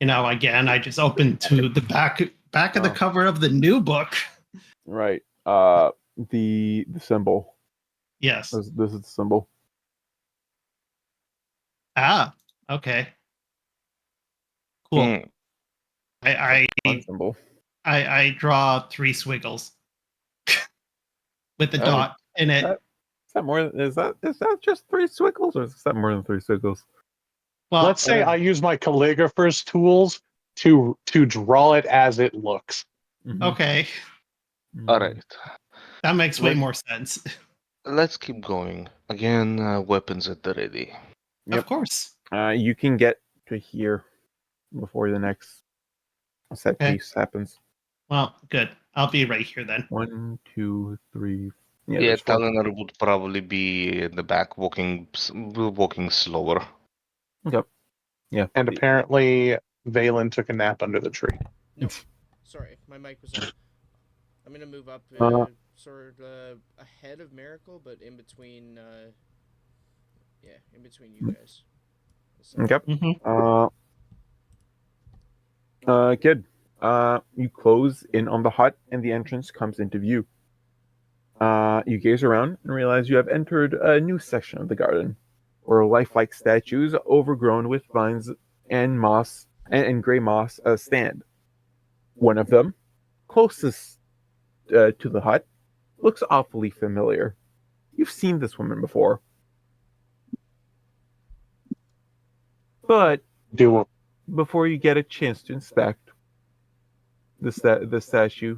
Again, I just opened to the back of the Oh. cover of the new book. Right. The symbol. Yes. This is the symbol. Ah, okay. Cool. Hmm. One symbol. I draw 3 squiggles with the Oh, dot in it. Is that more? Is that just 3 squiggles, or is that more than 3 squiggles? Well, Let's say I use my calligrapher's tools to draw it as it looks. okay, All right, that makes way more sense. let's keep going. Again, weapons at the ready. Yep. Of course. You can get to here before the next set Okay. piece happens. Well, good. I'll be right here then. 1, 2, 3. Yeah, Yeah, there's 4. Talenor would probably be in the back, walking slower. Yep. Yeah. And apparently, Vaelen took a nap under the tree. Nope. Sorry, my mic was on. I'm gonna move up sort of ahead of Miracle, but in between. In between you guys. Okay. Mm-hmm. Kid. You close in on the hut, and the entrance comes into view. You gaze around and realize you have entered a new section of the garden, where lifelike statues overgrown with vines and moss and gray moss stand. One of them, closest to the hut, looks awfully familiar. You've seen this woman before. But before you get a chance to inspect the statue,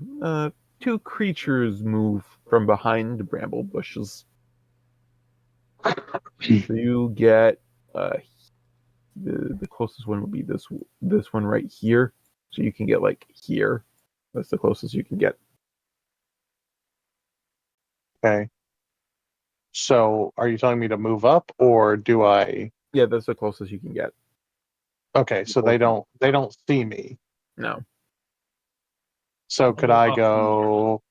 2 creatures move from behind the bramble bushes. So you get the closest one would be this one right here. So you can get like here. That's the closest you can get. Okay. So, are you telling me to move up, or do I? Yeah, that's the closest you can get. Okay, so they don't see me. No. So could I go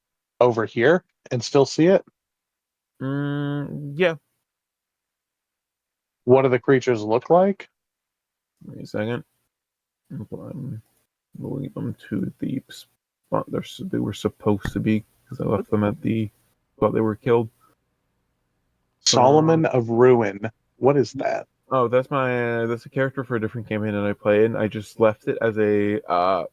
over here and still see it? Yeah. What do the creatures look like? Give me a second. I'm moving them to the spot they were supposed to be, because I left them at the spot they were killed. Solomon of Ruin. What is that? Oh, that's a character for a different campaign that I play in. I just left it as a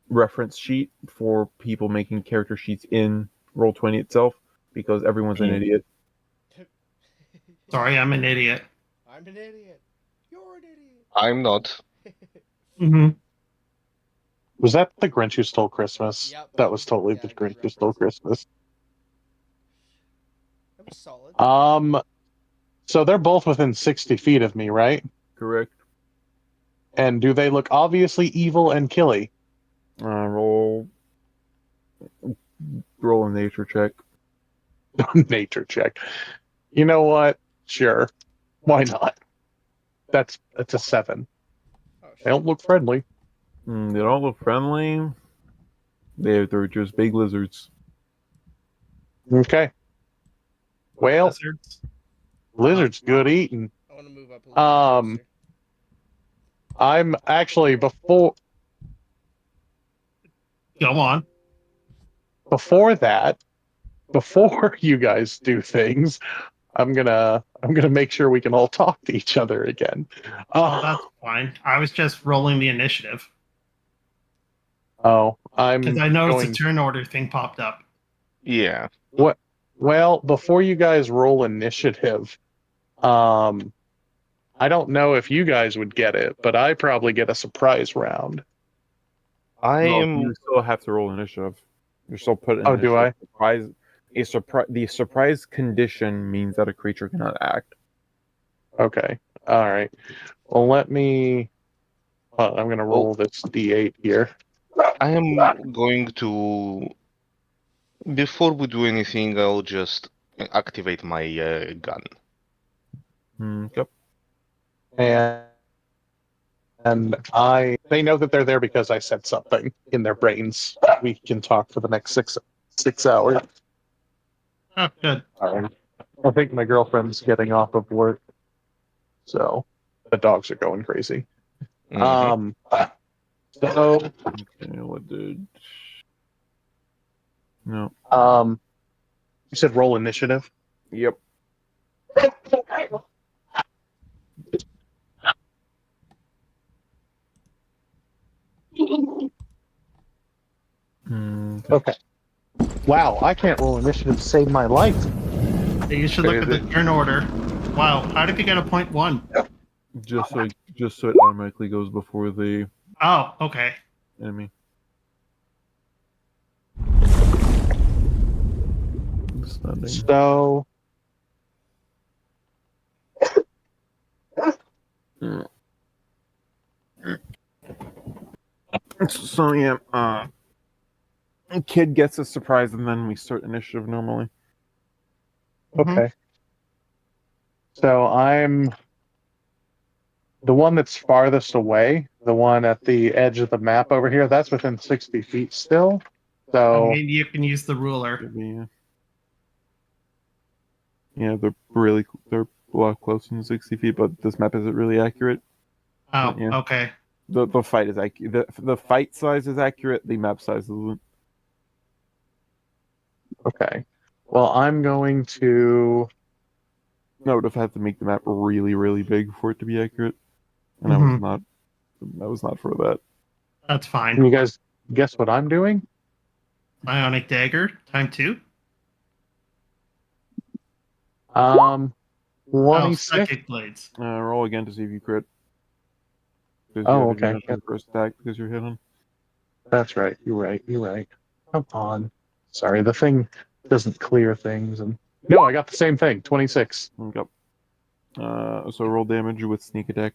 reference sheet for people making character sheets in Roll20 itself, because everyone's an idiot. Sorry, I'm an idiot. I'm an idiot. You're an idiot. I'm not. Mm-hmm. Was that the Grinch Who Stole Christmas? Yep. That was totally Yeah, the good Grinch Who Stole reference. Christmas. That was solid. So they're both within 60 feet of me, right? Correct. And do they look obviously evil and killy? Roll a nature check. Nature check. You know what? Sure. Why not? That's a 7. Oh, They don't look friendly. They don't look friendly. They're just big lizards. Okay. Well, Lizards. lizard's good eating. I want to move up a little bit closer. I'm actually before Go on. that, before you guys do things, I'm gonna make sure we can all talk to each other again. Oh, that's fine. I was just rolling the initiative Oh, because I'm I noticed the going. turn order thing popped up. Yeah. What? Well, before you guys roll initiative, I don't know if you guys would get it, but I probably get a surprise round. I No, am. you still have to roll initiative. You're still put in Oh, do I? surprise. The surprise condition means that a creature cannot act. Okay. All right. Well, let me. I'm gonna roll this d8 here. I am going to. Before we do anything, I'll just activate my gun. Yep. And they know that they're there because I said something in their brains. We can talk for the next six hours. Oh, good. I think my girlfriend's getting off of work, so the dogs are going crazy. Mhm. So Okay, what did? No. you said roll initiative. Yep. Okay. Wow, I can't roll initiative to save my life. You should look at the turn order. Wow, how did you get a 0.1? Just so it automatically goes before the Oh, okay. enemy. Stunning. So So yeah, kid gets a surprise, and then we start initiative normally. okay. So I'm the one that's farthest away, the one at the edge of the map over here. That's within 60 feet still. I So mean, you can use the ruler. Yeah, they're a lot closer than 60 feet, but this map isn't really accurate. Oh, Yeah. okay. The fight is accurate. The fight size is accurate. The map size isn't. okay. Well, I'm going to. I would have had to make the map really, really big for it to be accurate, and Mhm. I was not for that. That's Can fine. you guys guess what I'm doing? Ionic dagger, time 2. Um, Oh, 26. psychic blades. Roll again to see if you crit. Because you Oh, have okay. advantage on the first attack because you're hidden. That's right. You're right. You're right. Come on. Sorry, the thing doesn't clear things. And no, I got the same thing. 26. Yep. So roll damage with sneak attack.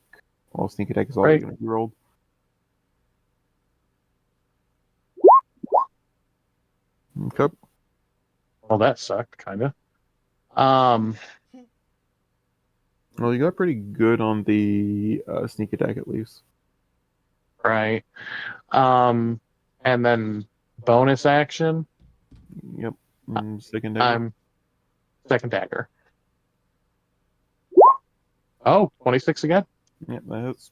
Well, sneak attack is always Right. going to be rolled. Okay. Well, that sucked, kind of. Um, Well, you got pretty good on the sneak attack at least. right. And then bonus action. Yep. Second dagger. I'm second dagger. Oh, 26 again? Yep, that hits.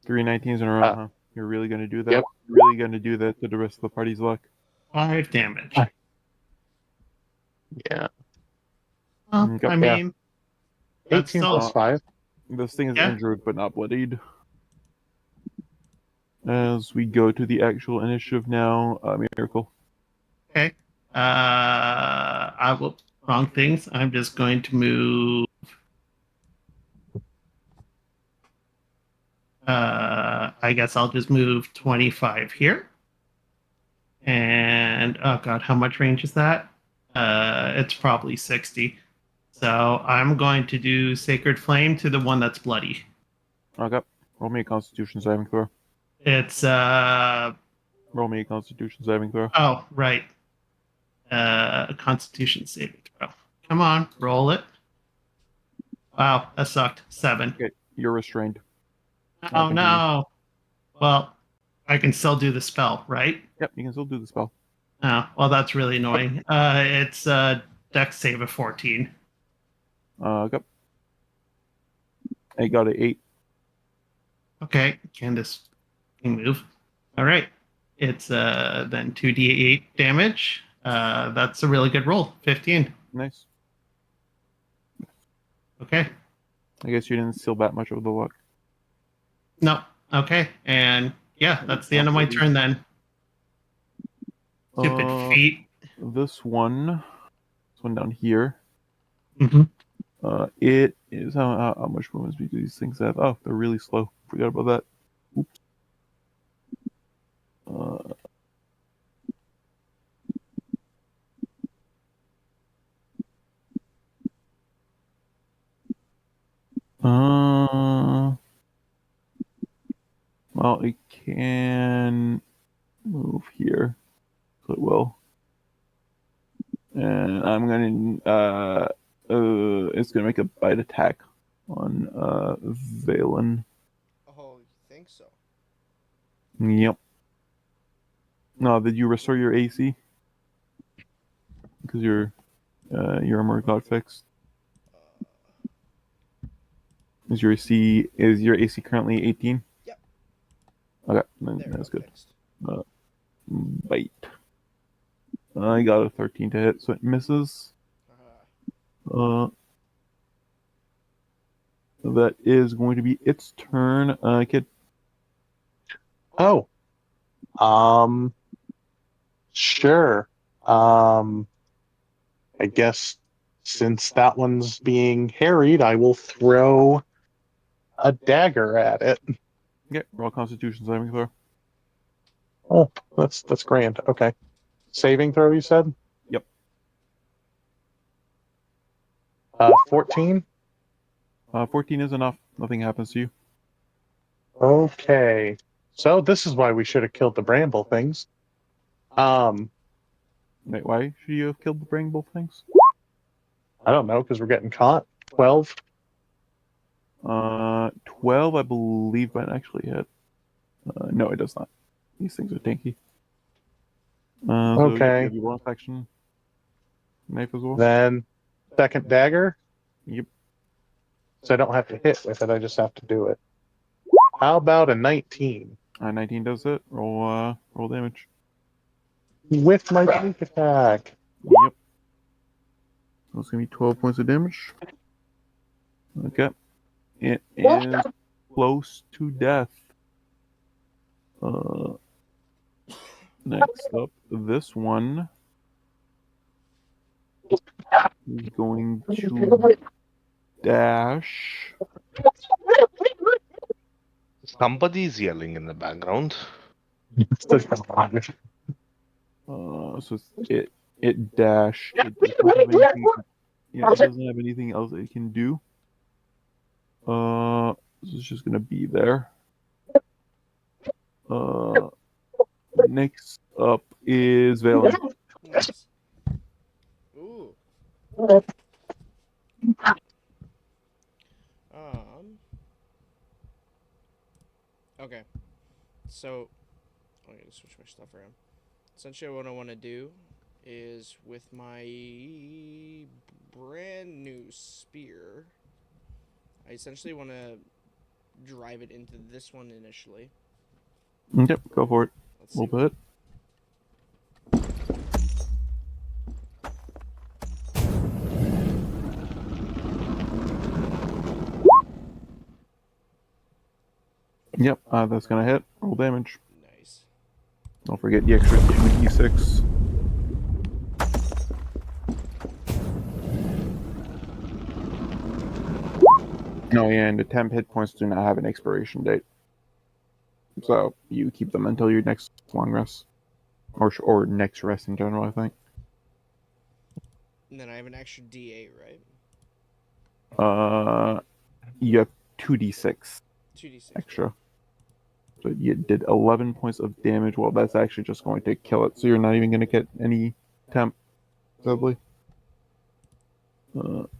3 19s in a row, huh? You're really going to do that? Yep. You're really going to do that to the rest of the party's luck? 5 damage. Yeah. Well, Yep. I mean, that's 18 still plus 5. This thing is Yeah. injured but not bloodied. As we go to the actual initiative now, Miracle. okay. I will wrong things. I'm just going to move. I guess I'll just move 25 here. And oh god, how much range is that? It's probably 60. So I'm going to do Sacred Flame to the one that's bloody. Okay. Roll me a Constitution saving throw. It's Roll me a Constitution saving throw. oh right. Constitution saving throw. Come on, roll it. Wow, that sucked. 7. Okay, you're restrained. Oh continue. no. Well, I can still do the spell, right? Yep, you can still do the spell. Oh, well, that's really annoying. It's Dex save of 14. Okay. I got an 8. Okay, Candace can move. All right. It's then 2d8 damage. That's a really good roll. 15. Nice. Okay. I guess you didn't steal that much of the luck. No. Okay. And yeah, that's the end of my turn then. Stupid feet. This one down here. Mm-hmm. It is how much movement speed do these things have? Oh, they're really slow. Forgot about that. Oops. Well, it can move here, so it will. And I'm gonna it's gonna make a bite attack on Vaelen. Oh, you think so? Yep. No, did you restore your AC? Because your armor got fixed. Is your AC currently 18? Yep. Okay, then There, that's good. fixed. Bite. I got a 13 to hit, so it misses. That is going to be its turn. Kid. Oh. Sure. I guess since that one's being harried, I will throw a dagger at it. Yeah, roll Constitution saving throw. Oh, that's grand. Okay. Saving throw, you said? Yep. 14? 14 is enough. Nothing happens to you. Okay. So this is why we should have killed the bramble things. Wait, why should you have killed the bramble things? I don't know, because we're getting caught. 12? 12, I believe, might actually hit. No, it does not. These things are tanky. So Okay. you have your bonus action knife as well? Then second dagger. Yep. So I don't have to hit with it, I just have to do it. How about a 19? 19 does it. Roll damage. With my sneak attack. Yep. So it's gonna be 12 points of damage. Okay. It is close to death. Next up, this one is going to dash. Somebody's yelling in the background. So it dash. It doesn't have anything. Yeah, it doesn't have anything else it can do. This is just gonna be there. Next up is Vaelen. Nice. Ooh. Okay. So, I'm gonna switch my stuff around. Essentially, what I want to do is with my brand new spear, I essentially want to drive it into this one initially. Yep, go for it. Let's A see. little bit. Yep, that's gonna hit. Roll damage. Nice. Don't forget the extra 2d6. Oh yeah, and the temp hit points do not have an expiration date. So you keep them until your next long rest. Or next rest in general, I think. And then I have an extra D8, right? You have 2d6 2d6. extra. So you did 11 points of damage. Well, that's actually just going to kill it. So you're not even going to get any temp, sadly. So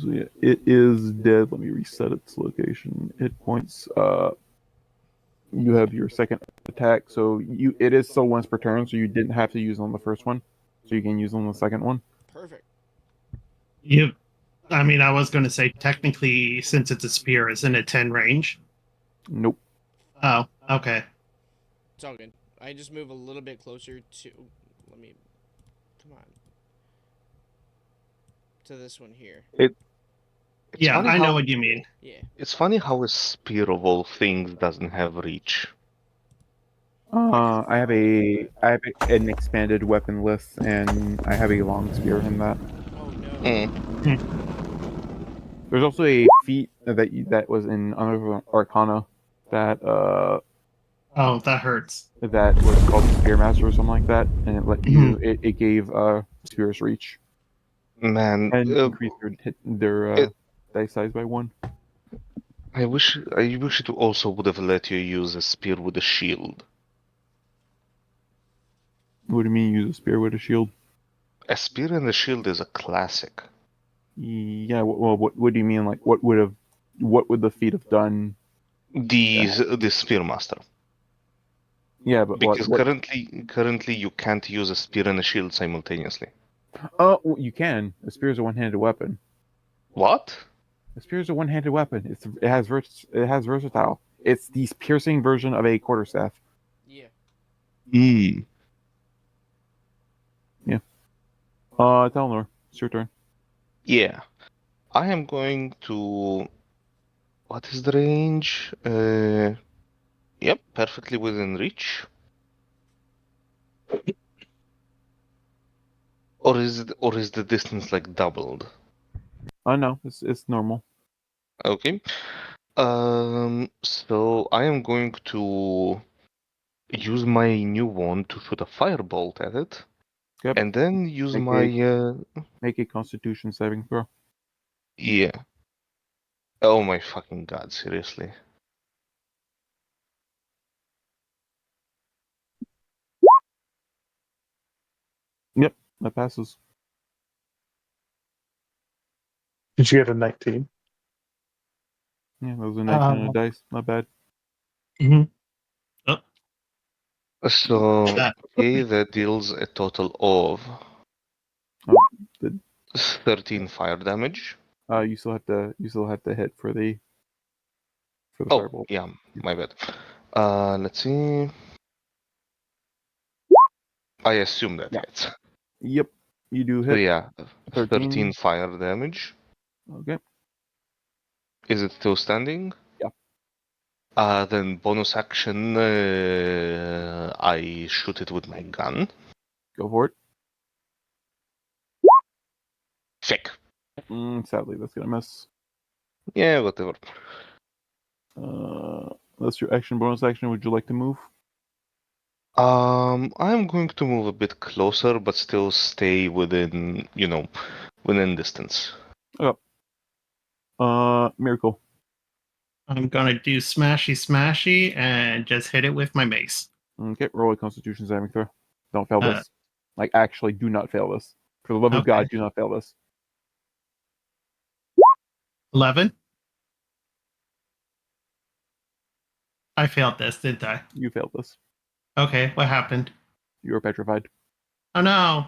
yeah, it is dead. Let me reset its location. Hit points. You have your second attack, so it is still once per turn, so you didn't have to use on the first one, so you can use on the second one. Perfect. I mean, I was going to say technically, since it's a spear, isn't it 10 range? Nope. Oh, okay. It's all good. I just move a little bit closer to. Let me. Come on. To this one here. Yeah, funny I know how- what you mean. Yeah. It's funny how a spear of all things doesn't have reach. I have an expanded weapon list, and I have a long spear in that. Oh no. Mm. There's also a feat that was in Honor Arcana that Oh, that hurts. that was called Spearmaster or something like that, and it let you it gave spears reach Man, and increased their dice size by 1. I wish it also would have let you use a spear with a shield. What do you mean use a spear with a shield? A spear and a shield is a classic. Yeah. Well, what do you mean? Like, what would the feat have done? The spearmaster. Yeah, but Because what? currently you can't use a spear and a shield simultaneously. Oh, well, you can. A spear is a one-handed weapon. What? A spear is a one-handed weapon. It has versatile. It's the piercing version of a quarterstaff. Yeah. Hmm. Talenor, it's your turn. Yeah. I am going to. What is the range? Yep, perfectly within reach. Or is the distance like doubled? Oh no, it's normal. Okay. So I am going to use my new wand to shoot a firebolt at it, Yep. and then use Make my Make a Constitution saving throw. yeah. Oh my fucking god! Seriously. Yep, that passes. Did you get a 19? Yeah, that was a 19 on a dice. Not bad. Mhm. So That. okay, that deals a total of Good. 13 fire damage. You still have to hit for the Oh firebolt. yeah, my bad. Let's see. I assume that Yeah. hits. Yep, you do So hit. yeah, 13. 13 fire damage. Okay. Is it still standing? Yeah. Then bonus action, I shoot it with my gun. Go for it. Fick. Sadly, that's gonna miss. Yeah, whatever. That's your action. Bonus action. Would you like to move? I'm going to move a bit closer, but still stay within, within distance. Okay. Miracle. I'm gonna do smashy smashy and just hit it with my mace. Okay, roll a Constitution saving throw. Don't fail Uh, this. Like, actually, do not fail this. For the love of Okay. God, do not fail this. 11. I failed this, didn't I? You failed this. Okay, what happened? You are petrified. Oh no.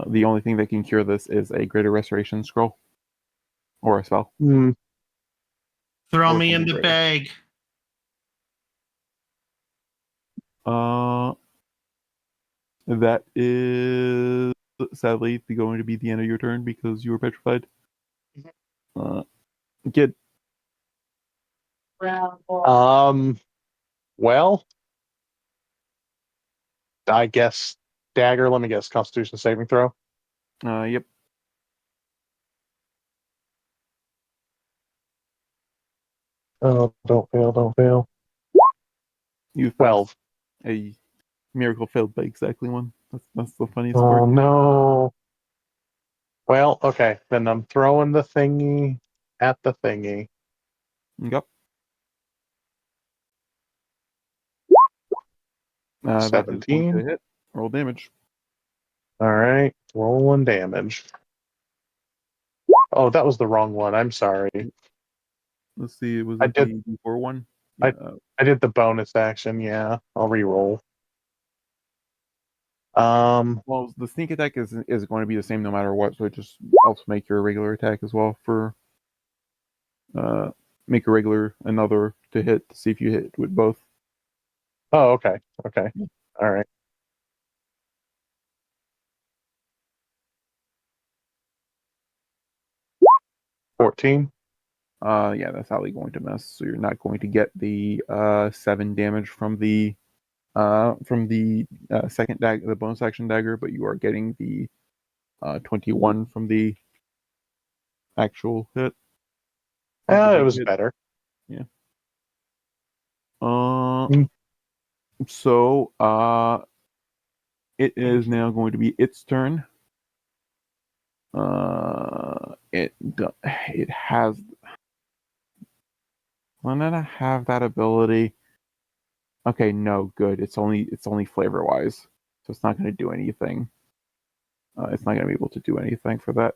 The only thing that can cure this is a greater restoration scroll or a spell. Hmm. Throw Or me in something the greater. bag. That is sadly going to be the end of your turn because you were petrified. Kid. Well, I guess dagger. Let me guess. Constitution saving throw. Yep. Oh, don't fail! Don't fail. You 12. a miracle failed by exactly one. That's the funniest Oh part. no. Well, okay. Then I'm throwing the thingy at the thingy. Yep. That is going 17. to hit. Roll damage. All right. Rolling damage. Oh, that was the wrong one. I'm sorry. Let's see. Was I it did- the D4 one? I- Yeah. I did the bonus action. Yeah, I'll re-roll. Well, the sneak attack is going to be the same no matter what, so it just helps make your regular attack as well for make a regular another to hit to see if you hit with both. Oh, okay. Okay. All right. 14. Yeah, that's how they're going to miss. So you're not going to get the 7 damage from the second dagger, the bonus action dagger, but you are getting the 21 from the actual hit. It was better. Uh, so it is now going to be its turn. It has. When did I have that ability? Okay, no, good. It's only flavor wise, so it's not going to do anything. It's not going to be able to do anything for that.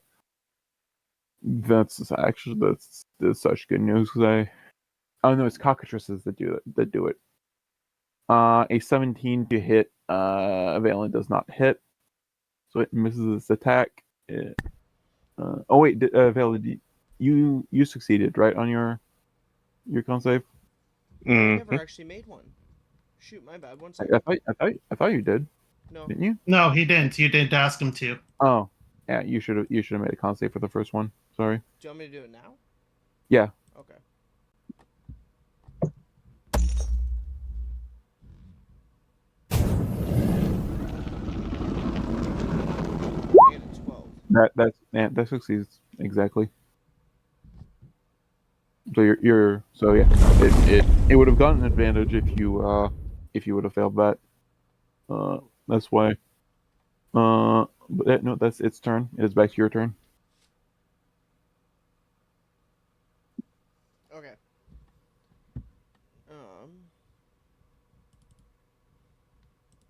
That's such good news. Oh no, it's cockatrices that do it. A 17 to hit. Vaelen does not hit, so it misses its attack. Oh wait, Vaelen, you succeeded right on your con save. I Mhm. never actually made one. Shoot, my bad. One I second. thought you did, No. didn't you? No, he didn't. You didn't ask him to. Oh, yeah. You should have made a con save for the first one. Sorry. Do you want me to do it now? Yeah. Okay. I get a 12. That succeeds exactly. So it would have gotten an advantage if you would have failed that. That's why. But no, that's its turn. It is back to your turn. Okay.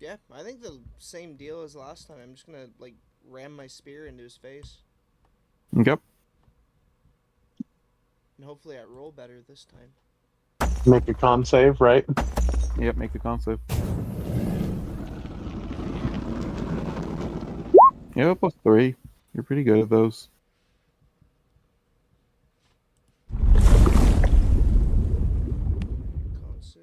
Yeah, I think the same deal as last time. I'm just gonna like ram my spear into his face, Yep. and hopefully I roll better this time. Make a con save, right? Yep. Make the con save. Yeah, +3. You're pretty good at those. Con save.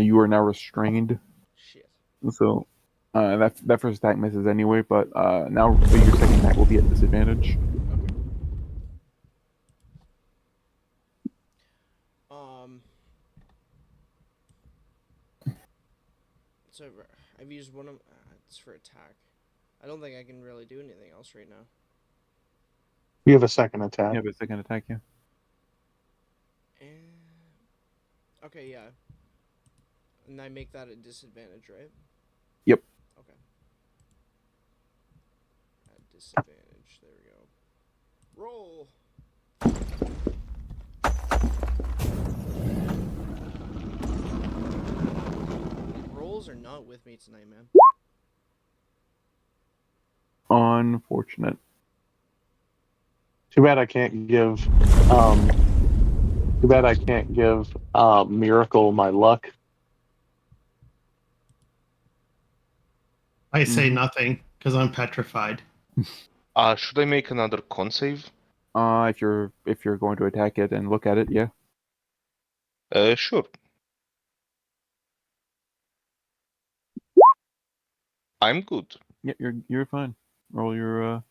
You are now restrained. Shit. So that first attack misses anyway, but now your second attack will be at disadvantage. Okay. So I've used one of it's for attack. I don't think I can really do anything else right now. You have a second attack. You have a second attack, yeah. And okay, yeah. And I make that a disadvantage, right? Yep. Okay. At disadvantage. There we go. Roll. Rolls are not with me tonight, man. Unfortunate. Too bad I can't give Miracle my luck. I say Mhm. nothing because I'm petrified. Should I make another con save? If you're going to attack it and look at it, yeah. Sure. I'm good. Yeah, you're fine. Roll your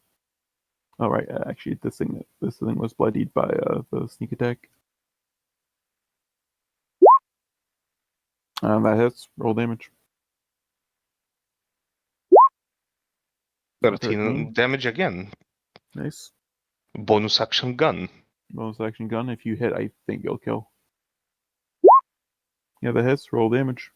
Oh right, actually this thing was bloodied by the sneak attack. That hits. Roll damage. 13 damage again. Nice. Bonus action gun. Bonus action gun. If you hit, I think you'll kill. Yeah, that hits. Roll damage.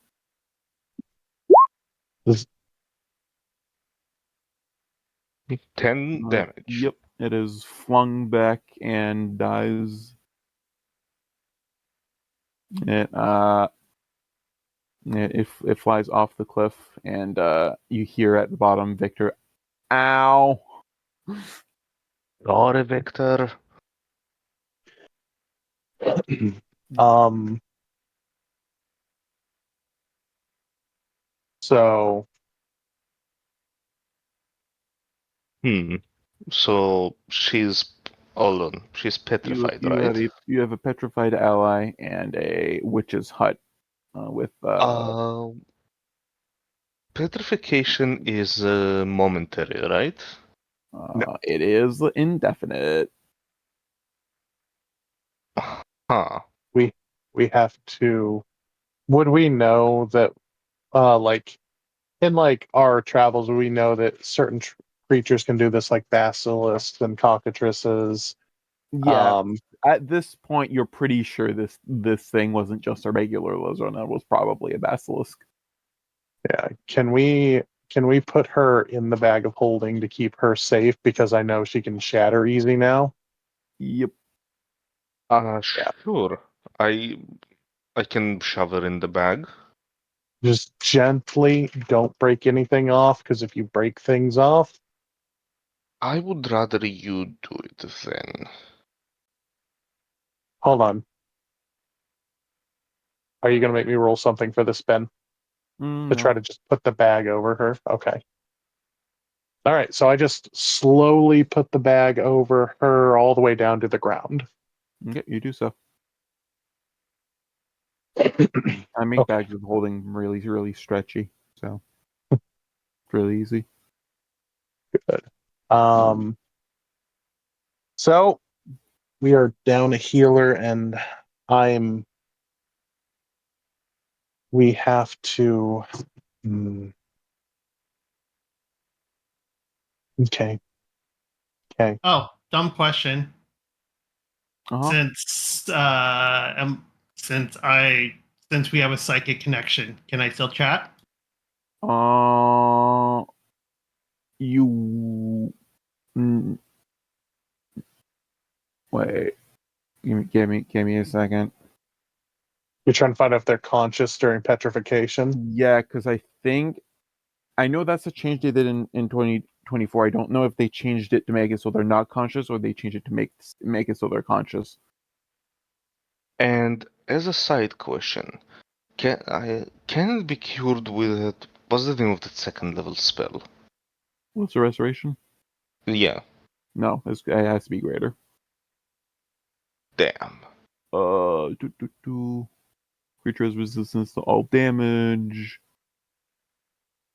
10 damage. Yep. It is flung back and dies. It flies off the cliff, and you hear at the bottom, Victor, "Ow!" Sorry, Victor. So So she's hold on. She's petrified, right? You have a petrified ally and a witch's hut with Petrification is momentary, right? It is indefinite. Huh. We have to. Would we know that, like in like our travels, we know that certain creatures can do this, like basilisks and cockatrices. Yeah. At this point, you're pretty sure this thing wasn't just a regular lizard. It was probably a basilisk. Yeah. Can we put her in the bag of holding to keep her safe, because I know she can shatter easy now? Yep. Yeah. Sure. I can shove her in the bag. Just gently, don't break anything off, because if you break things off, I would rather you do it then. hold on. Are you going to make me roll something for this, Ben? To try No. to just put the bag over her? Okay. All right, so I just slowly put the bag over her all the way down to the ground. Okay, you do so. I make Okay. bags of holding really, really stretchy, so it's really easy. Good. So we are down a healer, and I'm. We have to. Okay. Okay. Oh, dumb question. Uh-huh. Since since we have a psychic connection, can I still chat? You. mm, Wait. Give me a second. You're trying to find out if they're conscious during petrification. Yeah, because I know that's a change they did in 2024. I don't know if they changed it to make it so they're not conscious or they changed it to make it so they're conscious. And as a side question, can it be cured with what's the name of that second level spell? What's the restoration? Yeah. No, it has to be greater. Damn. Creature has resistance to all damage.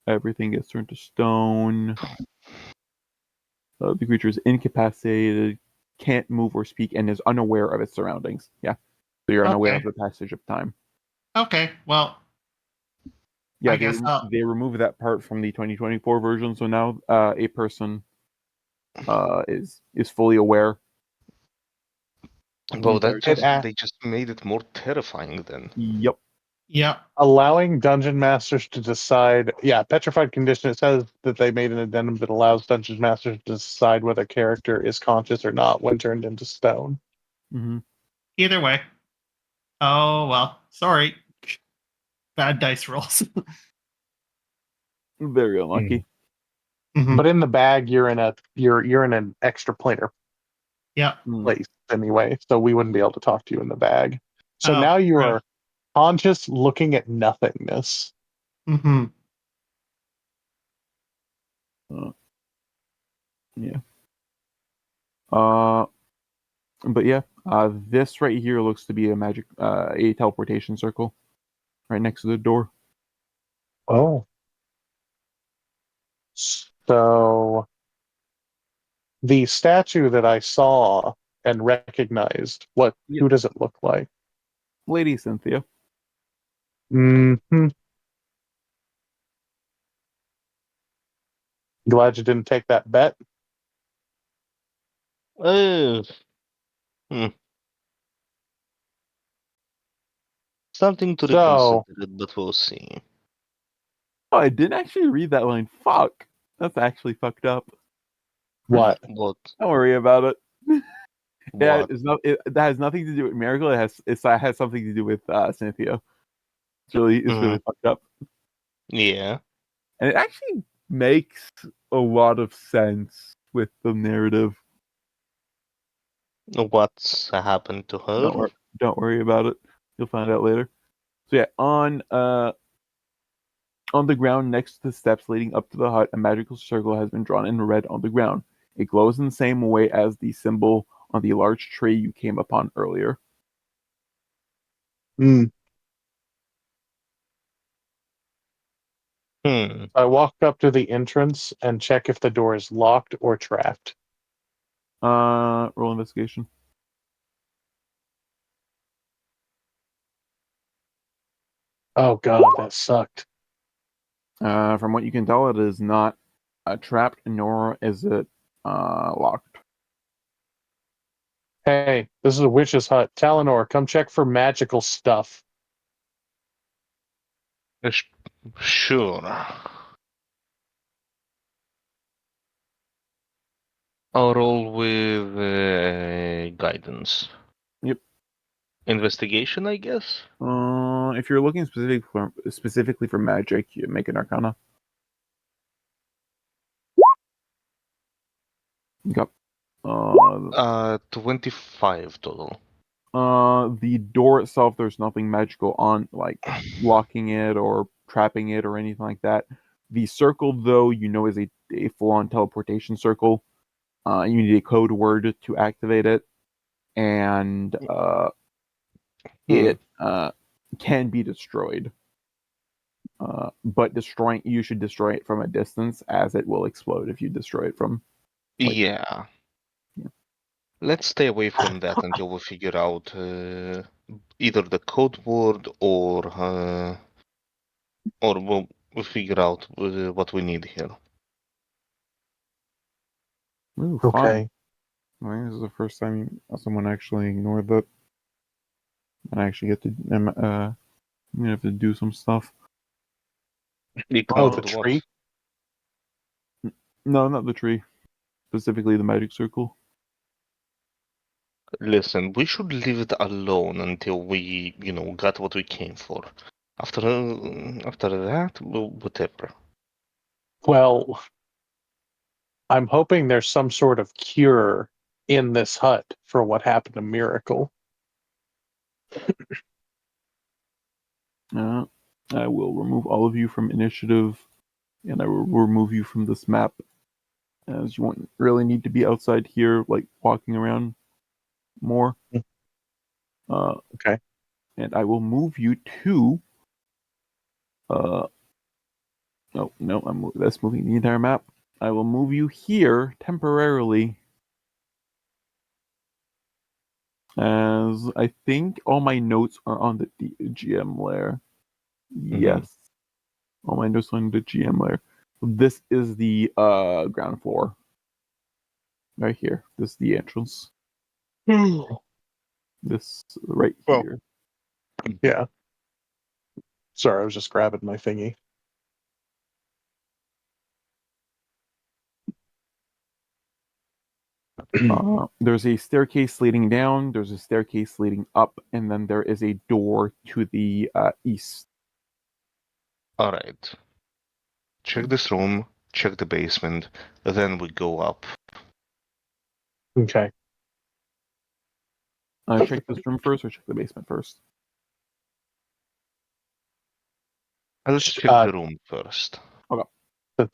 Everything gets turned to stone. The creature is incapacitated, can't move or speak, and is unaware of its surroundings. Yeah, so you're unaware Okay. of the passage of time. Okay. Well, Yeah, I guess I'll. they removed that part from the 2024 version, so now a person is fully aware. Well, Entire they just made it more terrifying then. Yep. Yeah. Allowing dungeon masters to decide. Yeah, petrified condition. It says that they made an addendum that allows dungeon masters to decide whether a character is conscious or not when turned into stone. Mm-hmm. Either way. Oh well. Sorry. Bad dice rolls. Very unlucky. Mhm. But in the bag, you're in an extra planar Yeah. place anyway, so we wouldn't be able to talk to you in the bag. So Oh, now you right. are conscious, looking at nothingness. Mm-hmm. Yeah. But yeah, this right here looks to be a teleportation circle, right next to the door. Oh. So the statue that I saw and recognized, Yep. who does it look like? Lady Cynthia. Hmm. Glad you didn't take that bet. Uh, hmm. Something to So reconsider, but we'll see. Oh, I didn't actually read that line. Fuck. That's actually fucked up. what? What? Don't worry about it. Yeah, What? that has nothing to do with Miracle. It has something to do with Cynthia. It's really fucked up. Yeah. And it actually makes a lot of sense with the narrative. What's happened to her? Don't worry about it. You'll find out later. So yeah, on the ground next to the steps leading up to the hut, a magical circle has been drawn in red on the ground. It glows in the same way as the symbol on the large tree you came upon earlier. Hmm. I walk up to the entrance and check if the door is locked or trapped. Roll investigation. Oh god, that sucked. From what you can tell, it is not trapped, nor is it locked. Hey, this is a witch's hut. Talenor, come check for magical stuff. Sure. I'll roll with guidance. Yep. Investigation, I guess. If you're looking specifically for magic, you make an Arcana. Yep. 25 total. The door itself, there's nothing magical on, like locking it or trapping it or anything like that. The circle, though, is a full-on teleportation circle. You need a code word to activate it, and it can be destroyed. But you should destroy it from a distance, as it will explode if you destroy it from. Yeah. Let's stay away from that until we figure out either the code word or we'll figure out what we need here. Ooh, Okay. fine. I think this is the first time someone actually ignored that. And I actually get to. I'm gonna have to do some stuff. Oh, the Ignored what? tree? No, not the tree. Specifically, the magic circle. Listen, we should leave it alone until we, got what we came for. After that, whatever. Well, I'm hoping there's some sort of cure in this hut for what happened to Miracle. I will remove all of you from initiative, and I will remove you from this map, as you won't really need to be outside here, like walking around more. Okay. And I will move you to. No, that's moving the entire map. I will move you here temporarily, as I think all my notes are on the GM layer. Yes, all my notes are on the GM layer. This is the ground floor. Right here. This is the entrance. This right Well, here. yeah. Sorry, I was just grabbing my thingy. There's a staircase leading down, there's a staircase leading up, and then there is a door to the east. Alright. Check this room, check the basement, then we go up. Okay. Check this room first, or check the basement first? Let's check the room first. Okay. Let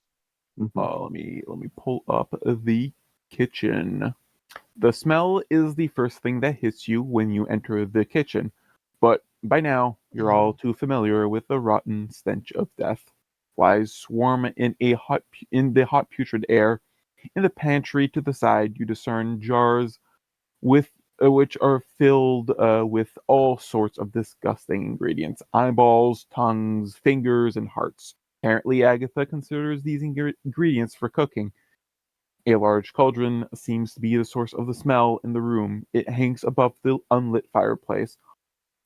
me pull up the kitchen. The smell is the first thing that hits you when you enter the kitchen, but by now you're all too familiar with the rotten stench of death. Flies swarm in the hot putrid air. In the pantry to the side, you discern jars with which are filled with all sorts of disgusting ingredients: eyeballs, tongues, fingers, and hearts. Apparently, Agatha considers these ingredients for cooking. A large cauldron seems to be the source of the smell in the room. It hangs above the unlit fireplace.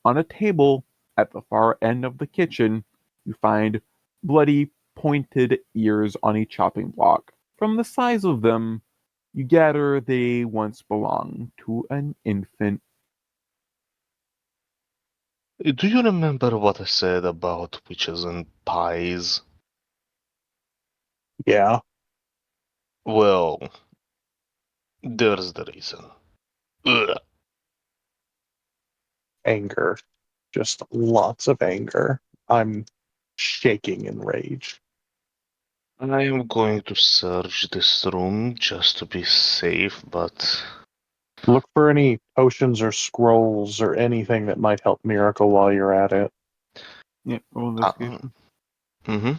On a table at the far end of the kitchen, you find bloody, pointed ears on a chopping block. From the size of them, you gather they once belonged to an infant. Do you remember what I said about witches and pies? Yeah. Well, there's the reason. Ugh. Anger. Just lots of anger. I'm shaking in rage. I am going to search this room just to be safe, but Look for any potions or scrolls or anything that might help Miracle while you're at it. Yeah, roll investigation. mm-hmm.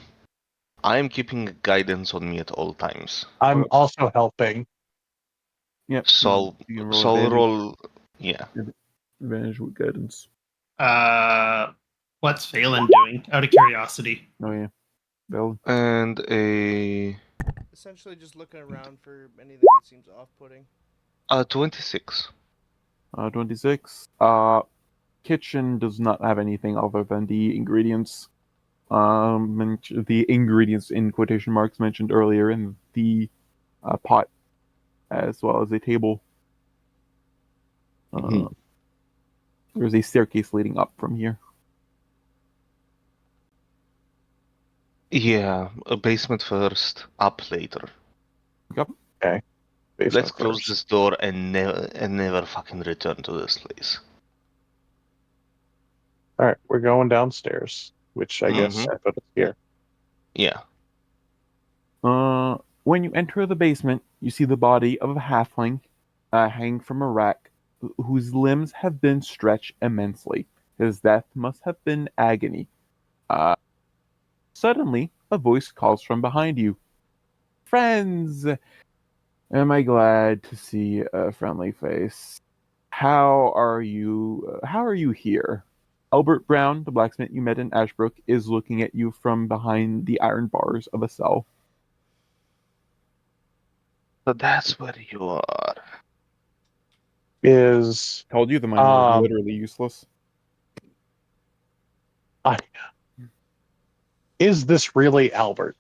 I am keeping guidance on me at all times. I'm also helping. Yep. So you can so I'll advantage, roll. Yeah. advantage with guidance. What's Vaelen doing? Out of curiosity. Oh yeah. Vaelen. And a Essentially, just looking around for anything that seems off-putting. 26. 26. Kitchen does not have anything other than the ingredients. The ingredients in quotation marks mentioned earlier in the pot, as well as a table. Mhm. There's a staircase leading up from here. Yeah, a basement first, up later. Yep. Okay. Let's Basement close first. this door and never fucking return to this place. All right, we're going downstairs, which I guess Mhm. I put us here. Yeah. When you enter the basement, you see the body of a halfling hanging from a rack, whose limbs have been stretched immensely. His death must have been agony. Suddenly, a voice calls from behind you. Friends! Am I glad to see a friendly face? How are you? How are you here? Albert Brown, the blacksmith you met in Ashbrook, is looking at you from behind the iron bars of a cell. So that's where you are. Is Told you the miner was literally useless. is this really Albert?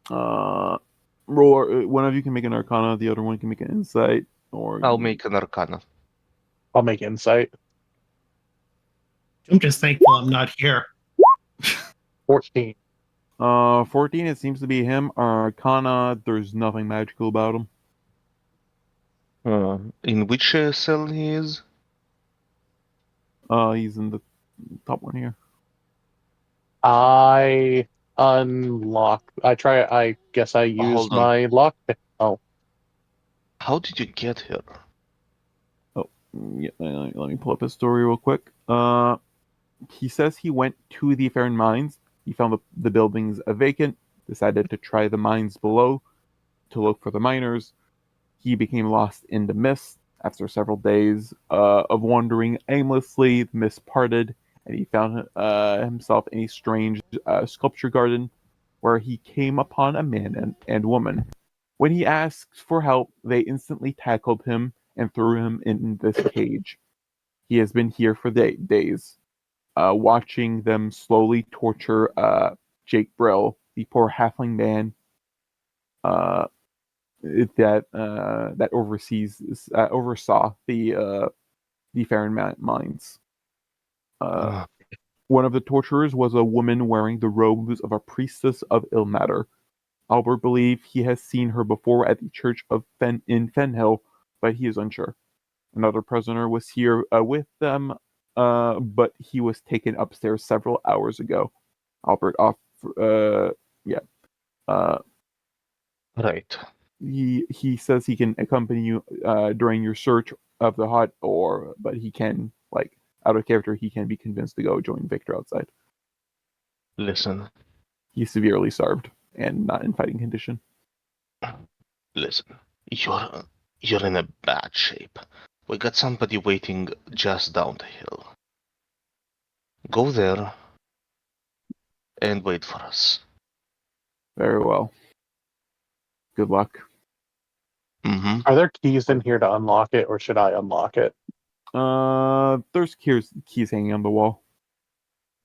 Roll. One of you can make an Arcana. The other one can make an Insight. Or I'll make an Arcana. I'll make insight. I'm just thankful I'm not here. 14. 14. It seems to be him. Arcana. There's nothing magical about him. In which cell he is? He's in the top one here. I unlock. I guess I use Hold on. my lock. Oh, How did you get here? Oh, yeah. Let me pull up his story real quick. He says he went to the Fair Mines. He found the buildings vacant. Decided to try the mines below to look for the miners. He became lost in the mist. After several days of wandering aimlessly, the mist parted, and he found himself in a strange sculpture garden where he came upon a man and woman. When he asked for help, they instantly tackled him and threw him in this cage. He has been here for days, watching them slowly torture Jake Brill, the poor halfling man uh, that oversaw the Farron mines. Uh, One of the torturers was a woman wearing the robes of a priestess of ill matter. Albert believes he has seen her before at the church of in Fenhill, but he is unsure. Another prisoner was here with them, but he was taken upstairs several hours ago. Albert off, yeah. right. He says he can accompany you during your search of the hut, but he can, like, out of character, he can be convinced to go join Victor outside. Listen. He's severely starved and not in fighting condition. Listen. You're in a bad shape. We got somebody waiting just down the hill. Go there and wait for us. Very well. Good luck. Mm-hmm. are there keys in here to unlock it, or should I unlock it? There's keys hanging on the wall.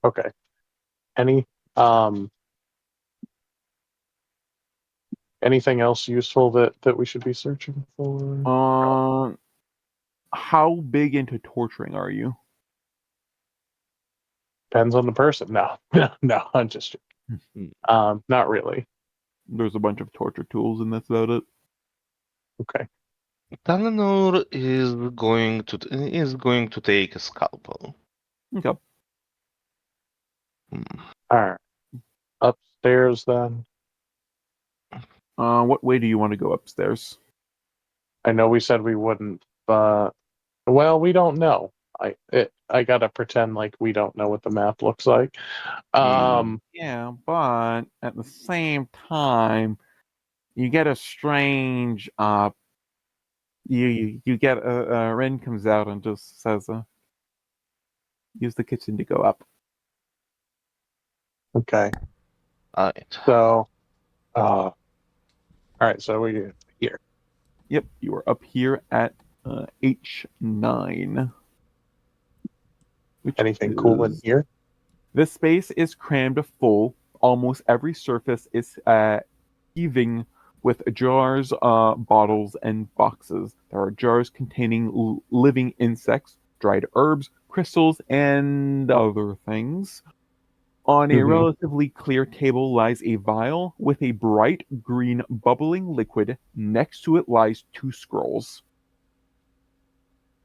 Okay. Any um anything else useful that we should be searching for? How big into torturing are you? Depends on the person. No, no. I'm just not really. There's a bunch of torture tools, and that's about it. Okay. Talenor is going to take a scalpel. Okay. All right. Upstairs then. What way do you want to go upstairs? I know we said we wouldn't, but well, we don't know. I gotta pretend like we don't know what the map looks like. Yeah, but at the same time, you get a strange you get a Ren comes out and just says, use the kitchen to go up. Okay. Alright. So, all right. So we here. Yep, you are up here at H9. Which Anything cool in is here? this space is crammed full. Almost every surface is heaving with jars, bottles, and boxes. There are jars containing living insects, dried herbs, crystals, and other things. On a Mhm. relatively clear table lies a vial with a bright green bubbling liquid. Next to it lies two scrolls.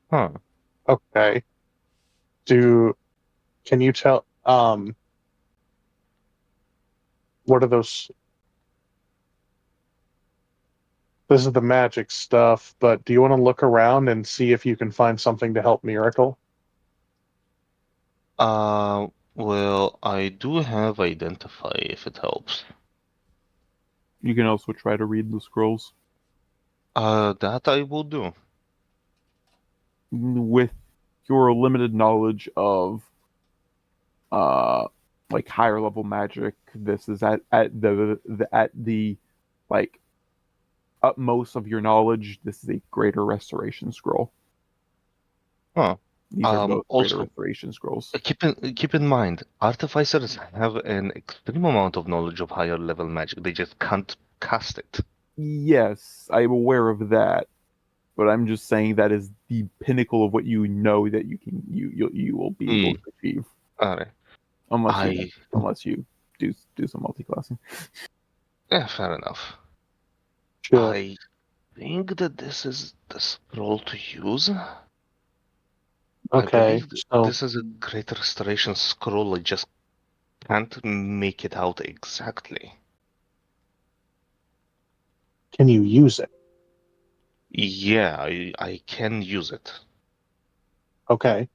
Huh. Okay. Can you tell? What are those? This is the magic stuff, but do you want to look around and see if you can find something to help Miracle? Well, I do have Identify if it helps. You can also try to read the scrolls. That I will do. With your limited knowledge of uh like higher level magic, this is at the like utmost of your knowledge, this is a greater restoration scroll. Huh. These are both greater Also, restoration scrolls. keep in mind, artificers have an extreme amount of knowledge of higher level magic. They just can't cast it. Yes, I'm aware of that, but I'm just saying that is the pinnacle of what you know that you will be able to achieve, Alright. unless you do some multi-classing. Yeah, fair enough. Sure. I think that this is the scroll to use. I Okay. believe So this is a great restoration scroll. I just can't make it out exactly. can you use it? Yeah, I can use it. Okay.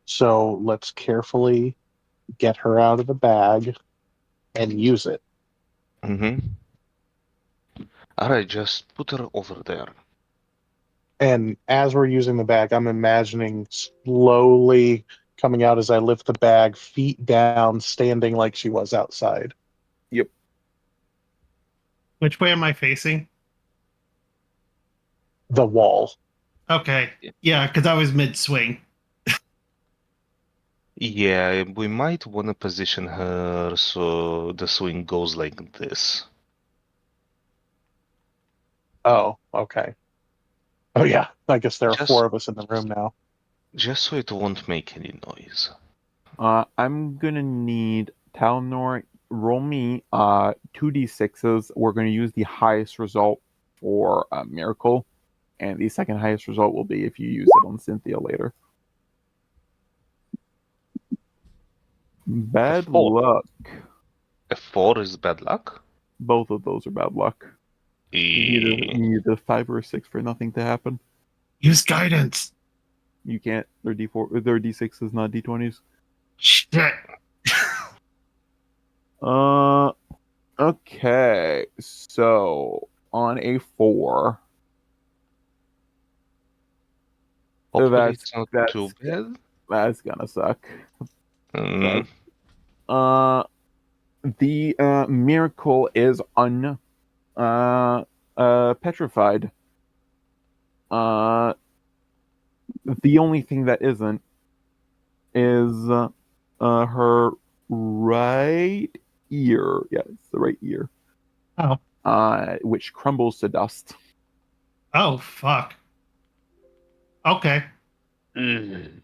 So let's carefully get her out of the bag and use it. Mm-hmm. Alright, just put her over there. And as we're using the bag, I'm imagining slowly coming out as I lift the bag, feet down, standing like she was outside. Yep. Which way am I facing? The wall. Okay. Yeah, because I was mid swing. Yeah, we might want to position her so the swing goes like this. Oh, okay. Oh, yeah. I guess there are Just, four of us in the room now. just so it won't make any noise. I'm gonna need Talenor roll me 2d6s. We're gonna use the highest result for Miracle, and the second highest result will be if you use it on Cynthia later. Bad F4. luck. F4 is bad luck? Both of those are bad luck. You need a 5 or a 6 for nothing to happen. Use guidance. You can't. They're D4. They're D6s, not D20s. Shit. Okay. So on a 4, Hopefully it's not too that's bad. that's gonna suck. Mm. Uh, the miracle is petrified. Uh, the only thing that isn't is her right ear. Yeah, it's the right ear. Oh. Which crumbles to dust. Oh, fuck. Okay. Mm.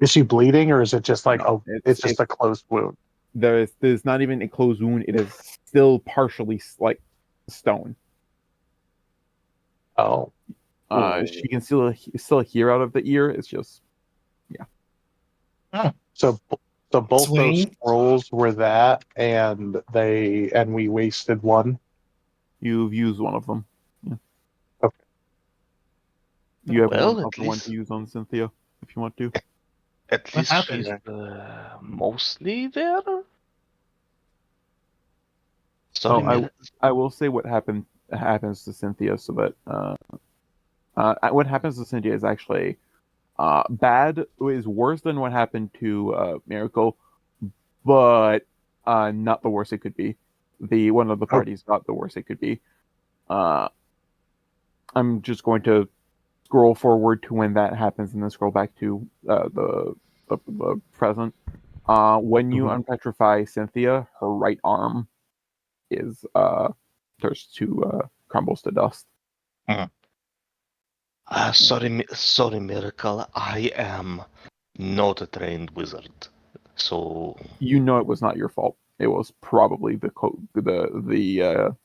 Is she bleeding, or is it just like, No, oh, it's just a closed wound? There's not even a closed wound. It is still partially like stone. Oh. She can still hear out of the ear. It's just Oh. So both those Swing. scrolls were that, and we wasted one. you've used one of them. Yeah. Okay. You have one Well, at other one to least use on Cynthia if you want to. At What least happened? she's mostly there. Sorry, I will say what happens to Cynthia, so that what happens to Cynthia is actually bad. Is worse than what happened to Miracle, but not the worst it could be. The one of the parties not the worst it could be. I'm just going to scroll forward to when that happens, and then scroll back to the present. When you unpetrify Cynthia, her right arm is starts to crumbles to dust. Sorry, Miracle. I am not a trained wizard, so You know it was not your fault. It was probably the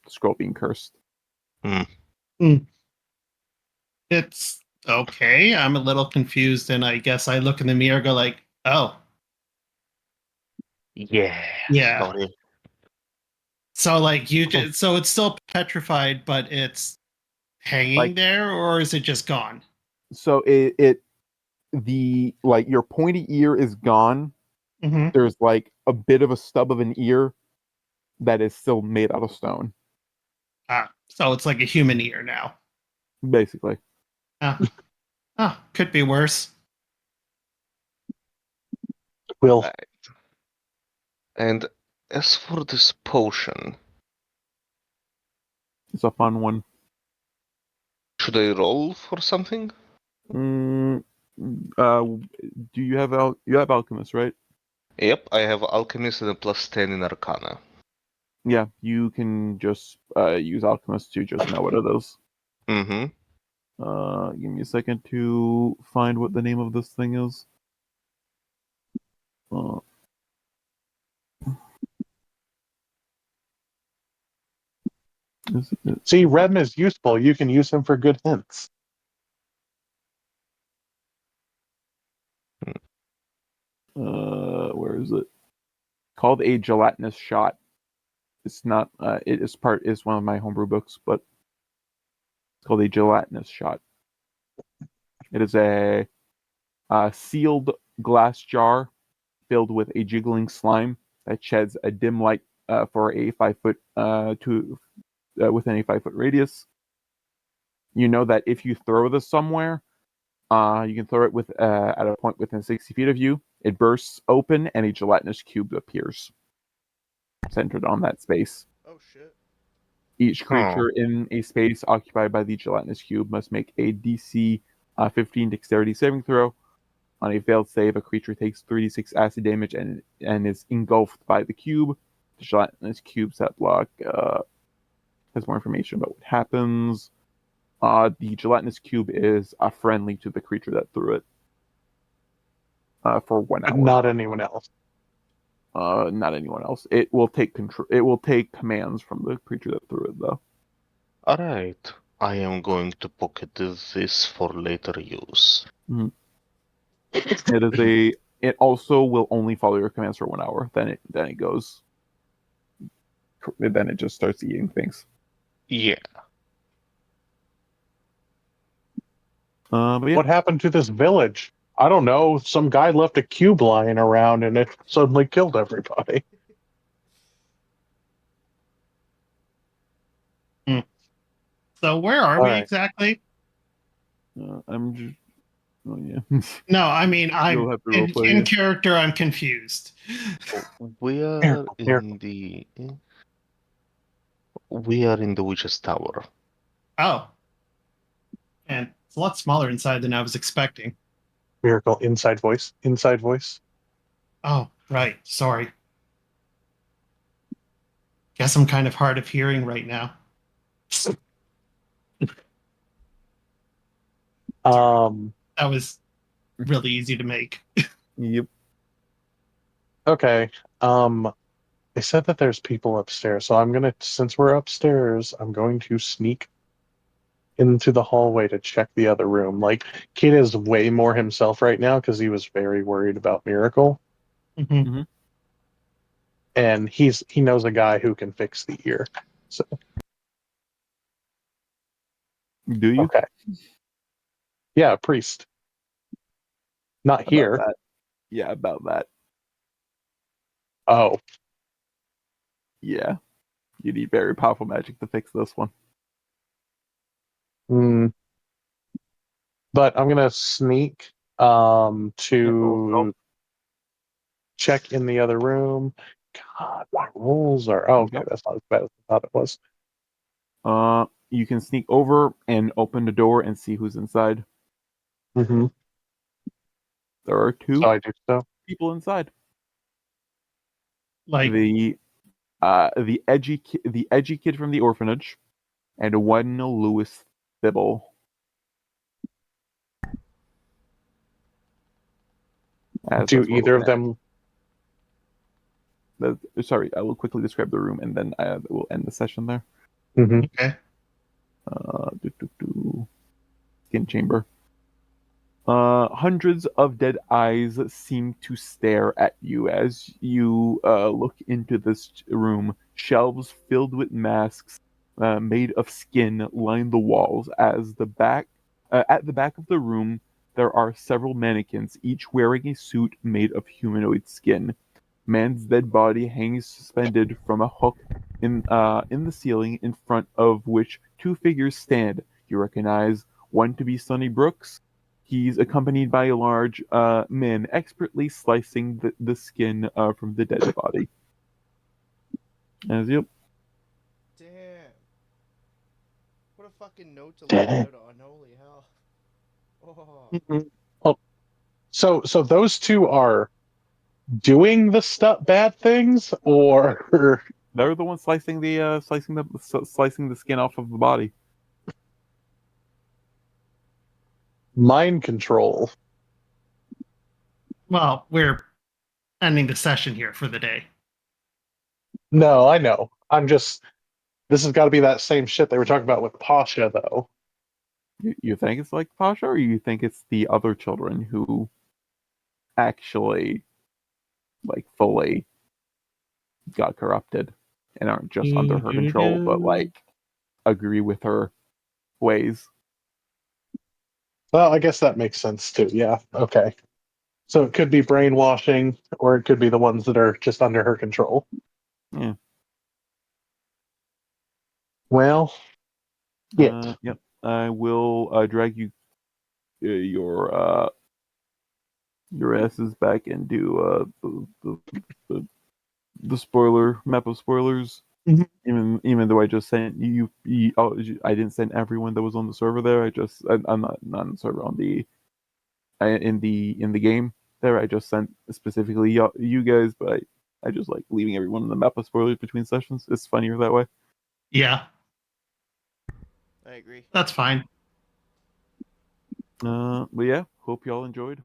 scroll being cursed. It's okay. I'm a little confused, and I guess I look in the mirror, go like, "Oh, yeah. Sorry. So like so it's still petrified, but it's hanging there, or is it just gone?" So the your pointy ear is gone. Mm-hmm. There's like a bit of a stub of an ear that is still made out of stone, So it's like a human ear now. basically. Could be worse. Will. And as for this potion, It's a fun one. should I roll for something? Do you have you have alchemist, right? Yep, I have alchemist and a +10 in Arcana. Yeah, you can just use alchemist to just know what it is. Mm-hmm. Give me a second to find what the name of this thing is. See, Rem is useful. You can use him for good hints. Where is it? Called a gelatinous shot. It's not. It is one of my homebrew books, but it's called a gelatinous shot. It is a sealed glass jar filled with a jiggling slime that sheds a dim light for a 5-foot within a 5-foot radius. You know that if you throw this somewhere, you can throw it with at a point within 60 feet of you. It bursts open and a gelatinous cube appears, centered on that space. Oh shit. Each creature in a space occupied by the gelatinous cube must make a DC 15 dexterity saving throw. On a failed save, a creature takes 3d6 acid damage and is engulfed by the cube. The gelatinous cubes that block has more information about what happens. The gelatinous cube is friendly to the creature that threw it for 1 hour. But not anyone else. Not anyone else. It will take control. It will take commands from the creature that threw it, though. All right, I am going to pocket this for later use. Mm-hmm. It is a. It also will only follow your commands for 1 hour. Then it goes. Then it just starts eating things. Yeah. But yeah. What happened to this village? I don't know. Some guy left a cube lying around and it suddenly killed everybody. So where are we exactly? I'm just. Oh yeah. No, I mean You'll I'm have to roleplay, in yeah. character. I'm confused. We are Miracle. We are in the witch's tower. Oh, and it's a lot smaller inside than I was expecting. Miracle. Inside voice. Inside voice. Oh, right. Sorry. Guess I'm kind of hard of hearing right now. That was really easy to make. Yep. Okay. They said that there's people upstairs, so since we're upstairs, I'm going to sneak into the hallway to check the other room. Like, Kid is way more himself right now because he was very worried about Miracle. Mm-hmm. And he knows a guy who can fix the ear. So Do you? okay. Yeah, a priest. Not About here. that. Yeah, about that. Oh, Yeah. You need very powerful magic to fix this one. hmm. But I'm gonna sneak to check in the other room. God, my rolls are okay. Yep. That's not as bad as I thought it was. You can sneak over and open the door and see who's inside. Mm-hmm. There are two So I do so. people inside. Like, The edgy kid from the orphanage, and one Lewis Thibble. Do either of them? Sorry, I will quickly describe the room and then I will end the session there. Mm-hmm. okay. Skin chamber. Hundreds of dead eyes seem to stare at you as you look into this room. Shelves filled with masks made of skin line the walls. At the back of the room, there are several mannequins, each wearing a suit made of humanoid skin. Man's dead body hangs suspended from a hook in the ceiling, in front of which two figures stand. You recognize one to be Sonny Brooks. He's accompanied by a large man expertly slicing the skin from the dead body. As yep. Damn. What a fucking note to leave Damn. out on. Holy hell. Oh. Mhm. Oh, so those two are doing the bad things, or They're the ones slicing the skin off of the body. mind control? Well, we're ending the session here for the day. No, I know. I'm just. This has got to be that same shit they were talking about with Pasha, though. You think it's like Pasha, or you think it's the other children who actually like fully got corrupted and aren't just under her control, but like agree with her ways? Well, I guess that makes sense too. Yeah. Okay. So it could be brainwashing, or it could be the ones that are just under her control. Yeah. Well, shit. Yep. I will drag your asses back into the spoiler map of spoilers. Mhm. Even though I just sent I didn't send everyone that was on the server there. I'm not on the server on the in the game there. I just sent specifically you guys, but I just like leaving everyone in the map of spoilers between sessions. It's funnier that way. Yeah, I agree. that's fine. But yeah, hope y'all enjoyed.